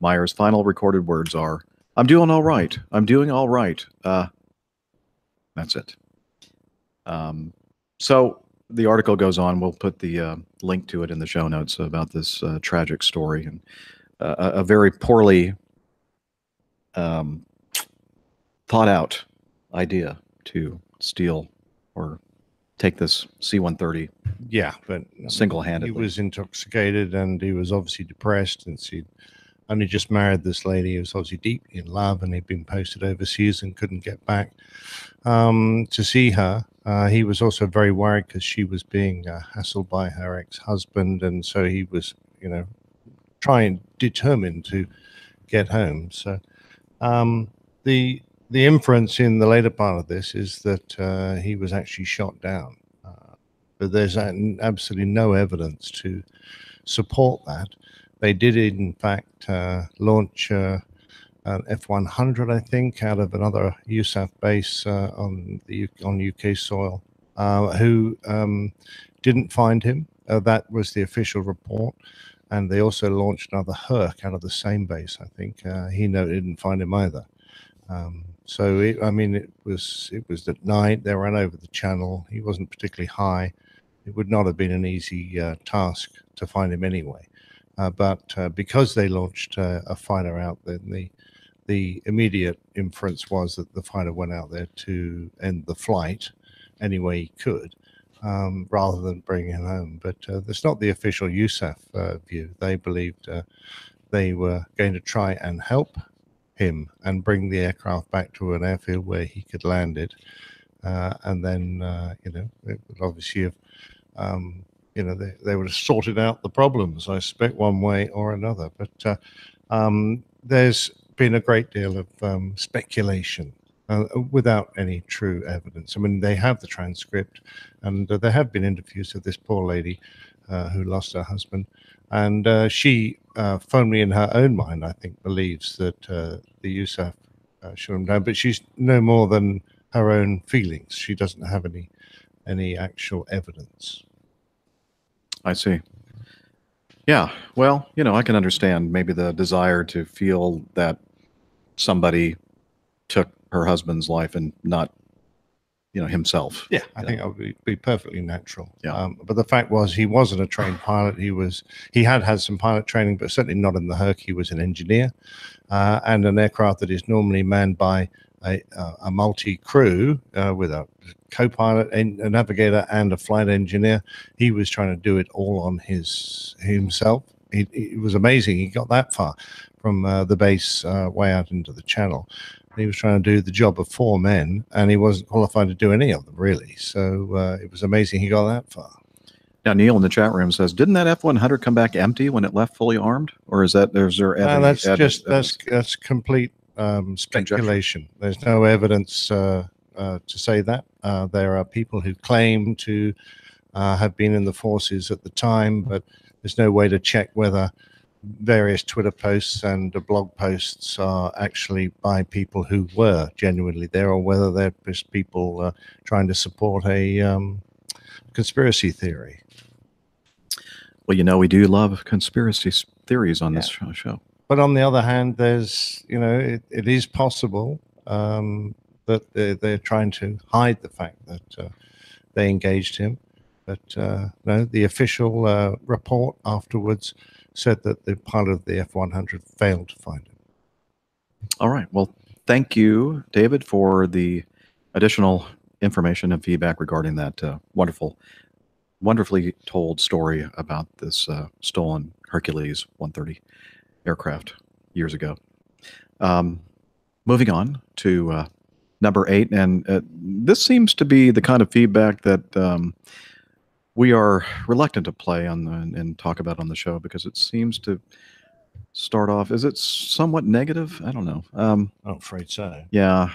Meyer's final recorded words are, I'm doing all right. I'm doing all right. That's it. So the article goes on. We'll put the link to it in the show notes about this tragic story and a very poorly thought out idea to steal or take this C-130. Yeah, but single-handedly. He was intoxicated and he was obviously depressed, and he'd only just married this lady. He was obviously deeply in love, and he'd been posted overseas and couldn't get back to see her. He was also very worried because she was being hassled by her ex-husband, and so he was, determined to get home. So the inference in the later part of this is that he was actually shot down, but there's absolutely no evidence to support that. They did, in fact, launch an F-100, I think, out of another USAF base on UK soil, who didn't find him. That was the official report. And they also launched another Herc out of the same base, I think. He didn't find him either. It was at night. They ran over the channel. He wasn't particularly high. It would not have been an easy task to find him anyway. But because they launched a fighter out, then the immediate inference was that the fighter went out there to end the flight any way he could, rather than bring him home. But that's not the official USAF view. They believed they were going to try and help him and bring the aircraft back to an airfield where he could land it. And then, it would obviously have... they would have sorted out the problems, I suspect, one way or another. But there's been a great deal of speculation without any true evidence. I mean, they have the transcript, and there have been interviews of this poor lady who lost her husband. And she, firmly in her own mind, I think, believes that the USAF shot him down. But she's no more than her own feelings. She doesn't have any any actual evidence. I see. Yeah. Well, I can understand maybe the desire to feel that somebody took her husband's life and not, himself. Yeah, I think that would be perfectly natural. Yeah. But the fact was, he wasn't a trained pilot. He had some pilot training, but certainly not in the Herc. He was an engineer, and an aircraft that is normally manned by a multi-crew with a co-pilot, a navigator, and a flight engineer. He was trying to do it all on himself. It was amazing. He got that far from the base way out into the channel. He was trying to do the job of 4 men, and he wasn't qualified to do any of them, really. So it was amazing he got that far. Now, Neil in the chat room says, "Didn't that F-100 come back empty when it left fully armed, or is there That's complete speculation. There's no evidence to say that. There are people who claim to have been in the forces at the time, but there's no way to check whether various Twitter posts and blog posts are actually by people who were genuinely there, or whether they're just people trying to support a conspiracy theory. Well, we do love conspiracy theories on this show. But on the other hand, there's, it is possible that they're trying to hide the fact that they engaged him. But no, the official report afterwards said that the pilot of the F-100 failed to find him. All right. Well, thank you, David, for the additional information and feedback regarding that wonderfully told story about this stolen Hercules 130 aircraft years ago. Moving on to number 8, and this seems to be the kind of feedback that we are reluctant to play on and talk about on the show, because it seems to start off. Is it somewhat negative? I don't know. I'm afraid so. Yeah,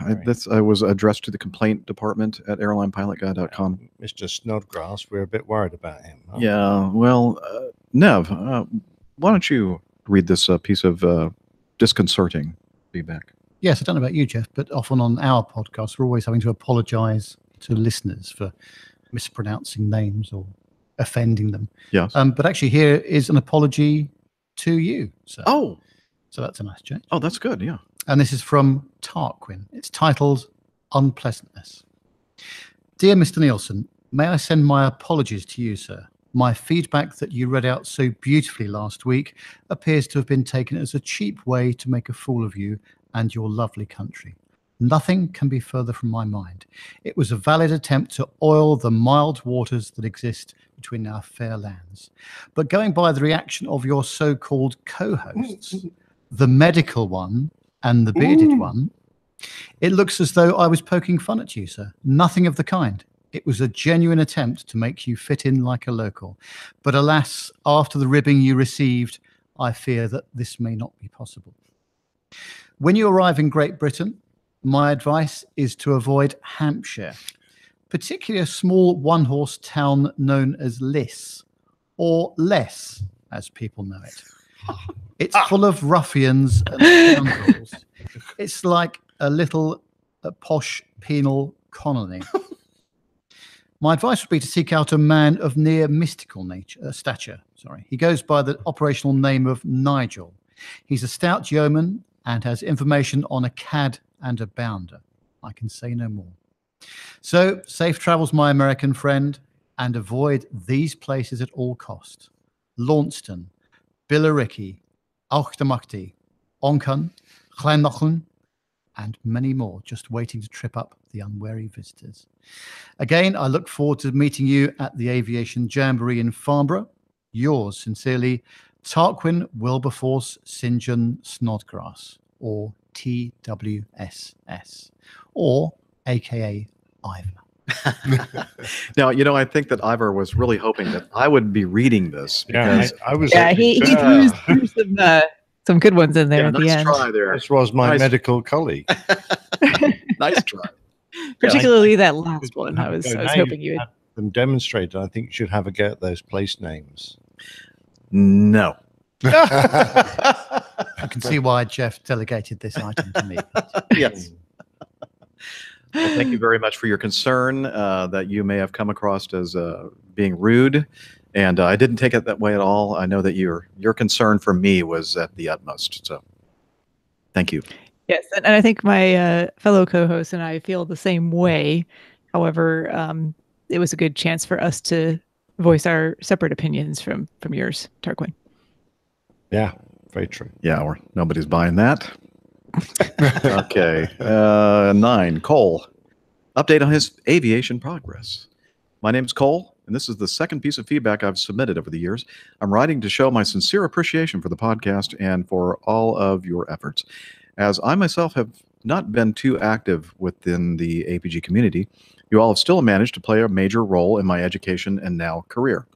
I was addressed to the complaint department at airlinepilotguy.com. Mr. Snodgrass, we're a bit worried about him. Yeah. Well, Nev, why don't you read this piece of disconcerting feedback? Yes, I don't know about you, Jeff, but often on our podcast, we're always having to apologize to listeners for mispronouncing names or offending them. Yes. But actually here is an apology to you, sir. Oh. So that's a nice change. Oh, that's good, yeah. And this is from Tarquin. It's titled Unpleasantness. Dear Mr. Nielsen, may I send my apologies to you, sir? My feedback that you read out so beautifully last week appears to have been taken as a cheap way to make a fool of you and your lovely country. Nothing can be further from my mind. It was a valid attempt to oil the mild waters that exist between our fair lands. But going by the reaction of your so-called co-hosts, the medical one and the bearded one, it looks as though I was poking fun at you, sir. Nothing of the kind. It was a genuine attempt to make you fit in like a local. But alas, after the ribbing you received, I fear that this may not be possible. When you arrive in Great Britain, my advice is to avoid Hampshire, particularly a small one-horse town known as Liss, or Less, as people know it. It's full of ruffians and scoundrels. It's like a little posh penal colony. My advice would be to seek out a man of near mystical stature. He goes by the operational name of Nigel. He's a stout yeoman and has information on a cad and a bounder. I can say no more. So, safe travels, my American friend, and avoid these places at all cost. Launceston, Billericay, Auchtermuchty, Onchan, Llanochan, and many more just waiting to trip up the unwary visitors. Again, I look forward to meeting you at the Aviation Jamboree in Farnborough. Yours sincerely, Tarquin Wilberforce St. John Snodgrass, or TWSS, or AKA Ivor. Now, I think that Ivor was really hoping that I would be reading this. Because I was. Yeah, he threw some good ones in there at the end. Try there. This was my medical colleague. Nice try. Particularly that last one. I was hoping you would. Have them demonstrated. I think you should have a go at those place names. No. I can see why Jeff delegated this item to me. Yes. Well, thank you very much for your concern that you may have come across as being rude. And I didn't take it that way at all. I know that your concern for me was at the utmost. So thank you. Yes, and I think my fellow co-host and I feel the same way. However, it was a good chance for us to voice our separate opinions from yours, Tarquin. Yeah, very true. Yeah, nobody's buying that. Okay. 9, Cole. Update on his aviation progress. My name's Cole, and this is the second piece of feedback I've submitted over the years. I'm writing to show my sincere appreciation for the podcast and for all of your efforts. As I myself have not been too active within the APG community, you all have still managed to play a major role in my education and now career.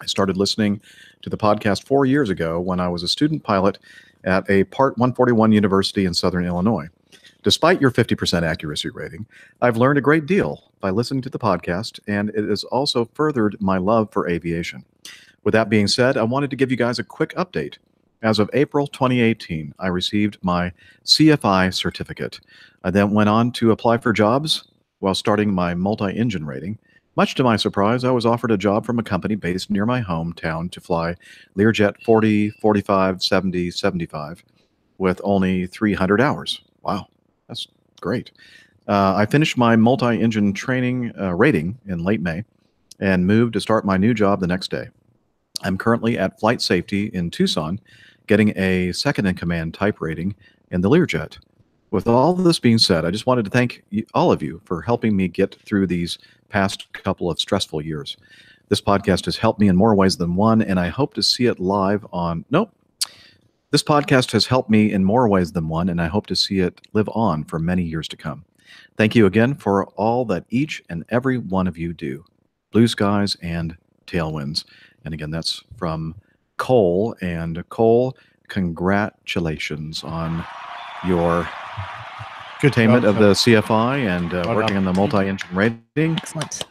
I started listening to the podcast 4 years ago when I was a student pilot at a Part 141 university in Southern Illinois. Despite your 50% accuracy rating, I've learned a great deal by listening to the podcast, and it has also furthered my love for aviation. With that being said, I wanted to give you guys a quick update. As of April 2018, I received my CFI certificate. I then went on to apply for jobs while starting my multi-engine rating. Much to my surprise, I was offered a job from a company based near my hometown to fly Learjet 40, 45, 70, 75 with only 300 hours. Wow, that's great. I finished my multi-engine training rating in late May and moved to start my new job the next day. I'm currently at Flight Safety in Tucson, getting a second-in-command type rating in the Learjet. With all this being said, I just wanted to thank all of you for helping me get through these past couple of stressful years. This podcast has helped me in more ways than one, and I hope to see it live on... Nope. This podcast has helped me in more ways than one, and I hope to see it live on for many years to come. Thank you again for all that each and every one of you do. Blue skies and tailwinds. And again, that's from Cole. And Cole, congratulations on your attainment of the CFI and working on the multi-engine rating. Excellent.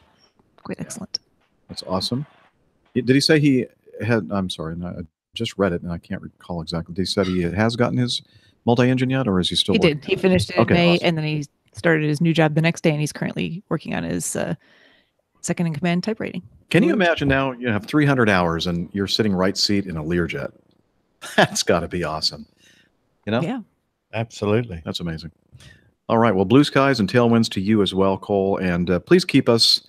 Quite excellent. That's awesome. Did he say he had, I'm sorry, I just read it and I can't recall exactly. Did he say he has gotten his multi-engine yet, or is he still working? He did. He finished it in May, awesome. And then he started his new job the next day, and he's currently working on his second-in-command type rating. Can you imagine now you have 300 hours and you're sitting right seat in a Learjet? That's got to be awesome. You know? Yeah. Absolutely. That's amazing. All right. Well, blue skies and tailwinds to you as well, Cole. And please keep us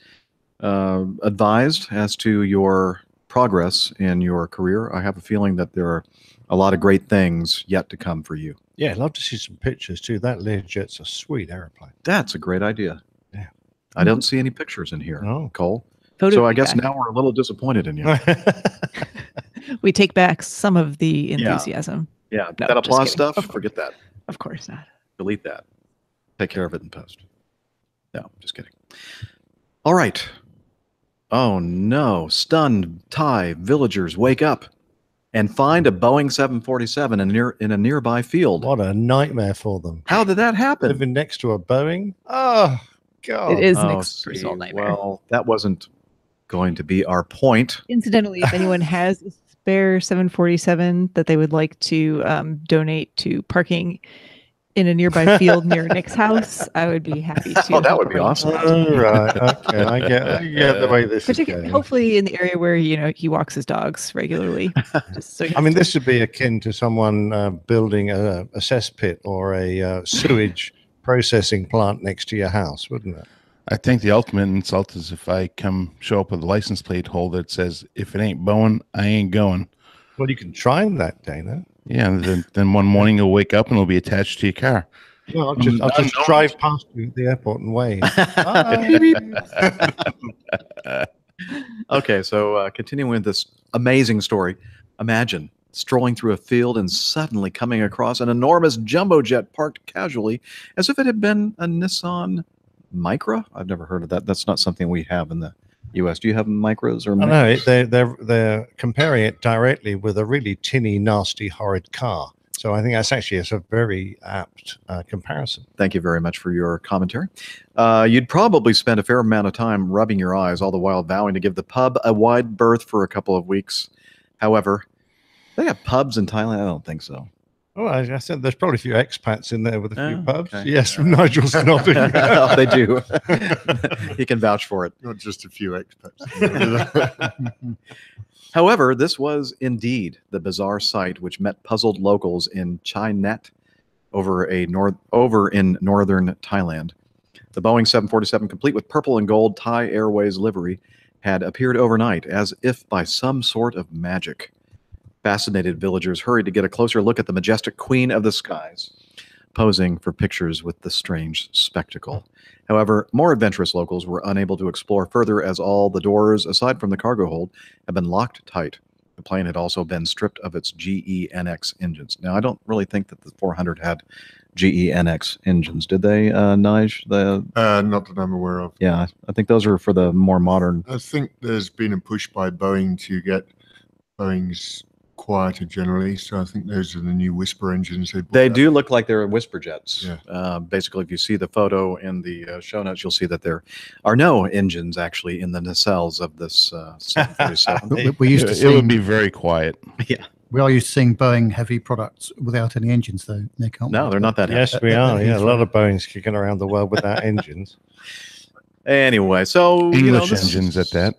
advised as to your progress in your career. I have a feeling that there are a lot of great things yet to come for you. Yeah, I'd love to see some pictures too. That Learjet's a sweet airplane. That's a great idea. Yeah. I don't see any pictures in here, Cole. Photo so I guess now we're a little disappointed in you. We take back some of the enthusiasm. Yeah, No, that applause just kidding. stuff, forget that. Of course not. Delete that. Take care of it in post. No, just kidding. All right. Oh no, stunned Thai villagers wake up and find a Boeing 747 in a nearby field. What a nightmare for them. How did that happen? Living next to a Boeing? Oh, God. It is an extreme nightmare. Well, that wasn't going to be our point. Incidentally, if anyone has a spare 747 that they would like to donate to parking in a nearby field near Nick's house, I would be happy to. Oh, that would be awesome. Right. Okay. I get the way this is going. Hopefully in the area where, he walks his dogs regularly. Just so this would be akin to someone building a cesspit or a sewage processing plant next to your house, wouldn't it? I think the ultimate insult is if I show up with a license plate holder that says, if it ain't Boeing, I ain't going. Well, you can try that, Dana. Yeah, and then one morning you'll wake up and it'll be attached to your car. No, I'll just drive past you at the airport and wave. Okay, so continuing with this amazing story. Imagine strolling through a field and suddenly coming across an enormous jumbo jet parked casually as if it had been a Nissan Micra. I've never heard of that. That's not something we have in the U.S. Do you have Micros or? No, they're comparing it directly with a really tinny, nasty, horrid car. So I think that's actually a very apt comparison. Thank you very much for your commentary. You'd probably spend a fair amount of time rubbing your eyes, all the while vowing to give the pub a wide berth for a couple of weeks. However, they have pubs in Thailand? I don't think so. Oh, I said there's probably a few expats in there with a few Oh, pubs. okay. Yes, Nigel's nodding. Oh, they do. He can vouch for it. Not just a few expats. However, this was indeed the bizarre sight which met puzzled locals in Chinet over in northern Thailand. The Boeing 747, complete with purple and gold Thai Airways livery, had appeared overnight as if by some sort of magic. Fascinated villagers hurried to get a closer look at the majestic queen of the skies, posing for pictures with the strange spectacle. However, more adventurous locals were unable to explore further as all the doors, aside from the cargo hold, had been locked tight. The plane had also been stripped of its GENX engines. Now, I don't really think that the 400 had GENX engines, did they, Nige? Not that I'm aware of. Yeah, I think those are for the more modern. I think there's been a push by Boeing to get Boeing's quieter generally, so I think those are the new Whisper engines They do look like they're Whisper jets. Yeah. Basically, if you see the photo in the show notes, you'll see that there are no engines actually in the nacelles of this 747. We used to It see, would be very quiet. Yeah. we are used to seeing Boeing heavy products without any engines, though. They can't. No, they're not that heavy. Yes, we are. Yeah, a lot of Boeings kicking around the world without engines. Anyway, so English engines at that.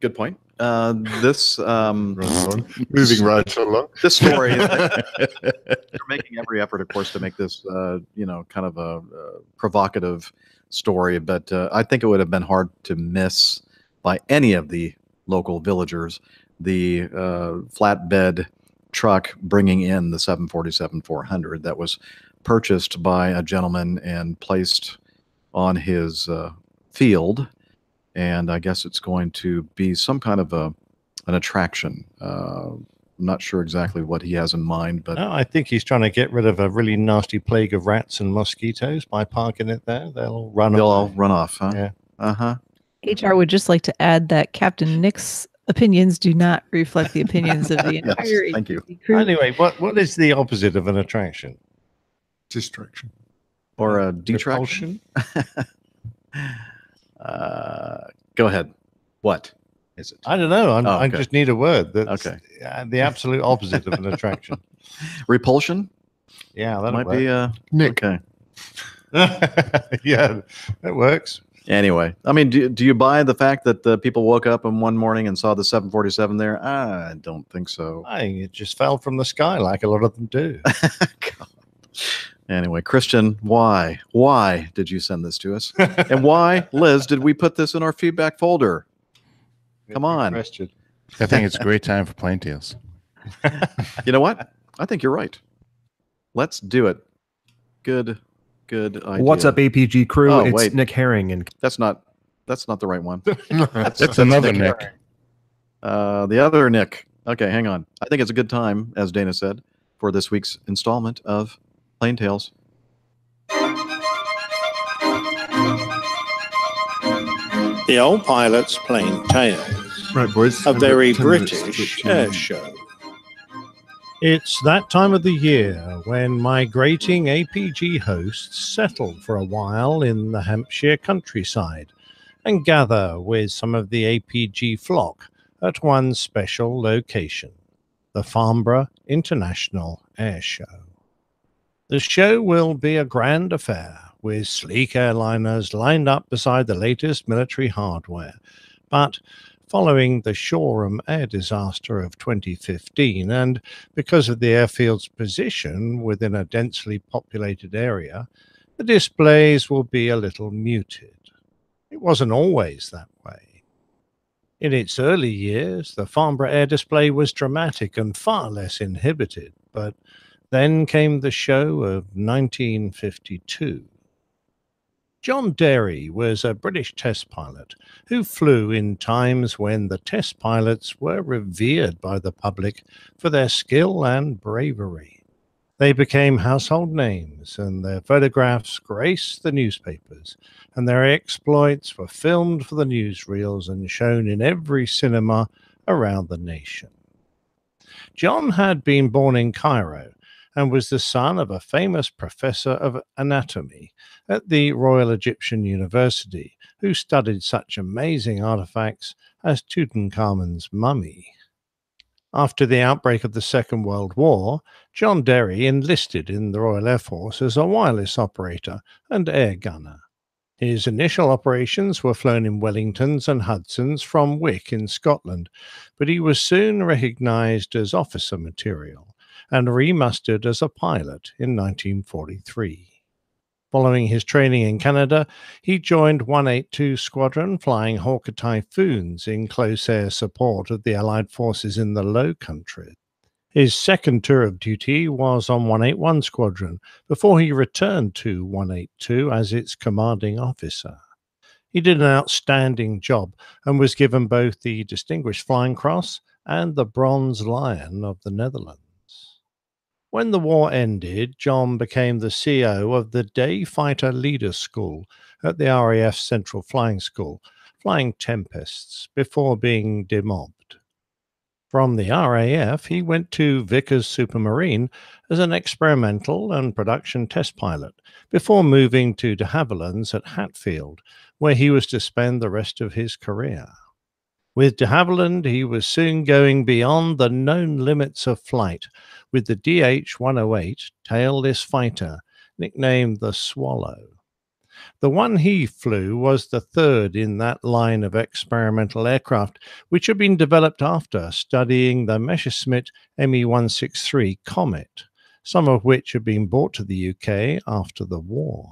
Good point. This moving right along. This story, they're making every effort, of course, to make this kind of a provocative story. But I think it would have been hard to miss by any of the local villagers the flatbed truck bringing in the 747-400 that was purchased by a gentleman and placed on his field. And I guess it's going to be some kind of an attraction. I'm not sure exactly what he has in mind, but no, I think he's trying to get rid of a really nasty plague of rats and mosquitoes by parking it there. They'll all run off, huh? Yeah. Uh-huh. HR would just like to add that Captain Nick's opinions do not reflect the opinions of the entire Yes, thank you. crew. Anyway, what is the opposite of an attraction? Distraction. Or a detraction? Go ahead. What is it? I don't know. I okay. just need a word. That's Okay. the absolute opposite of an attraction. Repulsion? Yeah, that might work. be Nick. Okay. Yeah, that works. Anyway, I mean, do you buy the fact that people woke up in one morning and saw the 747 there? I don't think so. I think it just fell from the sky like a lot of them do. God. Anyway, Christian, why did you send this to us? And why, Liz, did we put this in our feedback folder? Come on. Question. I think it's a great time for plain tales. You know what? I think you're right. Let's do it. Good idea. What's up, APG crew? Oh, it's wait. Nick Herring, and That's not the right one. That's another Nick. The other Nick. Okay, hang on. I think it's a good time, as Dana said, for this week's installment of Plain Tales. The Old Pilot's Plain Tales. Right, boys. A I've very got 10 minutes to British put you air in. show. It's that time of the year when migrating APG hosts settle for a while in the Hampshire countryside and gather with some of the APG flock at one special location, the Farnborough International Air Show. The show will be a grand affair, with sleek airliners lined up beside the latest military hardware. But following the Shoreham air disaster of 2015, and because of the airfield's position within a densely populated area, the displays will be a little muted. It wasn't always that way. In its early years, the Farnborough Air Display was dramatic and far less inhibited, but then came the show of 1952. John Derry was a British test pilot who flew in times when the test pilots were revered by the public for their skill and bravery. They became household names, and their photographs graced the newspapers, and their exploits were filmed for the newsreels and shown in every cinema around the nation. John had been born in Cairo and was the son of a famous professor of anatomy at the Royal Egyptian University, who studied such amazing artifacts as Tutankhamun's mummy. After the outbreak of the Second World War, John Derry enlisted in the Royal Air Force as a wireless operator and air gunner. His initial operations were flown in Wellingtons and Hudsons from Wick in Scotland, but he was soon recognised as officer material and remustered as a pilot in 1943. Following his training in Canada, he joined 182 Squadron flying Hawker Typhoons in close air support of the Allied forces in the Low Countries. His second tour of duty was on 181 Squadron before he returned to 182 as its commanding officer. He did an outstanding job and was given both the Distinguished Flying Cross and the Bronze Lion of the Netherlands. When the war ended, John became the CEO of the Day Fighter Leaders School at the RAF Central Flying School, flying Tempests, before being demobbed. From the RAF, he went to Vickers Supermarine as an experimental and production test pilot, before moving to de Havilland's at Hatfield, where he was to spend the rest of his career. With de Havilland, he was soon going beyond the known limits of flight with the DH-108 tailless fighter, nicknamed the Swallow. The one he flew was the third in that line of experimental aircraft, which had been developed after studying the Messerschmitt Me-163 Comet, some of which had been brought to the UK after the war.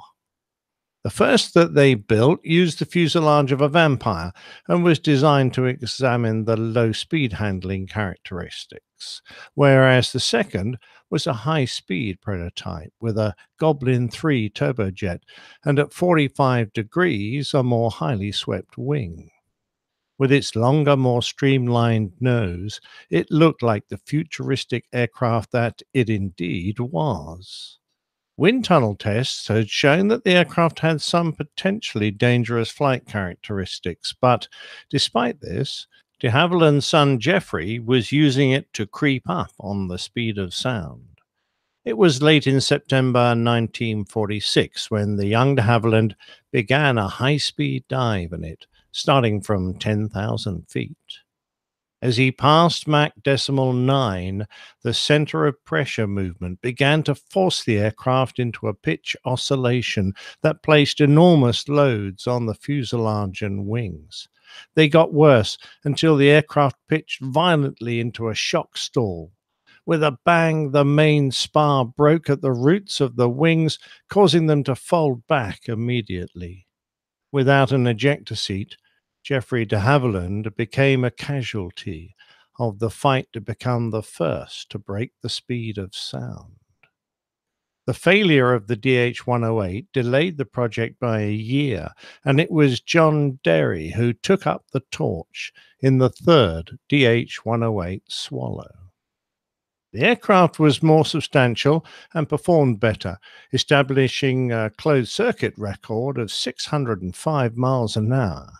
The first that they built used the fuselage of a Vampire and was designed to examine the low-speed handling characteristics, whereas the second was a high-speed prototype with a Goblin 3 turbojet and at 45 degrees a more highly swept wing. With its longer, more streamlined nose, it looked like the futuristic aircraft that it indeed was. Wind tunnel tests had shown that the aircraft had some potentially dangerous flight characteristics, but despite this, de Havilland's son Geoffrey was using it to creep up on the speed of sound. It was late in September 1946 when the young de Havilland began a high-speed dive in it, starting from 10,000 feet. As he passed Mach 9, the center of pressure movement began to force the aircraft into a pitch oscillation that placed enormous loads on the fuselage and wings. They got worse until the aircraft pitched violently into a shock stall. With a bang, the main spar broke at the roots of the wings, causing them to fold back immediately. Without an ejector seat, Geoffrey de Havilland became a casualty of the fight to become the first to break the speed of sound. The failure of the DH-108 delayed the project by a year, and it was John Derry who took up the torch in the third DH-108 Swallow. The aircraft was more substantial and performed better, establishing a closed-circuit record of 605 miles an hour.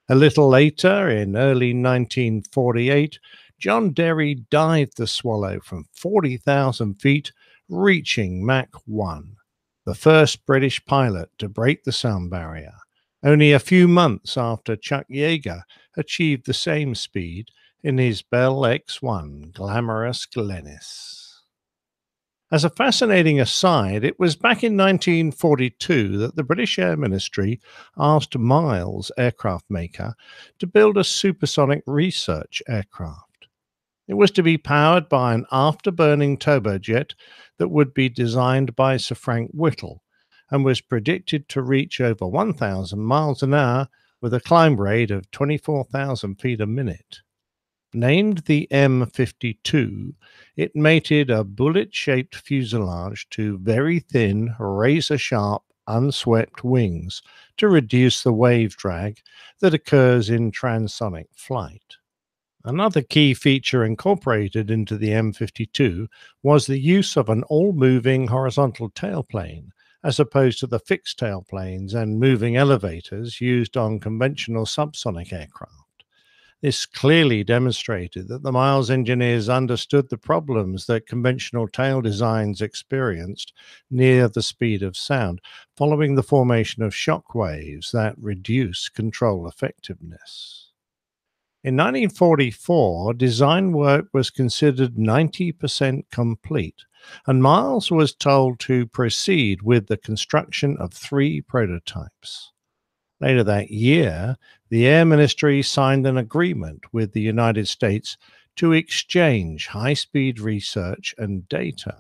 A little later, in early 1948, John Derry dived the Swallow from 40,000 feet, reaching Mach 1, the first British pilot to break the sound barrier, only a few months after Chuck Yeager achieved the same speed in his Bell X-1 Glamorous Glennis. As a fascinating aside, it was back in 1942 that the British Air Ministry asked Miles aircraft maker to build a supersonic research aircraft. It was to be powered by an afterburning turbojet that would be designed by Sir Frank Whittle and was predicted to reach over 1,000 miles an hour with a climb rate of 24,000 feet a minute. Named the M52, it mated a bullet-shaped fuselage to very thin, razor-sharp, unswept wings to reduce the wave drag that occurs in transonic flight. Another key feature incorporated into the M52 was the use of an all-moving horizontal tailplane, as opposed to the fixed tailplanes and moving elevators used on conventional subsonic aircraft. This clearly demonstrated that the Miles engineers understood the problems that conventional tail designs experienced near the speed of sound, following the formation of shock waves that reduce control effectiveness. In 1944, design work was considered 90% complete, and Miles was told to proceed with the construction of 3 prototypes. Later that year, the Air Ministry signed an agreement with the United States to exchange high-speed research and data.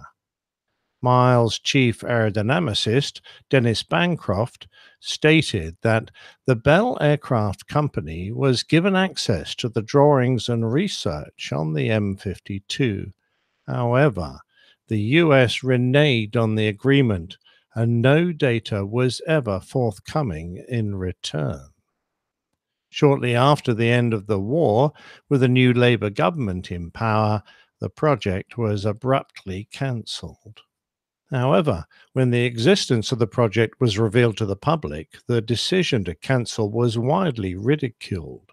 Miles' chief aerodynamicist, Dennis Bancroft, stated that the Bell Aircraft Company was given access to the drawings and research on the M52. However, the US reneged on the agreement, and no data was ever forthcoming in return. Shortly after the end of the war, with a new Labour government in power, the project was abruptly cancelled. However, when the existence of the project was revealed to the public, the decision to cancel was widely ridiculed.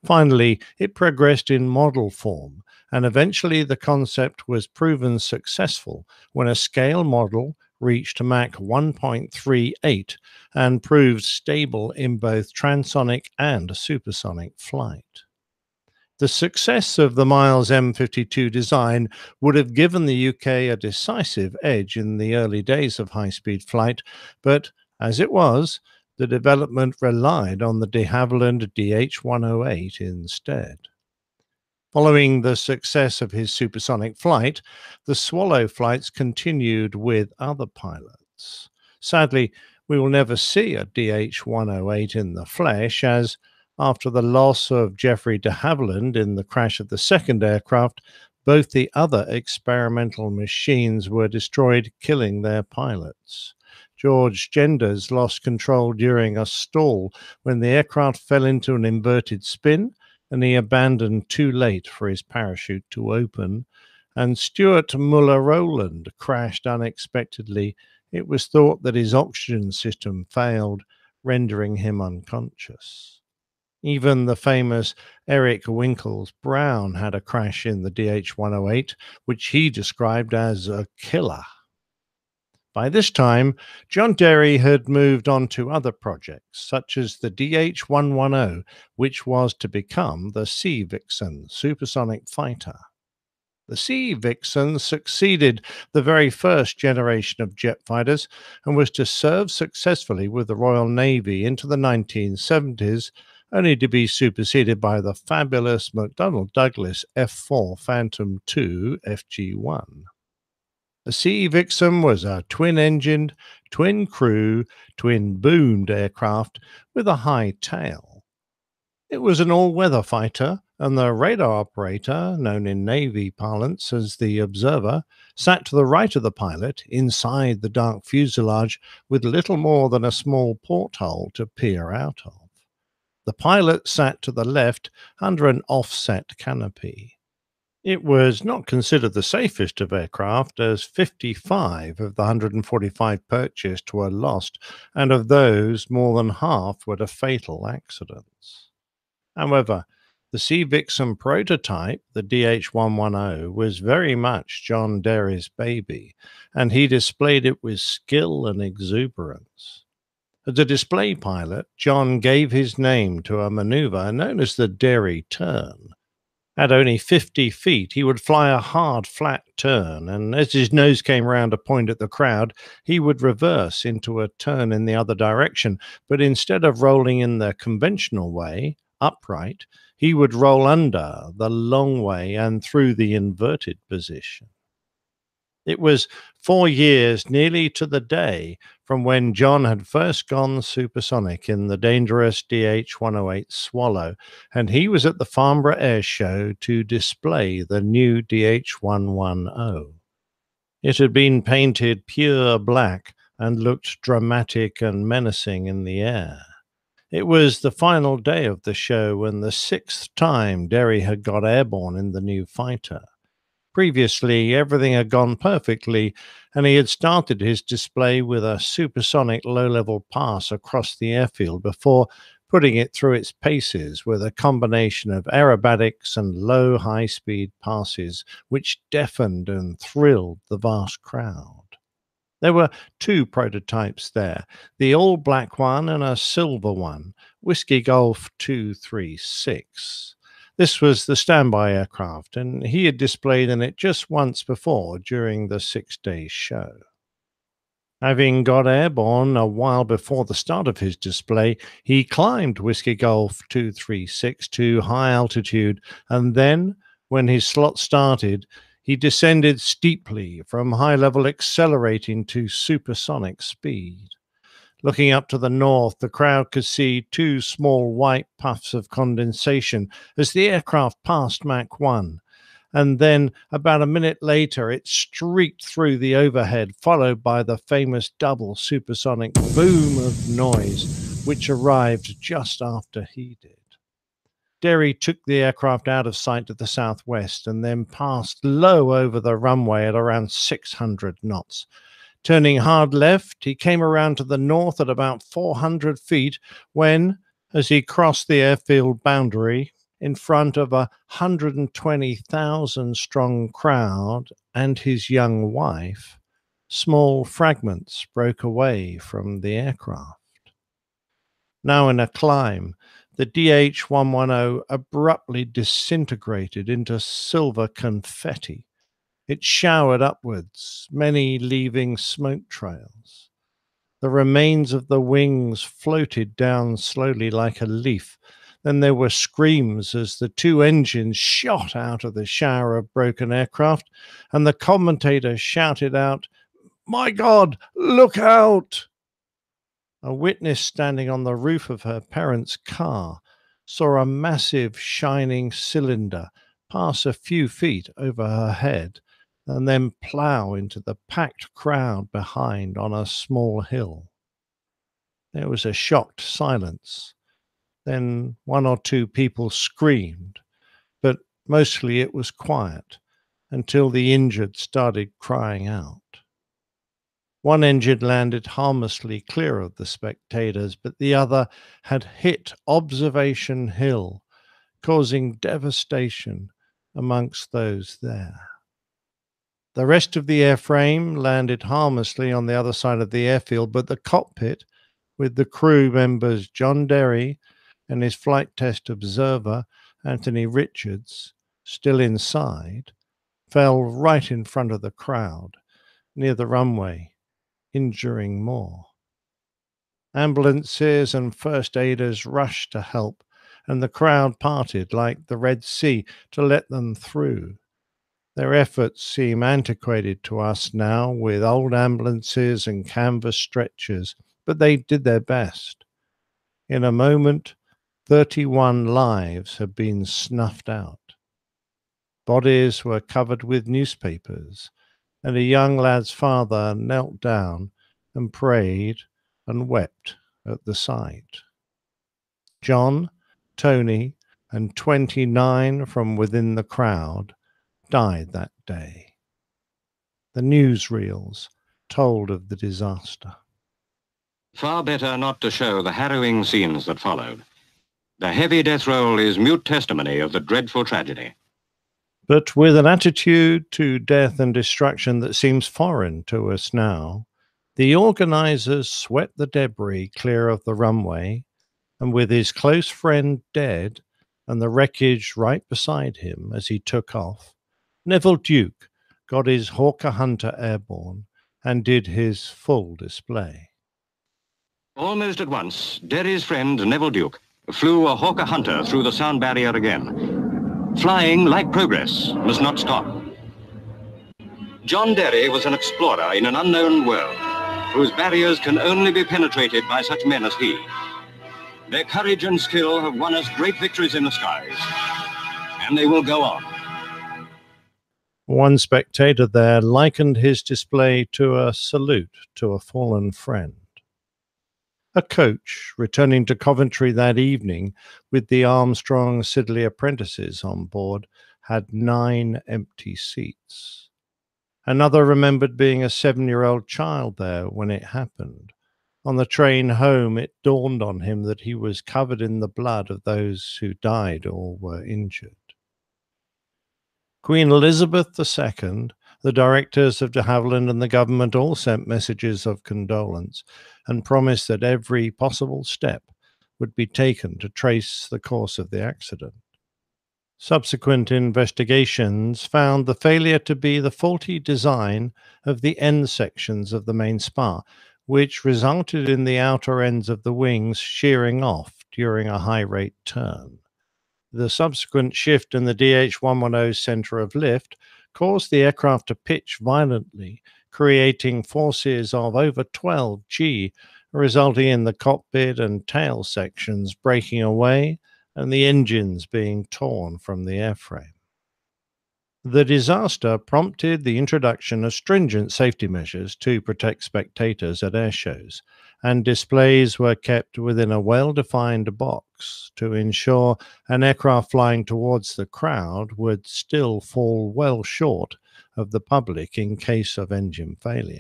Finally, it progressed in model form, and eventually the concept was proven successful when a scale model reached Mach 1.38 and proved stable in both transonic and supersonic flight. The success of the Miles M52 design would have given the UK a decisive edge in the early days of high-speed flight, but as it was, the development relied on the de Havilland DH-108 instead. Following the success of his supersonic flight, the Swallow flights continued with other pilots. Sadly, we will never see a DH-108 in the flesh, as after the loss of Geoffrey de Havilland in the crash of the second aircraft, both the other experimental machines were destroyed, killing their pilots. George Genders lost control during a stall when the aircraft fell into an inverted spin, and he abandoned too late for his parachute to open. And Stuart Muller-Rowland crashed unexpectedly. It was thought that his oxygen system failed, rendering him unconscious. Even the famous Eric Winkles Brown had a crash in the DH-108, which he described as a killer. By this time, John Derry had moved on to other projects, such as the DH-110, which was to become the Sea Vixen supersonic fighter. The Sea Vixen succeeded the very first generation of jet fighters and was to serve successfully with the Royal Navy into the 1970s, only to be superseded by the fabulous McDonnell Douglas F-4 Phantom II FG-1. The Sea Vixen was a twin-engined, twin-crew, twin-boomed aircraft with a high tail. It was an all-weather fighter, and the radar operator, known in Navy parlance as the observer, sat to the right of the pilot inside the dark fuselage with little more than a small porthole to peer out of. The pilot sat to the left under an offset canopy. It was not considered the safest of aircraft, as 55 of the 145 purchased were lost, and of those, more than half were to fatal accidents. However, the Sea Vixen prototype, the DH-110, was very much John Derry's baby, and he displayed it with skill and exuberance. As a display pilot, John gave his name to a maneuver known as the Derry turn. At only 50 feet, he would fly a hard, flat turn, and as his nose came round a point at the crowd, he would reverse into a turn in the other direction, but instead of rolling in the conventional way, upright, he would roll under the long way and through the inverted position. It was 4 years, nearly to the day, from when John had first gone supersonic in the dangerous DH-108 Swallow, and he was at the Farnborough Air Show to display the new DH-110. It had been painted pure black and looked dramatic and menacing in the air. It was the final day of the show and the 6th time Derry had got airborne in the new fighter. Previously, everything had gone perfectly, and he had started his display with a supersonic low-level pass across the airfield before putting it through its paces with a combination of aerobatics and low high-speed passes, which deafened and thrilled the vast crowd. There were 2 prototypes there, the all-black one and a silver one, Whiskey Golf 236. This was the standby aircraft, and he had displayed in it just once before during the 6-day show. Having got airborne a while before the start of his display, he climbed Whiskey Golf 236 to high altitude, and then, when his slot started, he descended steeply from high level, accelerating to supersonic speed. Looking up to the north, the crowd could see two small white puffs of condensation as the aircraft passed Mach 1. And then, about a minute later, it streaked through the overhead, followed by the famous double supersonic boom of noise, which arrived just after he did. Derry took the aircraft out of sight to the southwest and then passed low over the runway at around 600 knots. Turning hard left, he came around to the north at about 400 feet when, as he crossed the airfield boundary, in front of a 120,000-strong crowd and his young wife, small fragments broke away from the aircraft. Now in a climb, the DH-110 abruptly disintegrated into silver confetti. It showered upwards, many leaving smoke trails. The remains of the wings floated down slowly like a leaf. Then there were screams as the two engines shot out of the shower of broken aircraft, and the commentator shouted out, "My God, look out!" A witness standing on the roof of her parents' car saw a massive shining cylinder pass a few feet over her head and then plow into the packed crowd behind on a small hill. There was a shocked silence. Then one or two people screamed, but mostly it was quiet until the injured started crying out. One engine landed harmlessly clear of the spectators, but the other had hit Observation Hill, causing devastation amongst those there. The rest of the airframe landed harmlessly on the other side of the airfield, but the cockpit, with the crew members John Derry and his flight test observer, Anthony Richards, still inside, fell right in front of the crowd, near the runway, injuring more. Ambulances and first aiders rushed to help, and the crowd parted like the Red Sea to let them through. Their efforts seem antiquated to us now, with old ambulances and canvas stretchers, but they did their best. In a moment, 31 lives had been snuffed out. Bodies were covered with newspapers, and a young lad's father knelt down and prayed and wept at the sight. John, Tony, and 29 from within the crowd died that day. The newsreels told of the disaster. Far better not to show the harrowing scenes that followed. The heavy death roll is mute testimony of the dreadful tragedy. But with an attitude to death and destruction that seems foreign to us now, the organizers swept the debris clear of the runway, and with his close friend dead and the wreckage right beside him as he took off, Neville Duke got his Hawker Hunter airborne and did his full display. Almost at once, Derry's friend Neville Duke flew a Hawker Hunter through the sound barrier again. Flying, like progress, must not stop. John Derry was an explorer in an unknown world, whose barriers can only be penetrated by such men as he. Their courage and skill have won us great victories in the skies, and they will go on. One spectator there likened his display to a salute to a fallen friend. A coach returning to Coventry that evening with the Armstrong Siddeley apprentices on board had 9 empty seats. Another remembered being a 7-year-old child there when it happened. On the train home, it dawned on him that he was covered in the blood of those who died or were injured. Queen Elizabeth II, the directors of de Havilland and the government all sent messages of condolence and promised that every possible step would be taken to trace the course of the accident. Subsequent investigations found the failure to be the faulty design of the end sections of the main spar, which resulted in the outer ends of the wings shearing off during a high-rate turn. The subsequent shift in the DH-110 center of lift caused the aircraft to pitch violently, creating forces of over 12 G, resulting in the cockpit and tail sections breaking away and the engines being torn from the airframe. The disaster prompted the introduction of stringent safety measures to protect spectators at air shows, and displays were kept within a well-defined box to ensure an aircraft flying towards the crowd would still fall well short of the public in case of engine failure.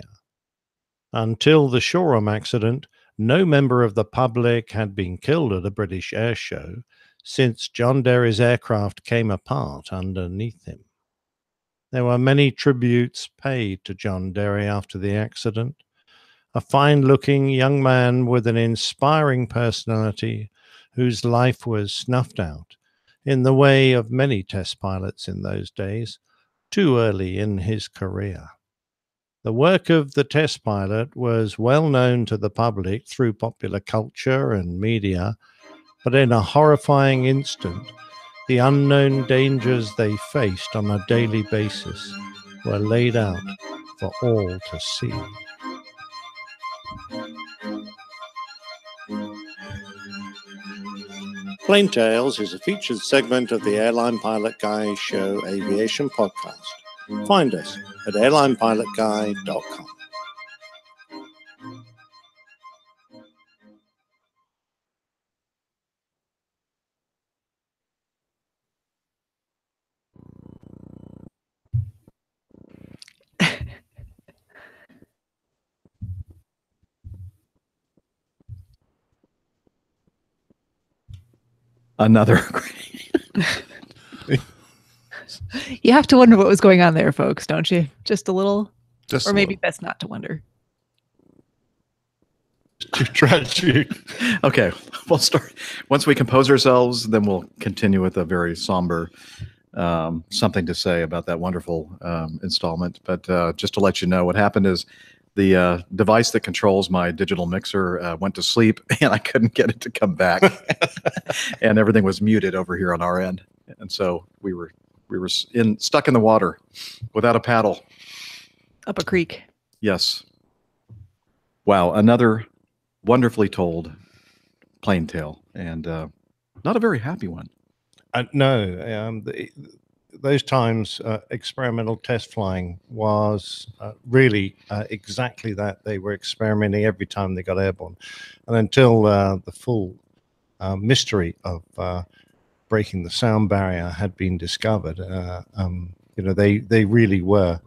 Until the Shoreham accident, no member of the public had been killed at a British air show since John Derry's aircraft came apart underneath him. There were many tributes paid to John Derry after the accident. A fine-looking young man with an inspiring personality whose life was snuffed out, in the way of many test pilots in those days, too early in his career. The work of the test pilot was well known to the public through popular culture and media, but in a horrifying instant, the unknown dangers they faced on a daily basis were laid out for all to see. Plain Tales is a featured segment of the Airline Pilot Guy Show Aviation podcast. Find us at airlinepilotguy.com. Another. You have to wonder what was going on there, folks, don't you? Just a little, Just or a maybe little. best not to wonder. Too tragic. Okay, we'll start. Once we compose ourselves, then we'll continue with a very somber something to say about that wonderful installment. But just to let you know, what happened is the device that controls my digital mixer went to sleep, and I couldn't get it to come back, and everything was muted over here on our end, and so we were stuck in the water without a paddle. Up a creek. Yes. Wow, another wonderfully told plain tale, and not a very happy one. No, those times experimental test flying was really exactly that. They were experimenting every time they got airborne, and until the full mystery of breaking the sound barrier had been discovered, they really were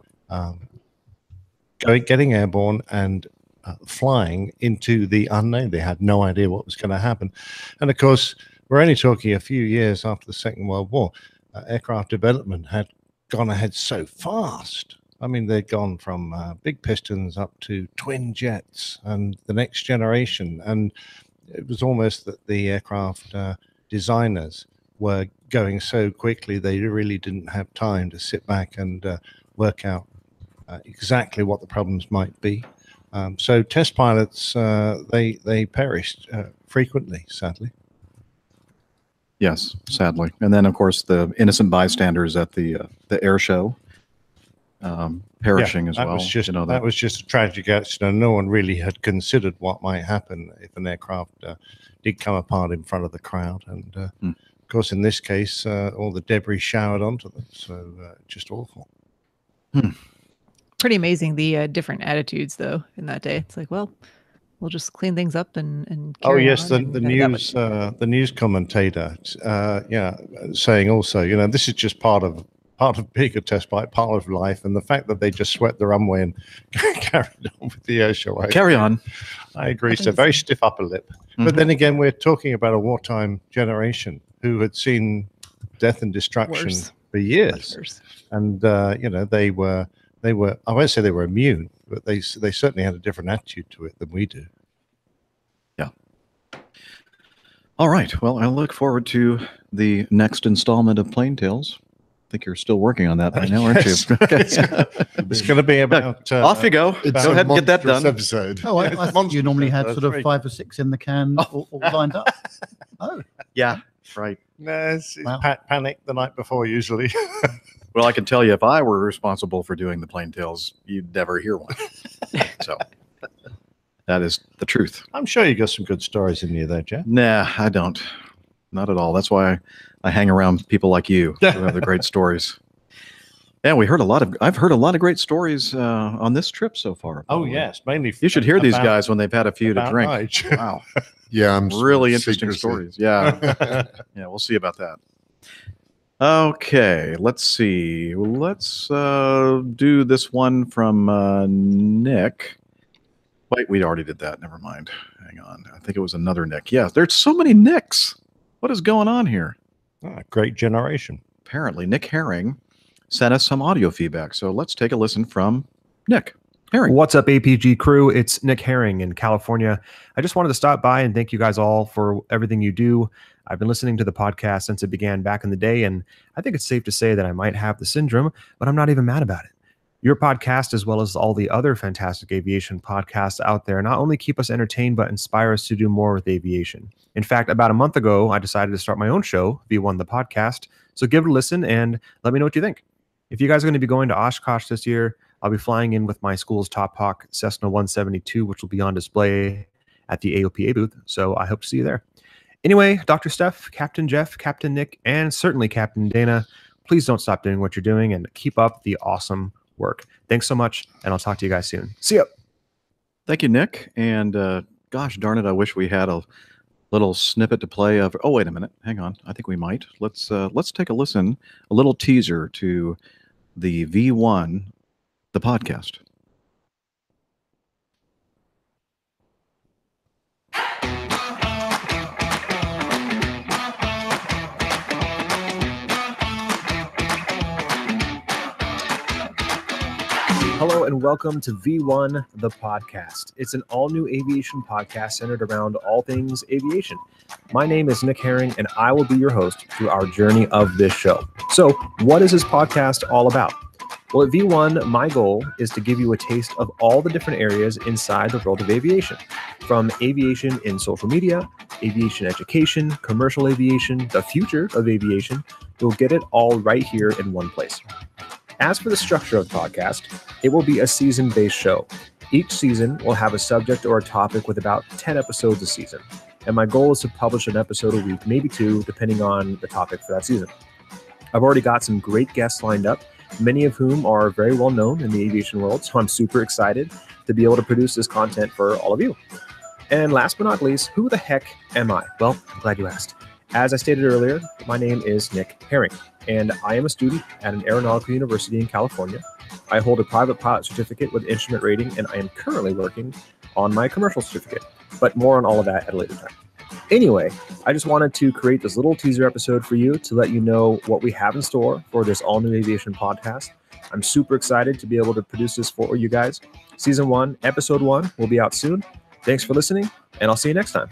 getting airborne and flying into the unknown. They had no idea what was going to happen. And of course, we're only talking a few years after the Second World War. Aircraft development had gone ahead so fast. I mean, they'd gone from big pistons up to twin jets and the next generation. And it was almost that the aircraft designers were going so quickly, they really didn't have time to sit back and work out exactly what the problems might be. So test pilots, they perished frequently, sadly. Yes, sadly. And then, of course, the innocent bystanders at the air show perishing as well. That was just a tragic accident. No one really had considered what might happen if an aircraft did come apart in front of the crowd. And, of course, in this case, all the debris showered onto them. So just awful. Pretty amazing, the different attitudes, though, in that day. It's like, well, we'll just clean things up and carry on. The news commentator, saying also, this is just part of being a test pilot, part of life, and the fact that they just swept the runway and carried on with the air show. Carry on. I agree. So very stiff upper lip. But then again, we're talking about a wartime generation who had seen death and destruction for years, and they were. I won't say they were immune, but they certainly had a different attitude to it than we do. Yeah. All right. Well, I look forward to the next installment of Plain Tales. I think you're still working on that by now, aren't you? It's going to be about... off you go. Go ahead and get that done. Episode. Oh, I thought you normally had sort of 5 or 6 in the can all lined up. Oh. Yeah, right. No, it's panic the night before, usually. Well, I can tell you, if I were responsible for doing the Plain Tales, you'd never hear one. So that is the truth. I'm sure you got some good stories in you there, Jeff. Nah, I don't. Not at all. That's why I hang around people like you who have the great stories. Yeah, I've heard a lot of great stories on this trip so far. Oh, yes. Mainly. You should hear these guys when they've had a few to drink. Nige. Wow. Yeah, I'm really interesting stories. Yeah. Yeah, we'll see about that. Okay, let's see. Let's do this one from Nick. Wait, we already did that. Never mind. Hang on. I think it was another Nick. Yeah, there's so many Nicks. What is going on here? Great generation. Apparently, Nick Herring sent us some audio feedback. So let's take a listen from Nick Herring. What's up, APG crew? It's Nick Herring in California. I just wanted to stop by and thank you guys all for everything you do. I've been listening to the podcast since it began back in the day, and I think it's safe to say that I might have the syndrome, but I'm not even mad about it. Your podcast, as well as all the other fantastic aviation podcasts out there, not only keep us entertained, but inspire us to do more with aviation. In fact, about a month ago, I decided to start my own show, V1 the Podcast. So give it a listen and let me know what you think. If you guys are going to be going to Oshkosh this year, I'll be flying in with my school's Top Hawk Cessna 172, which will be on display at the AOPA booth. So I hope to see you there. Anyway, Dr. Steph, Captain Jeff, Captain Nick, and certainly Captain Dana, please don't stop doing what you're doing and keep up the awesome work. Thanks so much, and I'll talk to you guys soon. See ya. Thank you, Nick. And gosh darn it, I wish we had a little snippet to play of. Oh, wait a minute. Hang on. I think we might. Let's take a listen, a little teaser to the V1, the podcast. Hello and welcome to V1, the podcast. It's an all-new aviation podcast centered around all things aviation. My name is Nick Herring, and I will be your host through our journey of this show. So, what is this podcast all about? Well, at V1, my goal is to give you a taste of all the different areas inside the world of aviation, from aviation in social media, aviation education, commercial aviation, the future of aviation. You'll get it all right here in one place. As for the structure of the podcast, it will be a season-based show. Each season will have a subject or a topic with about 10 episodes a season. And my goal is to publish an episode a week, maybe 2, depending on the topic for that season. I've already got some great guests lined up, many of whom are very well known in the aviation world, so I'm super excited to be able to produce this content for all of you. And last but not least, who the heck am I? Well, I'm glad you asked. As I stated earlier, my name is Nick Herring, and I am a student at an aeronautical university in California. I hold a private pilot certificate with instrument rating, and I am currently working on my commercial certificate, but more on all of that at a later time. Anyway, I just wanted to create this little teaser episode for you to let you know what we have in store for this all-new aviation podcast. I'm super excited to be able to produce this for you guys. Season 1, Episode 1 will be out soon. Thanks for listening, and I'll see you next time.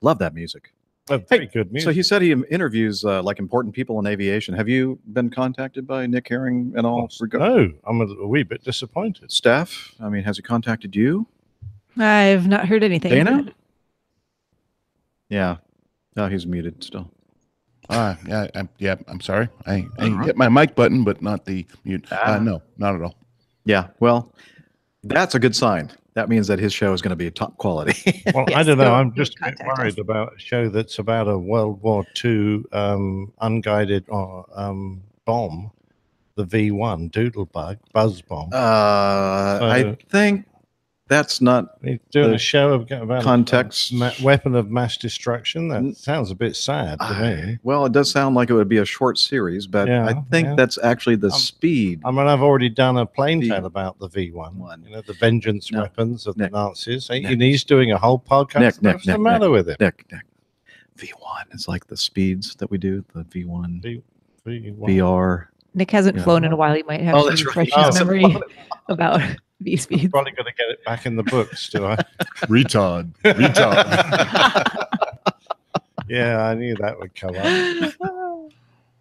Love that music. Very good music. So he said he interviews like important people in aviation. Have you been contacted by Nick Herring at all? No, I'm a wee bit disappointed. Steph, I mean, has he contacted you? I've not heard anything. Dana? Yeah. No, he's muted still. Yeah, I'm sorry. I hit my mic button, but not the mute. No, not at all. Yeah, well, that's a good sign. That means that his show is going to be top quality. Well, I don't know. I'm just a bit worried about a show that's about a World War II unguided bomb, the V1 Doodlebug buzz bomb. I think that's not doing a show about context a weapon of mass destruction. That sounds a bit sad to me. Well, it does sound like it would be a short series, but I think that's actually the speed. I mean, I've already done a plane tale about the V1, you know, the vengeance weapons of the Nazis. And he's doing a whole podcast. What's the matter with it? Nick. V1 is like the speeds that we do, the V1, VR. Nick hasn't flown in a while. He might have to that's refresh right. his memory about V speeds. Probably going to get it back in the books, do I? Retard. Yeah, I knew that would come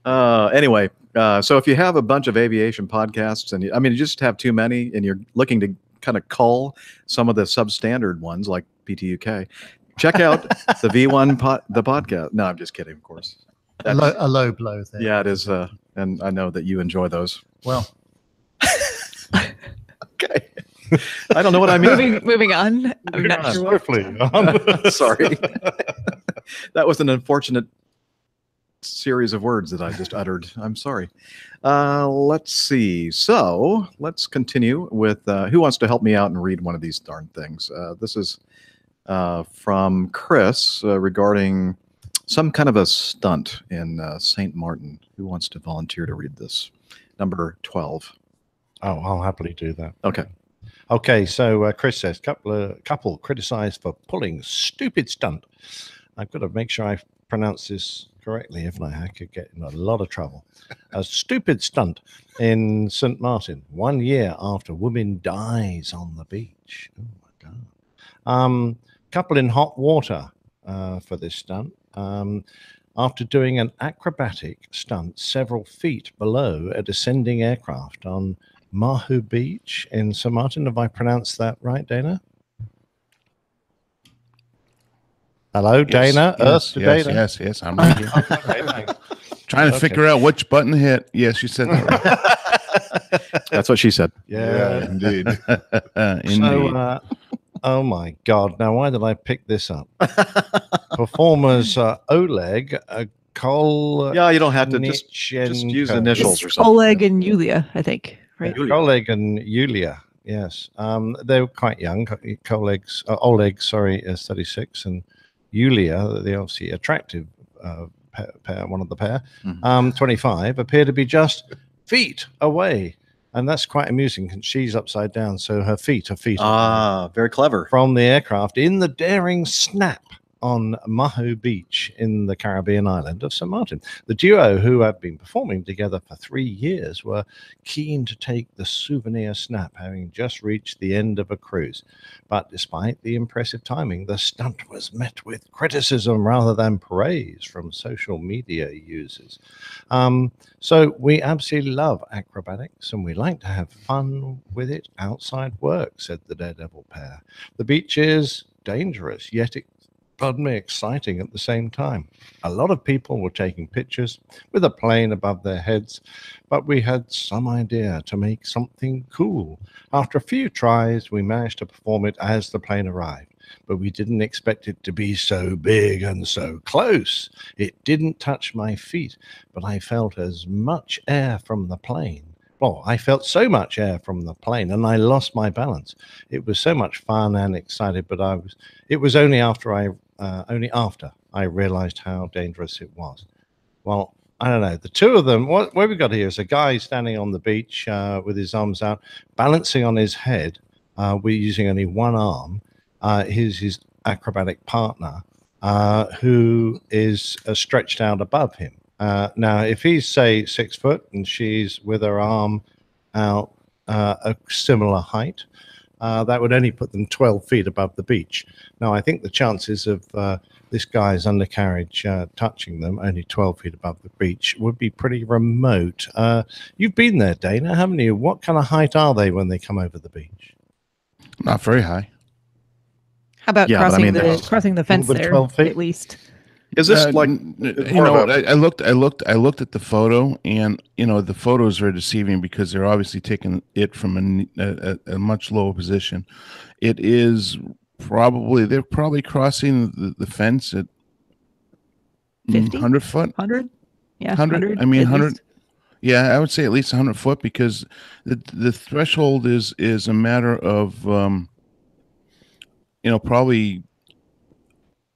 up. Anyway, so if you have a bunch of aviation podcasts, and you just have too many, and you're looking to kind of cull some of the substandard ones like PTUK, check out the V1 the podcast. No, I'm just kidding, of course. A low blow there. Yeah, it is, and I know that you enjoy those. Well, okay. I don't know what I mean. Moving on. I'm not sure. Sorry. That was an unfortunate series of words that I just uttered. I'm sorry. Let's see. So let's continue with who wants to help me out and read one of these darn things. This is from Chris regarding some kind of a stunt in St. Martin. Who wants to volunteer to read this? Number 12. Oh, I'll happily do that. Okay. Okay, so Chris says, couple criticized for pulling stupid stunt. I've got to make sure I pronounce this correctly. If not, I could get in a lot of trouble. A stupid stunt in St. Martin, 1 year after woman dies on the beach. Oh, my God. Couple in hot water for this stunt. After doing an acrobatic stunt several feet below a descending aircraft on Mahu Beach in St. Martin. Have I pronounced that right, Dana? Hello, Dana. Yes, Dana. yes. I'm reading. Trying to figure out which button to hit. Yes, you said that right. That's what she said. Yeah, indeed. Indeed. So, oh my God! Now, why did I pick this up? Performers Oleg, Cole. Yeah, you don't have to just use initials or something. Oleg and Yulia, I think. Right. Oleg and Yulia. Yes, they were quite young. Oleg, sorry, is 36, and Yulia, the obviously attractive pair, one of the pair, 25, appear to be just feet away. And that's quite amusing because she's upside down, so her feet are very clever from the aircraft in the daring snap on Mahu Beach in the Caribbean island of St. Martin. The duo, who have been performing together for 3 years, were keen to take the souvenir snap, having just reached the end of a cruise. But despite the impressive timing, the stunt was met with criticism rather than praise from social media users. So we absolutely love acrobatics, and we like to have fun with it outside work, said the Daredevil pair. The beach is dangerous, yet exciting at the same time. A lot of people were taking pictures with a plane above their heads, but we had some idea to make something cool. After a few tries, we managed to perform it as the plane arrived, but we didn't expect it to be so big and so close. It didn't touch my feet, but I felt as much air from the plane. Well, I felt so much air from the plane, and I lost my balance. It was so much fun and excited, but it was only after I realized how dangerous it was. Well, I don't know. The two of them, what we've got here is a guy standing on the beach with his arms out, balancing on his head. We're using only one arm. Here's his acrobatic partner, who is stretched out above him. Now, if he's, say, 6 foot and she's with her arm out a similar height, that would only put them 12 feet above the beach. Now, I think the chances of this guy's undercarriage touching them only 12 feet above the beach would be pretty remote. You've been there, Dana, haven't you? What kind of height are they when they come over the beach? Not very high. How about crossing the fence there 12 feet? at least? Is this I looked at the photo, and the photo is very deceiving because they're obviously taking it from a much lower position. It is they're probably crossing the fence at 50? 100 foot. 100? Yeah, 100. I mean 100. Yeah, I would say at least 100 foot because the threshold is a matter of probably.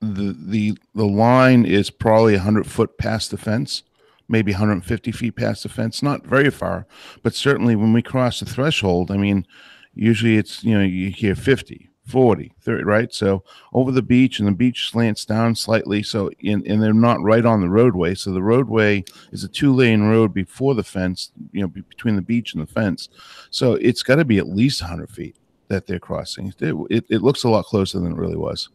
The line is probably 100 foot past the fence, maybe 150 feet past the fence, not very far, but certainly when we cross the threshold, I mean, usually it's, you hear 50, 40, 30, right? So over the beach, and the beach slants down slightly. So and they're not right on the roadway. So the roadway is a 2-lane road before the fence, between the beach and the fence. So it's got to be at least 100 feet that they're crossing. It looks a lot closer than it really was.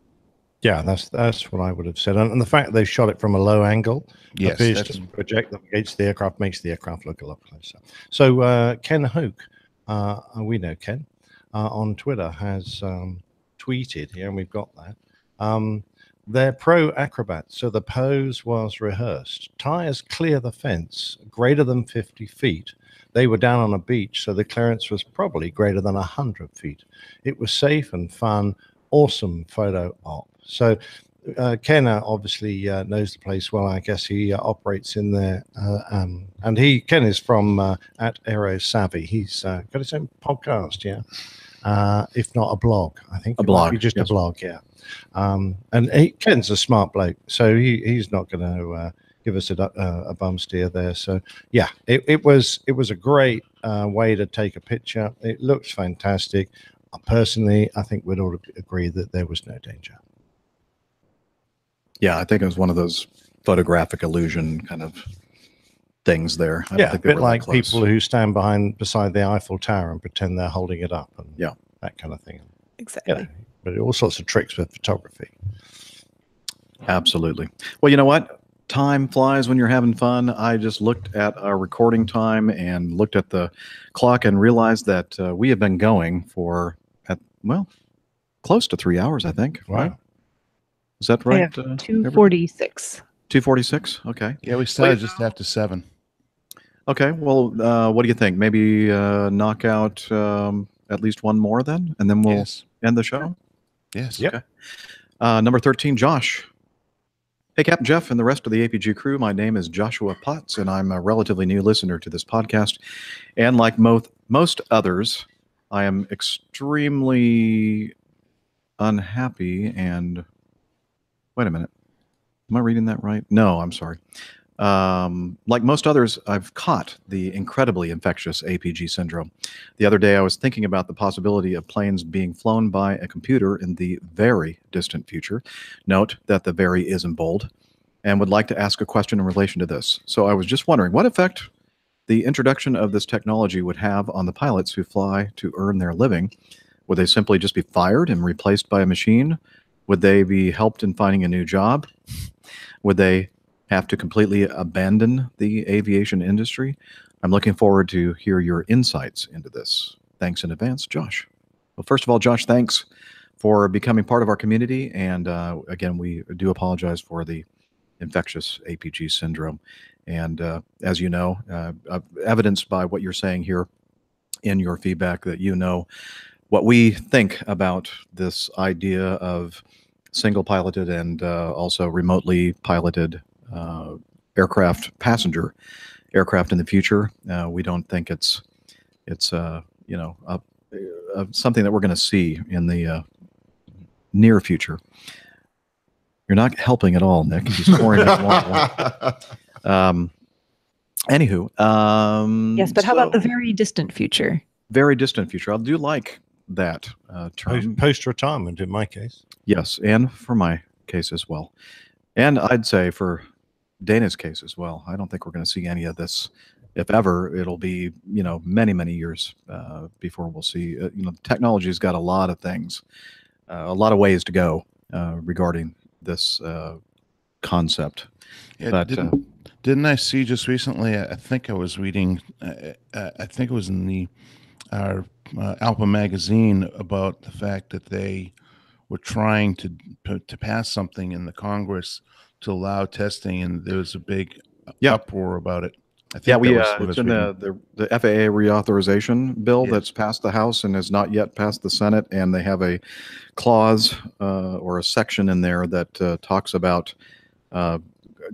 Yeah, that's what I would have said. And the fact they shot it from a low angle appears to project them against the aircraft, makes the aircraft look a lot closer. So Ken Hoke, we know Ken, on Twitter has tweeted here, and we've got that. They're pro acrobats, so the pose was rehearsed. Tires clear the fence greater than 50 feet. They were down on a beach, so the clearance was probably greater than 100 feet. It was safe and fun. Awesome photo op. So Ken obviously knows the place well. I guess he operates in there, and Ken is from at Aero Savvy. He's got his own podcast, if not a blog. I think a blog, just a blog, yeah. And Ken's a smart bloke, so he's not going to give us a bum steer there. So yeah, it was a great way to take a picture. It looks fantastic. Personally, I think we'd all agree that there was no danger. Yeah, I think it was one of those photographic illusion kind of things there. I don't think a bit like people who stand beside the Eiffel Tower and pretend they're holding it up, and that kind of thing. Exactly. But all sorts of tricks with photography. Absolutely. Well, you know what? Time flies when you're having fun. I just looked at our recording time and looked at the clock and realized that we have been going for, close to 3 hours, I think. Wow. Right? Is that right? 2:46. 2:46. Okay. Yeah, we started just after 7. Okay. Well, what do you think? Maybe knock out at least one more then, and then we'll end the show. Yes. Yep. Okay. Number 13, Josh. Hey, Captain Jeff and the rest of the APG crew. My name is Joshua Potts, and I'm a relatively new listener to this podcast. And like most others, I am extremely unhappy and... Wait a minute. Am I reading that right? No, I'm sorry. Like most others, I've caught the incredibly infectious APG syndrome. The other day, I was thinking about the possibility of planes being flown by a computer in the very distant future. Note that the very is in bold, and would like to ask a question in relation to this. So I was just wondering what effect the introduction of this technology would have on the pilots who fly to earn their living. Would they simply just be fired and replaced by a machine? Would they be helped in finding a new job? Would they have to completely abandon the aviation industry? I'm looking forward to hear your insights into this. Thanks in advance, Josh. Well, first of all, Josh, thanks for becoming part of our community. And again, we do apologize for the infectious APG syndrome. And as you know, evidenced by what you're saying here in your feedback, that you know what we think about this idea of single piloted and also remotely piloted passenger aircraft in the future. We don't think it's something that we're going to see in the near future. You're not helping at all, Nick. You're scoring anywho. Yes, but how about the very distant future? Very distant future. I do like that term. Post-retirement, in my case. Yes, and for my case as well. And I'd say for Dana's case as well. I don't think we're going to see any of this. If ever, it'll be, many, many years before we'll see. Technology's got a lot of things, a lot of ways to go regarding this concept. Yeah, but didn't I see just recently? I think I was reading. I think it was in our Alpha magazine about the fact that they were trying to pass something in the Congress to allow testing, and there was a big uproar about it. I think it's in the FAA reauthorization bill that's passed the House and has not yet passed the Senate, and they have a clause or a section in there that talks about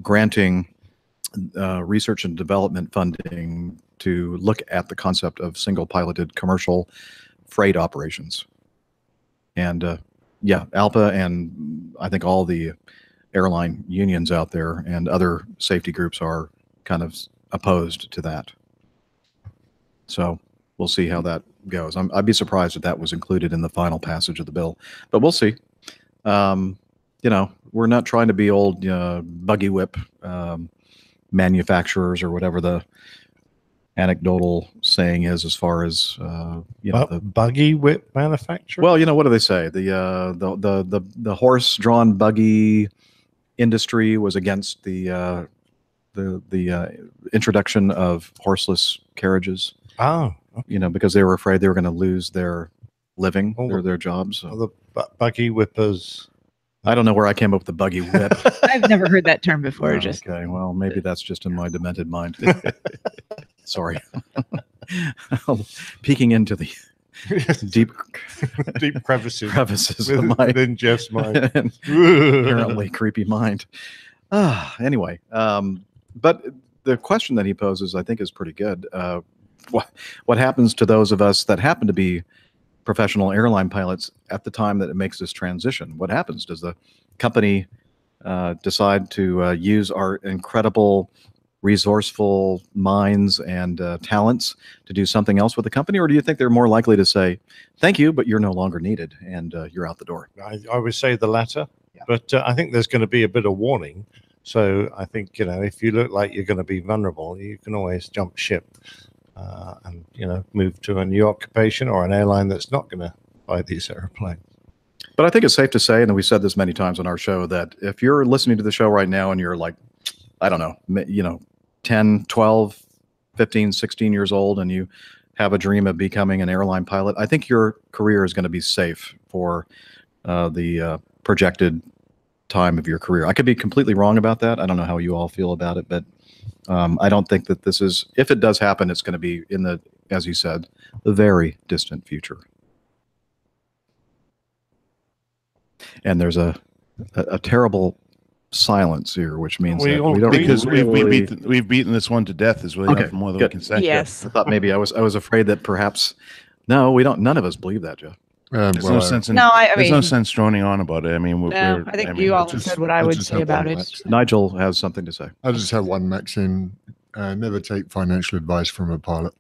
granting research and development funding to look at the concept of single-piloted commercial freight operations. And ALPA and I think all the airline unions out there and other safety groups are kind of opposed to that. So we'll see how that goes. I'd be surprised if that was included in the final passage of the bill, but we'll see. We're not trying to be old buggy whip manufacturers or whatever the anecdotal saying is, as far as the buggy whip manufacturer. Well, what do they say? The horse-drawn buggy industry was against the introduction of horseless carriages. Oh, okay. Because they were afraid they were going to lose their living, their jobs. The buggy whippers. I don't know where I came up with the buggy whip. I've never heard that term before. Okay, well, maybe that's just in my demented mind. Sorry. Peeking into the deep crevices of my within Jeff's mind. Apparently creepy mind. Anyway, but the question that he poses, I think, is pretty good. What happens to those of us that happen to be professional airline pilots at the time that it makes this transition? What happens? Does the company decide to use our incredible, resourceful minds and talents to do something else with the company? Or do you think they're more likely to say, thank you, but you're no longer needed, and you're out the door? I would say the latter, but I think there's going to be a bit of warning. So I think, if you look like you're going to be vulnerable, you can always jump ship and, move to a new occupation or an airline that's not going to buy these airplanes. But I think it's safe to say, and we said this many times on our show, that if you're listening to the show right now and you're like, I don't know, 10, 12, 15, 16 years old, and you have a dream of becoming an airline pilot, I think your career is going to be safe for the projected time of your career. I could be completely wrong about that. I don't know how you all feel about it, but I don't think that this is, if it does happen, it's going to be in the, as you said, the very distant future. And there's a terrible silence here, which means that we don't, because really, we've beaten this one to death. Is really nothing more than we can say. Yes. I thought maybe I was afraid that perhaps we don't. None of us believe that, Jeff. There's no sense in there's no sense droning on about it. I mean, I think you all said what I would say about it. Nigel has something to say. I just have one maxim: never take financial advice from a pilot.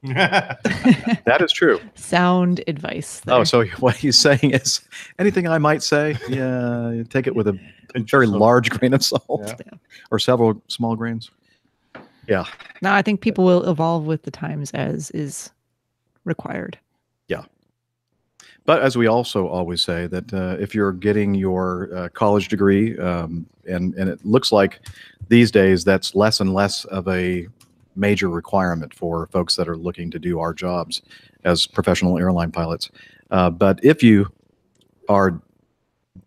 That is true. Sound advice there. Oh, so what he's saying is anything I might say, you take it with a very large grain of salt, or several small grains. Yeah. No, I think people will evolve with the times as is required. Yeah. But as we also always say, that if you're getting your college degree, and it looks like these days that's less and less of a major requirement for folks that are looking to do our jobs as professional airline pilots. But if you are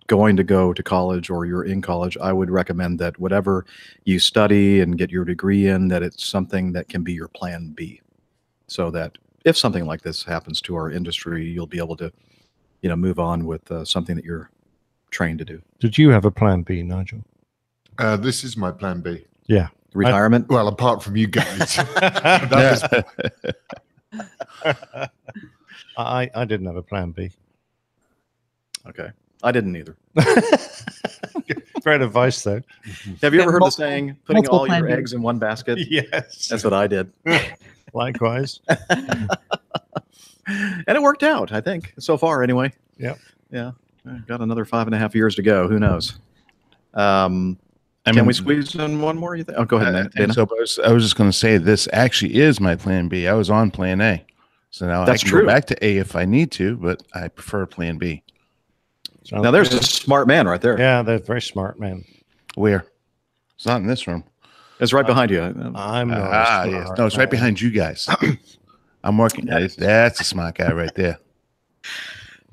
going to go to college or you're in college, I would recommend that whatever you study and get your degree in, that it's something that can be your plan B, so that if something like this happens to our industry, you'll be able to, move on with something that you're trained to do. Did you have a plan B, Nigel? This is my plan B. Yeah. Retirement? Well, apart from you guys. I didn't have a plan B. Okay. I didn't either. Great advice, though. Have you ever heard the saying, putting all your eggs in one basket? Yes. That's what I did. Likewise. And it worked out, I think, so far anyway. Yep. Yeah. I've got another 5.5 years to go. Who knows? Can we squeeze in one more? You think? Oh, go ahead, Dana. So I was just going to say, this actually is my plan B. I was on plan A. So now I can go back to A if I need to, but I prefer plan B. Now there's a smart man right there. Yeah, they're very smart man. Where? It's not in this room. It's right behind you. I'm not. Yes. No, it's right behind you guys. I'm working. That's a smart guy right there.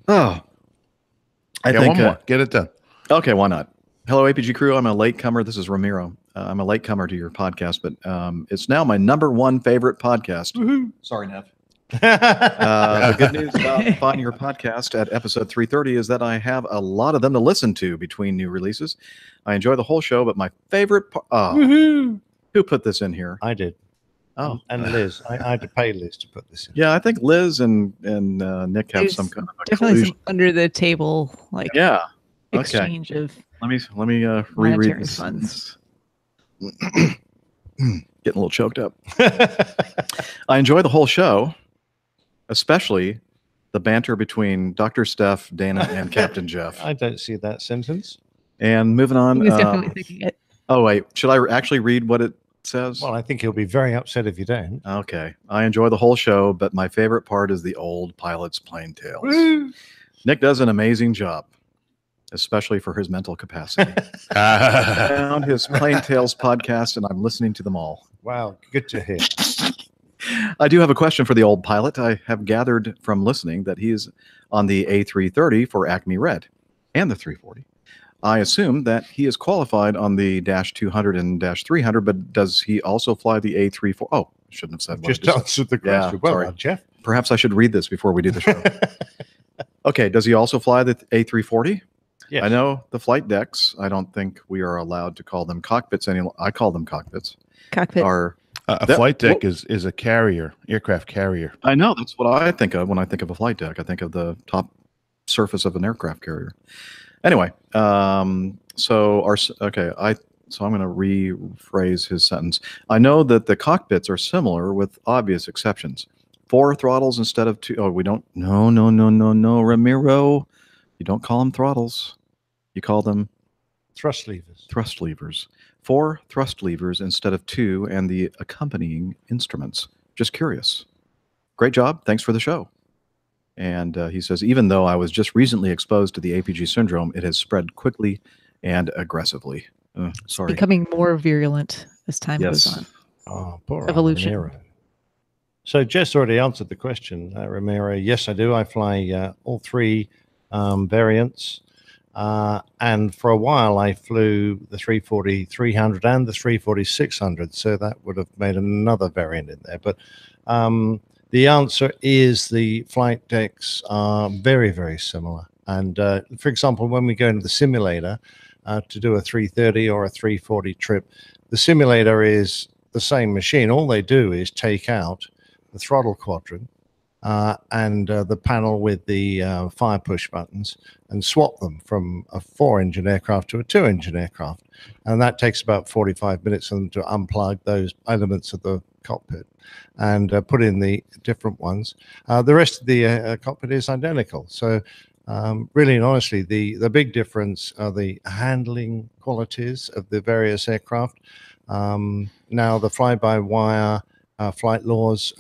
Oh, I think one more. Get it done. Okay, why not? Hello, APG crew. I'm a latecomer. This is Ramiro. I'm a latecomer to your podcast, but it's now my #1 favorite podcast. Woohoo. Sorry, Nev. The good news about finding your podcast at episode 330 is that I have a lot of them to listen to between new releases. I enjoy the whole show, but my favorite who put this in here? I did. Oh, and Liz. I had to pay Liz to put this in. Yeah, I think Liz and Nick have some kind of definitely some under the table exchange of. Let me reread this. Funds. Getting a little choked up. I enjoy the whole show, especially the banter between Dr. Steph, Dana, and Captain Jeff. I don't see that sentence. And moving on. He was definitely thinking it. Oh, wait. Should I actually read what it says? Well, I think he'll be very upset if you don't. Okay. I enjoy the whole show, but my favorite part is the old pilot's plain tales. Nick does an amazing job, especially for his mental capacity. I found his Plain Tales podcast, and I'm listening to them all. Wow, good to hear. I do have a question for the old pilot. I have gathered from listening that he is on the A330 for Acme Red and the 340. I assume that he is qualified on the Dash 200 and Dash 300, but does he also fly the A34? Oh, I shouldn't have said what Just answered the question. Yeah, well, sorry. Jeff. Perhaps I should read this before we do the show. Okay, does he also fly the A340? Yes. I know the flight decks. I don't think we are allowed to call them cockpits anymore. I call them cockpits. Cockpit. A flight deck is a carrier, aircraft carrier. I know. That's what I think of when I think of a flight deck. I think of the top surface of an aircraft carrier. Anyway, so I'm going to rephrase his sentence. I know that the cockpits are similar with obvious exceptions. 4 throttles instead of 2. Oh, we don't. No, Ramiro. You don't call them throttles. You call them thrust levers. Thrust levers. 4 thrust levers instead of 2, and the accompanying instruments. Just curious. Great job. Thanks for the show. And he says, even though I was just recently exposed to the APG syndrome, it has spread quickly and aggressively. Sorry. Becoming more virulent as time goes on. Oh, poor Evolution. Ramiro. So Jess already answered the question, Ramiro. Yes, I do. I fly all 3 variants. And for a while, I flew the 340-300 and the 340-600. So that would have made another variant in there. But the answer is the flight decks are very, very similar. And for example, when we go into the simulator to do a 330 or a 340 trip, the simulator is the same machine. All they do is take out the throttle quadrant and the panel with the fire push buttons and swap them from a 4-engine aircraft to a 2-engine aircraft. And that takes about 45 minutes for them to unplug those elements of the cockpit and put in the different ones. The rest of the cockpit is identical. So really and honestly, the big difference are the handling qualities of the various aircraft. Now, the fly-by-wire flight laws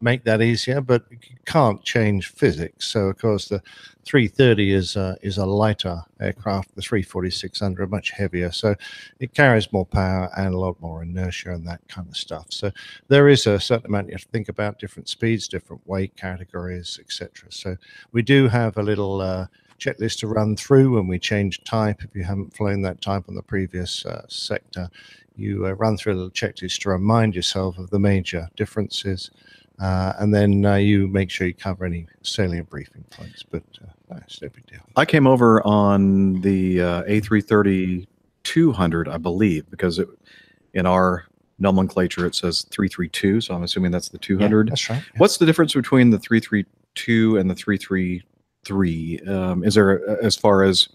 make that easier, but you can't change physics. So, of course, the 330 is a lighter aircraft. The 340-600 much heavier, so it carries more power and a lot more inertia and that kind of stuff. So there is a certain amount you have to think about, different speeds, different weight categories, etc. So we do have a little checklist to run through when we change type. If you haven't flown that type on the previous sector, you run through a little checklist to remind yourself of the major differences. And then you make sure you cover any salient briefing points, but that's no big deal. I came over on the A330-200, I believe, because in our nomenclature it says 332, so I'm assuming that's the 200. Yeah, that's right. Yeah. What's the difference between the 332 and the 333? Is there, as far as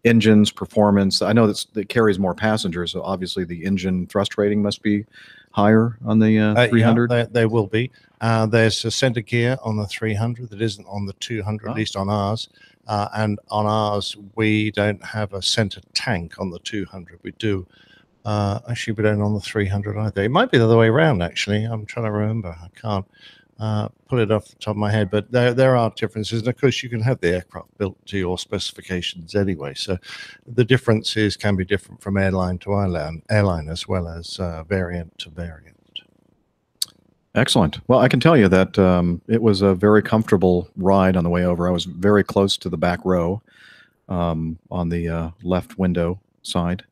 engines, performance? I know that carries more passengers, so obviously the engine thrust rating must be higher on the 300. Yeah, they will be. There's a center gear on the 300 that isn't on the 200, at least on ours. And on ours, we don't have a center tank on the 200. We do. Actually, we don't on the 300 either. It might be the other way around, actually. I'm trying to remember. I can't pull it off the top of my head. But there are differences. And, of course, you can have the aircraft built to your specifications anyway. So the differences can be different from airline to airline as well as variant to variant. Excellent. Well, I can tell you that it was a very comfortable ride on the way over. I was very close to the back row on the left window side.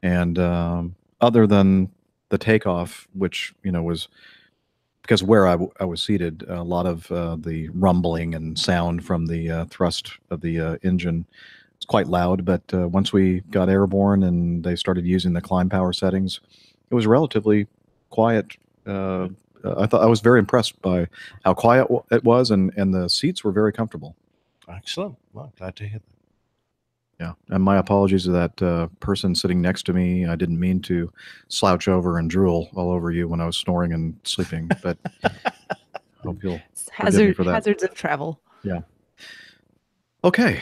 And other than the takeoff, which, was because where I was seated, a lot of the rumbling and sound from the thrust of the engine was quite loud. But once we got airborne and they started using the climb power settings, it was relatively quiet. I thought I was very impressed by how quiet it was, and the seats were very comfortable. Excellent. Well, glad to hear that. Yeah, and my apologies to that person sitting next to me. I didn't mean to slouch over and drool all over you when I was snoring and sleeping, but hope you'll forgive me for that. Hazards of travel. Yeah. Okay.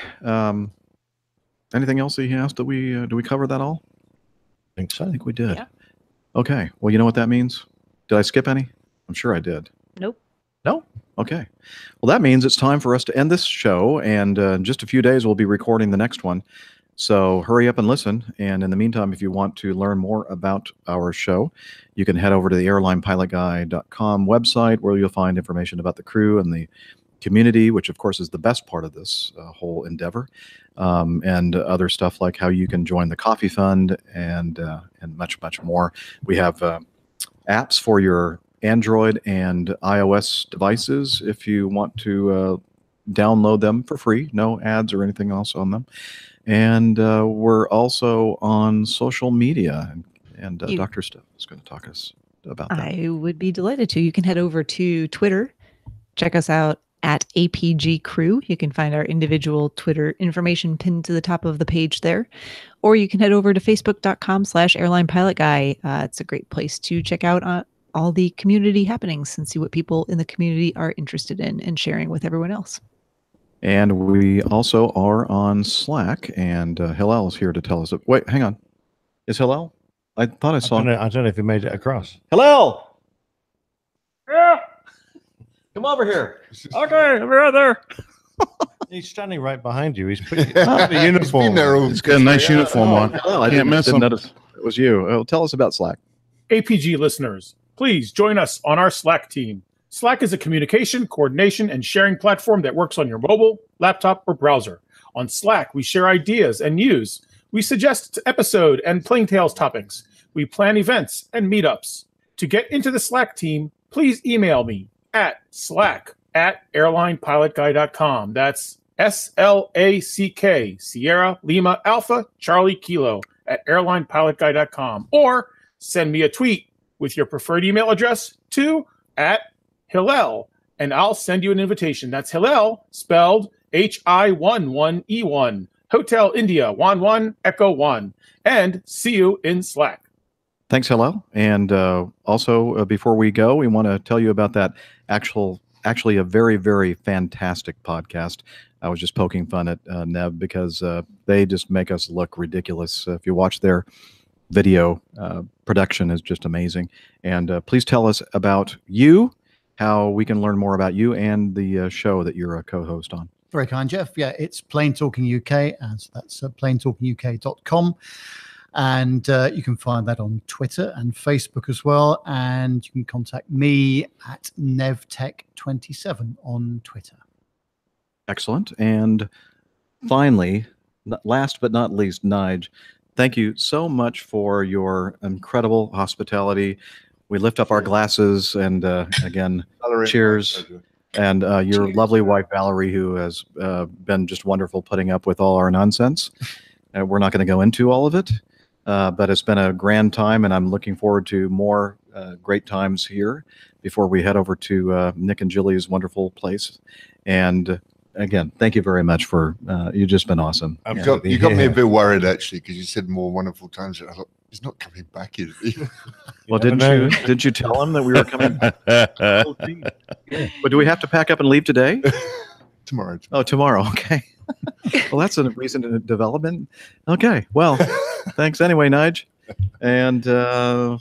Anything else that he asked? Do we cover that all? I think so. I think we did. Yeah. Okay. Well, you know what that means? Did I skip any? I'm sure I did. Nope. No? Okay. Well, that means it's time for us to end this show, and in just a few days we'll be recording the next one. So hurry up and listen. And in the meantime, if you want to learn more about our show, you can head over to the airlinepilotguy.com website, where you'll find information about the crew and the community, which of course is the best part of this whole endeavor, and other stuff like how you can join the coffee fund and much, much more. We have apps for your Android and iOS devices if you want to download them for free, no ads or anything else on them. And we're also on social media, and Dr. Steph is going to talk us about that. I would be delighted to. You can head over to Twitter, check us out at APG Crew. You can find our individual Twitter information pinned to the top of the page there, or you can head over to facebook.com/airlinepilotguy. It's a great place to check out all the community happenings and see what people in the community are interested in and sharing with everyone else. And we also are on Slack, and Hillel is here to tell us. Wait, hang on. Is Hillel? I thought I saw. I don't know if he made it across. Hillel! Yeah! Come over here. Okay, I'm right there. He's standing right behind you. He's putting the uniform. He's got a nice uniform on. Oh, I didn't notice it was you. Oh, tell us about Slack. APG listeners, please join us on our Slack team. Slack is a communication, coordination, and sharing platform that works on your mobile, laptop, or browser. On Slack, we share ideas and news. We suggest episode and Plain Tales topics. We plan events and meetups. To get into the Slack team, please email me at slack@airlinepilotguy.com. That's SLACK, Sierra Lima Alpha Charlie Kilo @airlinepilotguy.com. Or send me a tweet with your preferred email address to @Hillel, and I'll send you an invitation. That's Hillel, spelled HI11E1, Hotel India 11 Echo 1. And see you in Slack. Thanks, Hillel. And also, before we go, we want to tell you about that actually a very, very fantastic podcast. I was just poking fun at Neb because they just make us look ridiculous. If you watch their video, production is just amazing. And please tell us about you, how we can learn more about you and the show that you're a co-host on. Very kind, Jeff. Yeah, it's Plain Talking UK, and so that's plaintalkinguk.com. And you can find that on Twitter and Facebook as well. And you can contact me at nevtech27 on Twitter. Excellent. And finally, last but not least, Nige, thank you so much for your incredible hospitality. We lift up our glasses and again, Valerie, cheers. And your lovely wife, Valerie, who has been just wonderful putting up with all our nonsense. We're not going to go into all of it, but it's been a grand time, and I'm looking forward to more great times here before we head over to Nick and Julie's wonderful place. And again, thank you very much for you've just been awesome. You got me a bit worried, actually, because you said more wonderful times. I thought, he's not coming back, is he? Well, didn't you tell him that we were coming back? Oh, but do we have to pack up and leave today? Tomorrow. Oh, tomorrow. Okay. Well, that's a recent development. Okay. Well, thanks anyway, Nige. And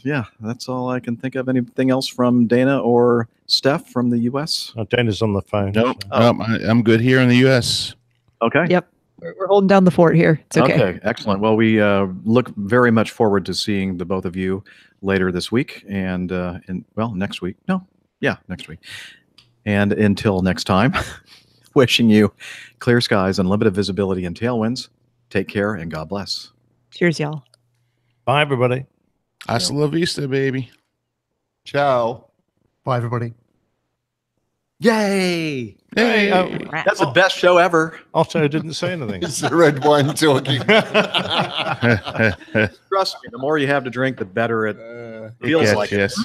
yeah, that's all I can think of. Anything else from Dana or Steph from the U.S.? Oh, Dana's on the phone. Nope. I'm good here in the U.S. Okay. Yep. We're holding down the fort here. It's okay. Okay, excellent. Well, we look very much forward to seeing the both of you later this week and next week. Next week. And until next time, wishing you clear skies, unlimited visibility, and tailwinds. Take care and God bless. Cheers, y'all. Bye, everybody. Hasta la vista, baby. Ciao. Bye, everybody. Yay! Hey, that's the best show ever. Otto didn't say anything. It's the red wine talking. Trust me, the more you have to drink, the better it feels like. Yes.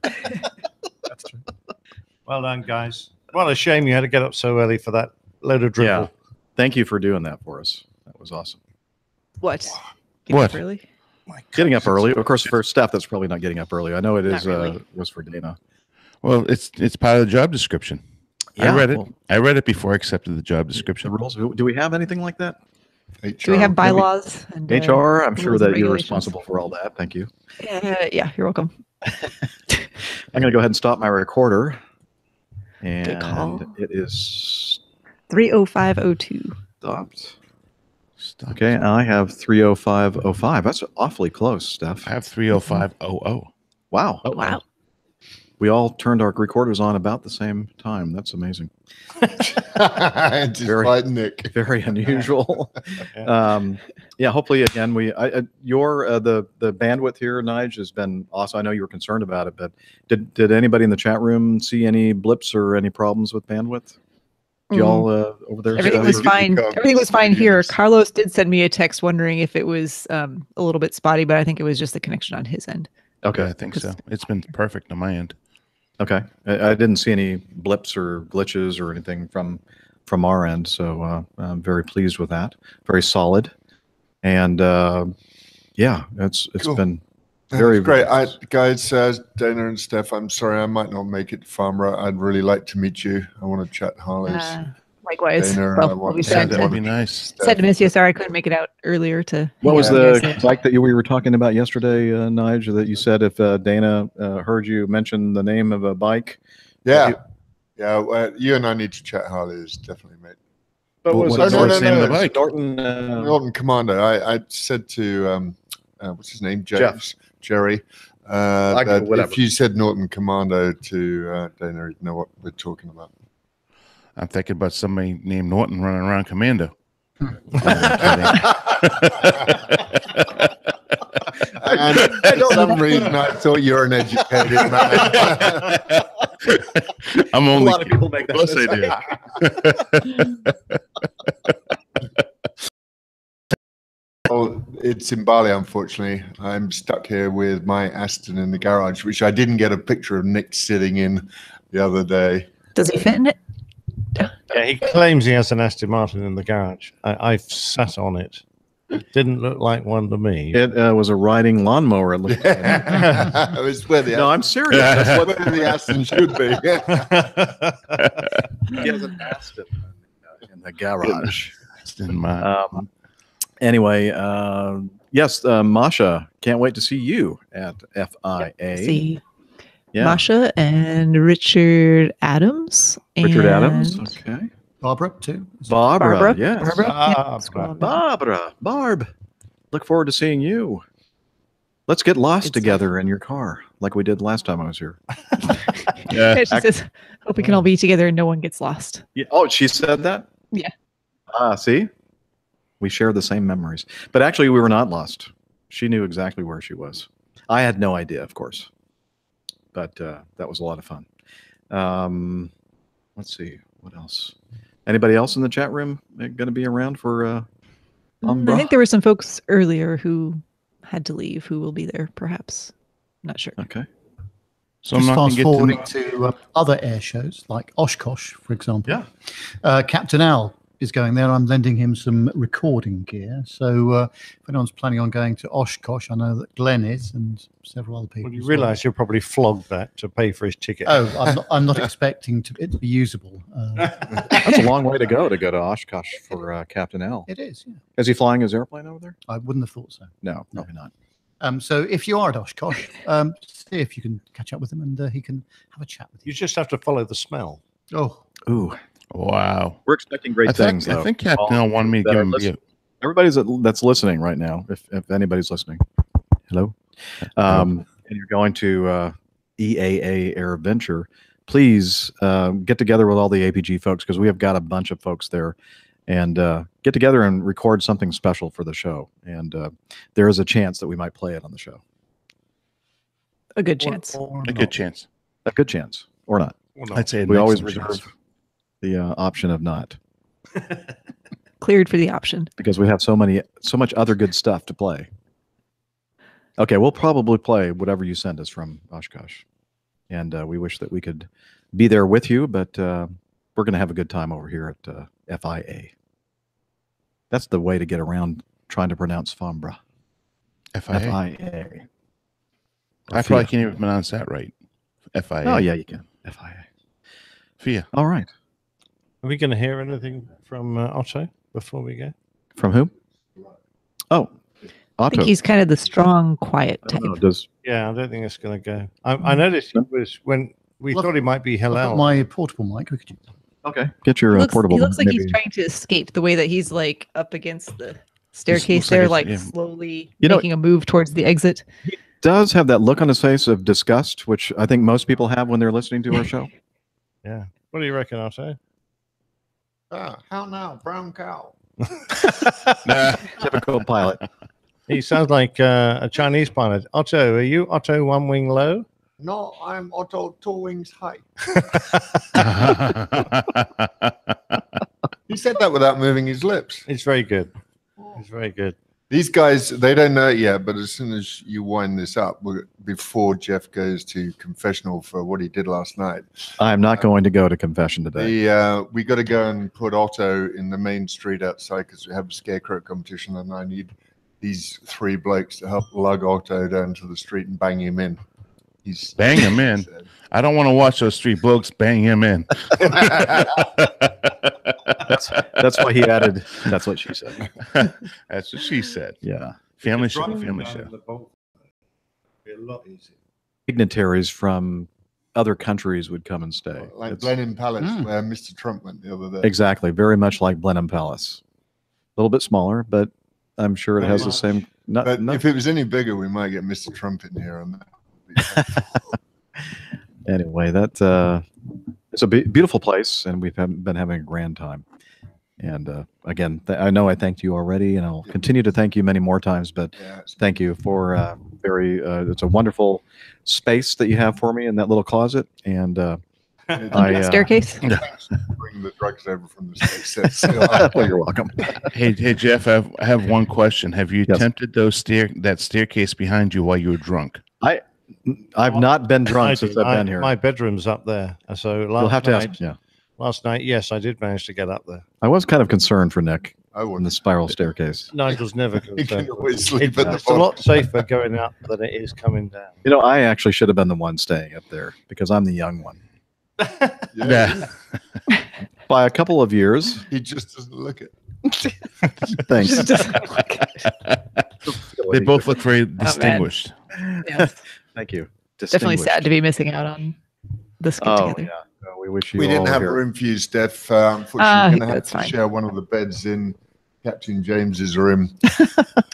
That's true. Well done, guys. What a shame you had to get up so early for that load of dribble. Yeah. Thank you for doing that for us. That was awesome. What? What? Really? Getting up early. Of course, for Steph, that's probably not getting up early. I know it is. Really. Was for Dana. Well, it's part of the job description. Yeah, I read it. well- I read it before I accepted the job description. The rules. Do we have anything like that? Do we have bylaws? And, HR? I'm sure rules and that you're regulations? responsible for all that. Thank you. Yeah, you're welcome. I'm going to go ahead and stop my recorder. Good call. And it is 30502. stopped. Okay, I have 30505. That's awfully close, Steph. I have 30500. Wow. Oh, wow. We all turned our recorders on about the same time. That's amazing. Despite Nick. Very unusual. Yeah, hopefully again the bandwidth here, Nige, has been awesome. I know you were concerned about it, but did anybody in the chat room see any blips or any problems with bandwidth? Do y'all over there? Everything was fine. Everything was fine here. Carlos did send me a text wondering if it was a little bit spotty, but I think it was just the connection on his end. Okay, I think so. It's been perfect on my end. Okay, I didn't see any blips or glitches or anything from our end, so I'm very pleased with that. Very solid, and yeah, it's Cool. been That's very great. Guys, Dana and Steph, I'm sorry I might not make it to Farnborough. I'd really like to meet you. I want to chat Harleys. Likewise. Dana, Well, I want we to said chat That'd be nice. said to miss you. Sorry, I couldn't make it out earlier to. What was hang out with you the guys. bike that we were talking about yesterday, Nige? That you said if Dana heard you mention the name of a bike. Yeah. You and I need to chat Harleys, definitely, mate. But What's was the name of the bike? Norton. Norton Commander. I said to what's his name, Jeff. Jerry. I go, That whatever. if you said Norton Commando to Dana, you'd know what we're talking about. I'm thinking about somebody named Norton running around Commando. And for some reason, I thought you were an educated man. I'm only. A lot of people make that Of course I do. Oh, it's in Bali, unfortunately. I'm stuck here with my Aston in the garage, which I didn't get a picture of Nick sitting in the other day. Does he fit in it? Yeah, he claims he has an Aston Martin in the garage. I've sat on it. It didn't look like one to me. It was a riding lawnmower. It looked like. It was where the No, I'm serious. That's what where the Aston should be. he has an Aston in the garage. Aston Martin. Anyway, yes, Masha, can't wait to see you at FIA. See Yeah. Masha and Richard Adams. Richard and Adams. Okay. Barbara, too. Barbara. Yes. Barbara. Yeah, scroll on down. Barb. Look forward to seeing you. Let's get lost together in your car like we did last time I was here. Yeah, she says, hope we can all be together and no one gets lost. Yeah. Oh, she said that? Yeah. See? We share the same memories. But actually, we were not lost. She knew exactly where she was. I had no idea, of course. But that was a lot of fun. Let's see. What else? Anybody else in the chat room going to be around for I think there were some folks earlier who had to leave who will be there, perhaps. Not sure. Okay. So I'm Just not going fast to get forwarding to other air shows like Oshkosh, for example. Yeah. Captain Al is going there. I'm lending him some recording gear. So if anyone's planning on going to Oshkosh, I know that Glenn is and several other people. Well, you as well. realise you'll probably flog that to pay for his ticket. Oh, I'm not expecting it to be usable. That's a long way to go to Oshkosh for Captain Al. It is, yeah. Is he flying his airplane over there? I wouldn't have thought so. No, probably not. So if you are at Oshkosh, see if you can catch up with him and he can have a chat with you. You just have to follow the smell. Oh. Ooh. Wow. We're expecting great things, though. I think Captain Al wanted me to give him everybody's that's listening right now, if anybody's listening. Hello. And you're going to EAA Air Venture, please get together with all the APG folks because we have got a bunch of folks there and get together and record something special for the show. And there is a chance that we might play it on the show. A good chance. A good chance. A good chance. Or not. Well, no. I'd say we an always excellent reserve chance. the option of not. Cleared for the option. Because we have so much other good stuff to play. Okay, we'll probably play whatever you send us from Oshkosh. And we wish that we could be there with you, but we're going to have a good time over here at FIA. That's the way to get around trying to pronounce Farnborough. FIA. FIA. I probably can't even pronounce that right. FIA. Oh, yeah, you can. for you. All right. Are we going to hear anything from Otto before we go? From who? Oh, I Otto. think he's kind of the strong, quiet type. Yeah, I don't think it's going to go. I noticed it was when we thought he might be I've got Hillel. my portable mic. We could use Okay, get your portable. He looks like maybe. he's trying to escape the way that he's like up against the staircase looks like there, it's- like yeah. slowly You know- making a move towards the exit. Does have that look on his face of disgust, which I think most people have when they're listening to our show. Yeah. What do you reckon, Otto? How now, brown cow? Typical pilot. He sounds like a Chinese pilot. Otto, are you Otto One Wing Low? No, I'm Otto Two Wings High. He said that without moving his lips. It's very good. It's very good. These guys, they don't know it yet, but as soon as you wind this up, before Jeff goes to confessional for what he did last night, I'm not going to go to confession today. we got to go and put Otto in the main street outside because we have a scarecrow competition, and I need these 3 blokes to help lug Otto down to the street and bang him in. Bang him in. I don't want to watch those 3 blokes bang him in. That's why he added. That's what she said. That's what she said. Yeah. Family show. Family show. Be a lot easier. Dignitaries from other countries would come and stay. Like It's- Blenheim Palace, where Mr. Trump went the other day. Exactly. Very much like Blenheim Palace. A little bit smaller, but I'm sure it has the same. But if it was any bigger, we might get Mr. Trump in here on that. Anyway, that it's a beautiful place, and we've been having a grand time. And again, I know I thanked you already, and I'll continue to thank you many more times. But thank you for it's a wonderful space that you have for me in that little closet, and staircase. Bring the drugs over from the States. Well, you're welcome. Hey, Jeff, I have one question. Have you attempted that staircase behind you while you were drunk? I've not been drunk since I've been here. My bedroom's up there. So You'll have to ask. Yeah. Last night, yes, I did manage to get up there. I was kind of concerned for Nick in the spiral staircase. Nigel's never concerned. sleep at the It's a lot safer going up than it is coming down. You know, I actually should have been the one staying up there because I'm the young one. Yeah. By a couple of years. He just doesn't look it. Thanks. Just doesn't look They both look very distinguished. Yes. Thank you. Definitely sad to be missing out on this get together. Yeah. No, we wish you We all didn't have here. room for you, Steph. Unfortunately, we're going to have that's to fine. share one of the beds in Captain James's room.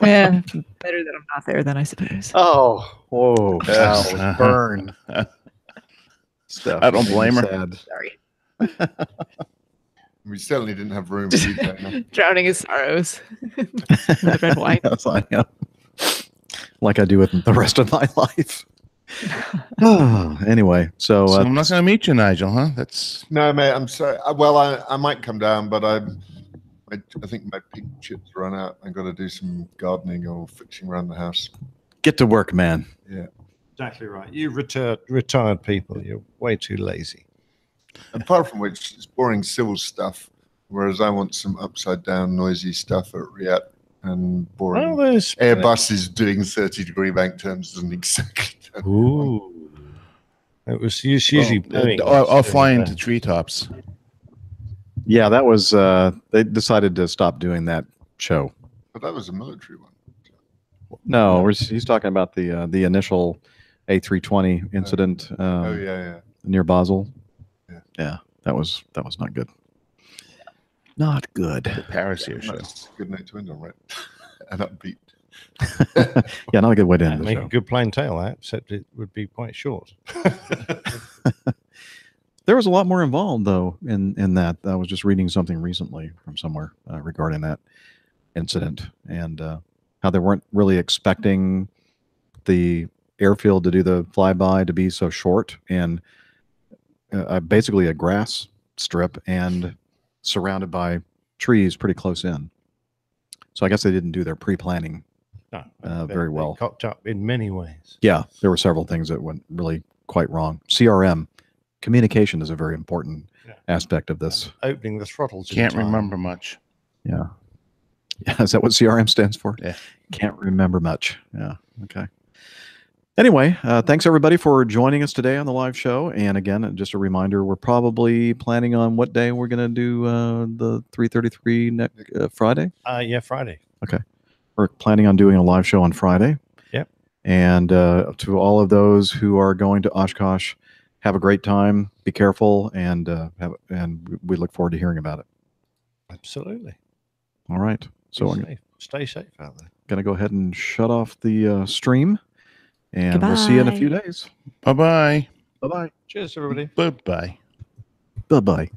Yeah, better that I'm not there then, I suppose. Oh, whoa. Yes. Ow, burn. Stuff. I don't blame her. Sad. Sorry. We certainly didn't have room for you, Dana. Drowning his sorrows in the red wine. Yes, I am. Like I do with the rest of my life. Anyway, so I'm not going to meet you, Nigel, huh? That's No, mate, I'm sorry. Well, I might come down, but I think my pink chips run out. I got to do some gardening or fixing around the house. get to work, man. Yeah. Exactly right. You retired people, you're way too lazy. Apart from which, it's boring civil stuff, whereas I want some upside down, noisy stuff at Riyadh and boring. Well, there's Airbus doing 30-degree bank turns doesn't exactly. Ooh. It was usually or flying to treetops. Yeah, that was they decided to stop doing that show. But that was a military one. No, he's talking about the initial A320 incident near Basel. Yeah, that was not good. Not good. The Paris Air Show. That's a good note to end on, right? And upbeat. Yeah, not a good way to end the make show. a good plain tale, that, except it would be quite short. There was a lot more involved, though, in that. I was just reading something recently from somewhere regarding that incident and how they weren't really expecting the airfield to do the flyby to be so short and basically a grass strip and surrounded by trees pretty close in. So I guess they didn't do their pre-planning very well. They cocked up in many ways. Yeah, there were several things that went really quite wrong. CRM, communication, is a very important aspect of this. Opening the throttles. Can't remember much. Yeah. Yeah, is that what CRM stands for? Yeah. Can't remember much. Yeah. Okay. Anyway, thanks everybody for joining us today on the live show. And again, just a reminder, we're probably planning on what day we're going to do the 333 next Friday. Yeah, Friday. Okay. We're planning on doing a live show on Friday. Yep. And to all of those who are going to Oshkosh, have a great time. Be careful, and we look forward to hearing about it. Absolutely. All right. So I'm Stay safe out there. going to go ahead and shut off the stream, and we'll see you in a few days. Bye-bye. Bye-bye. Cheers, everybody. Bye-bye. Bye-bye.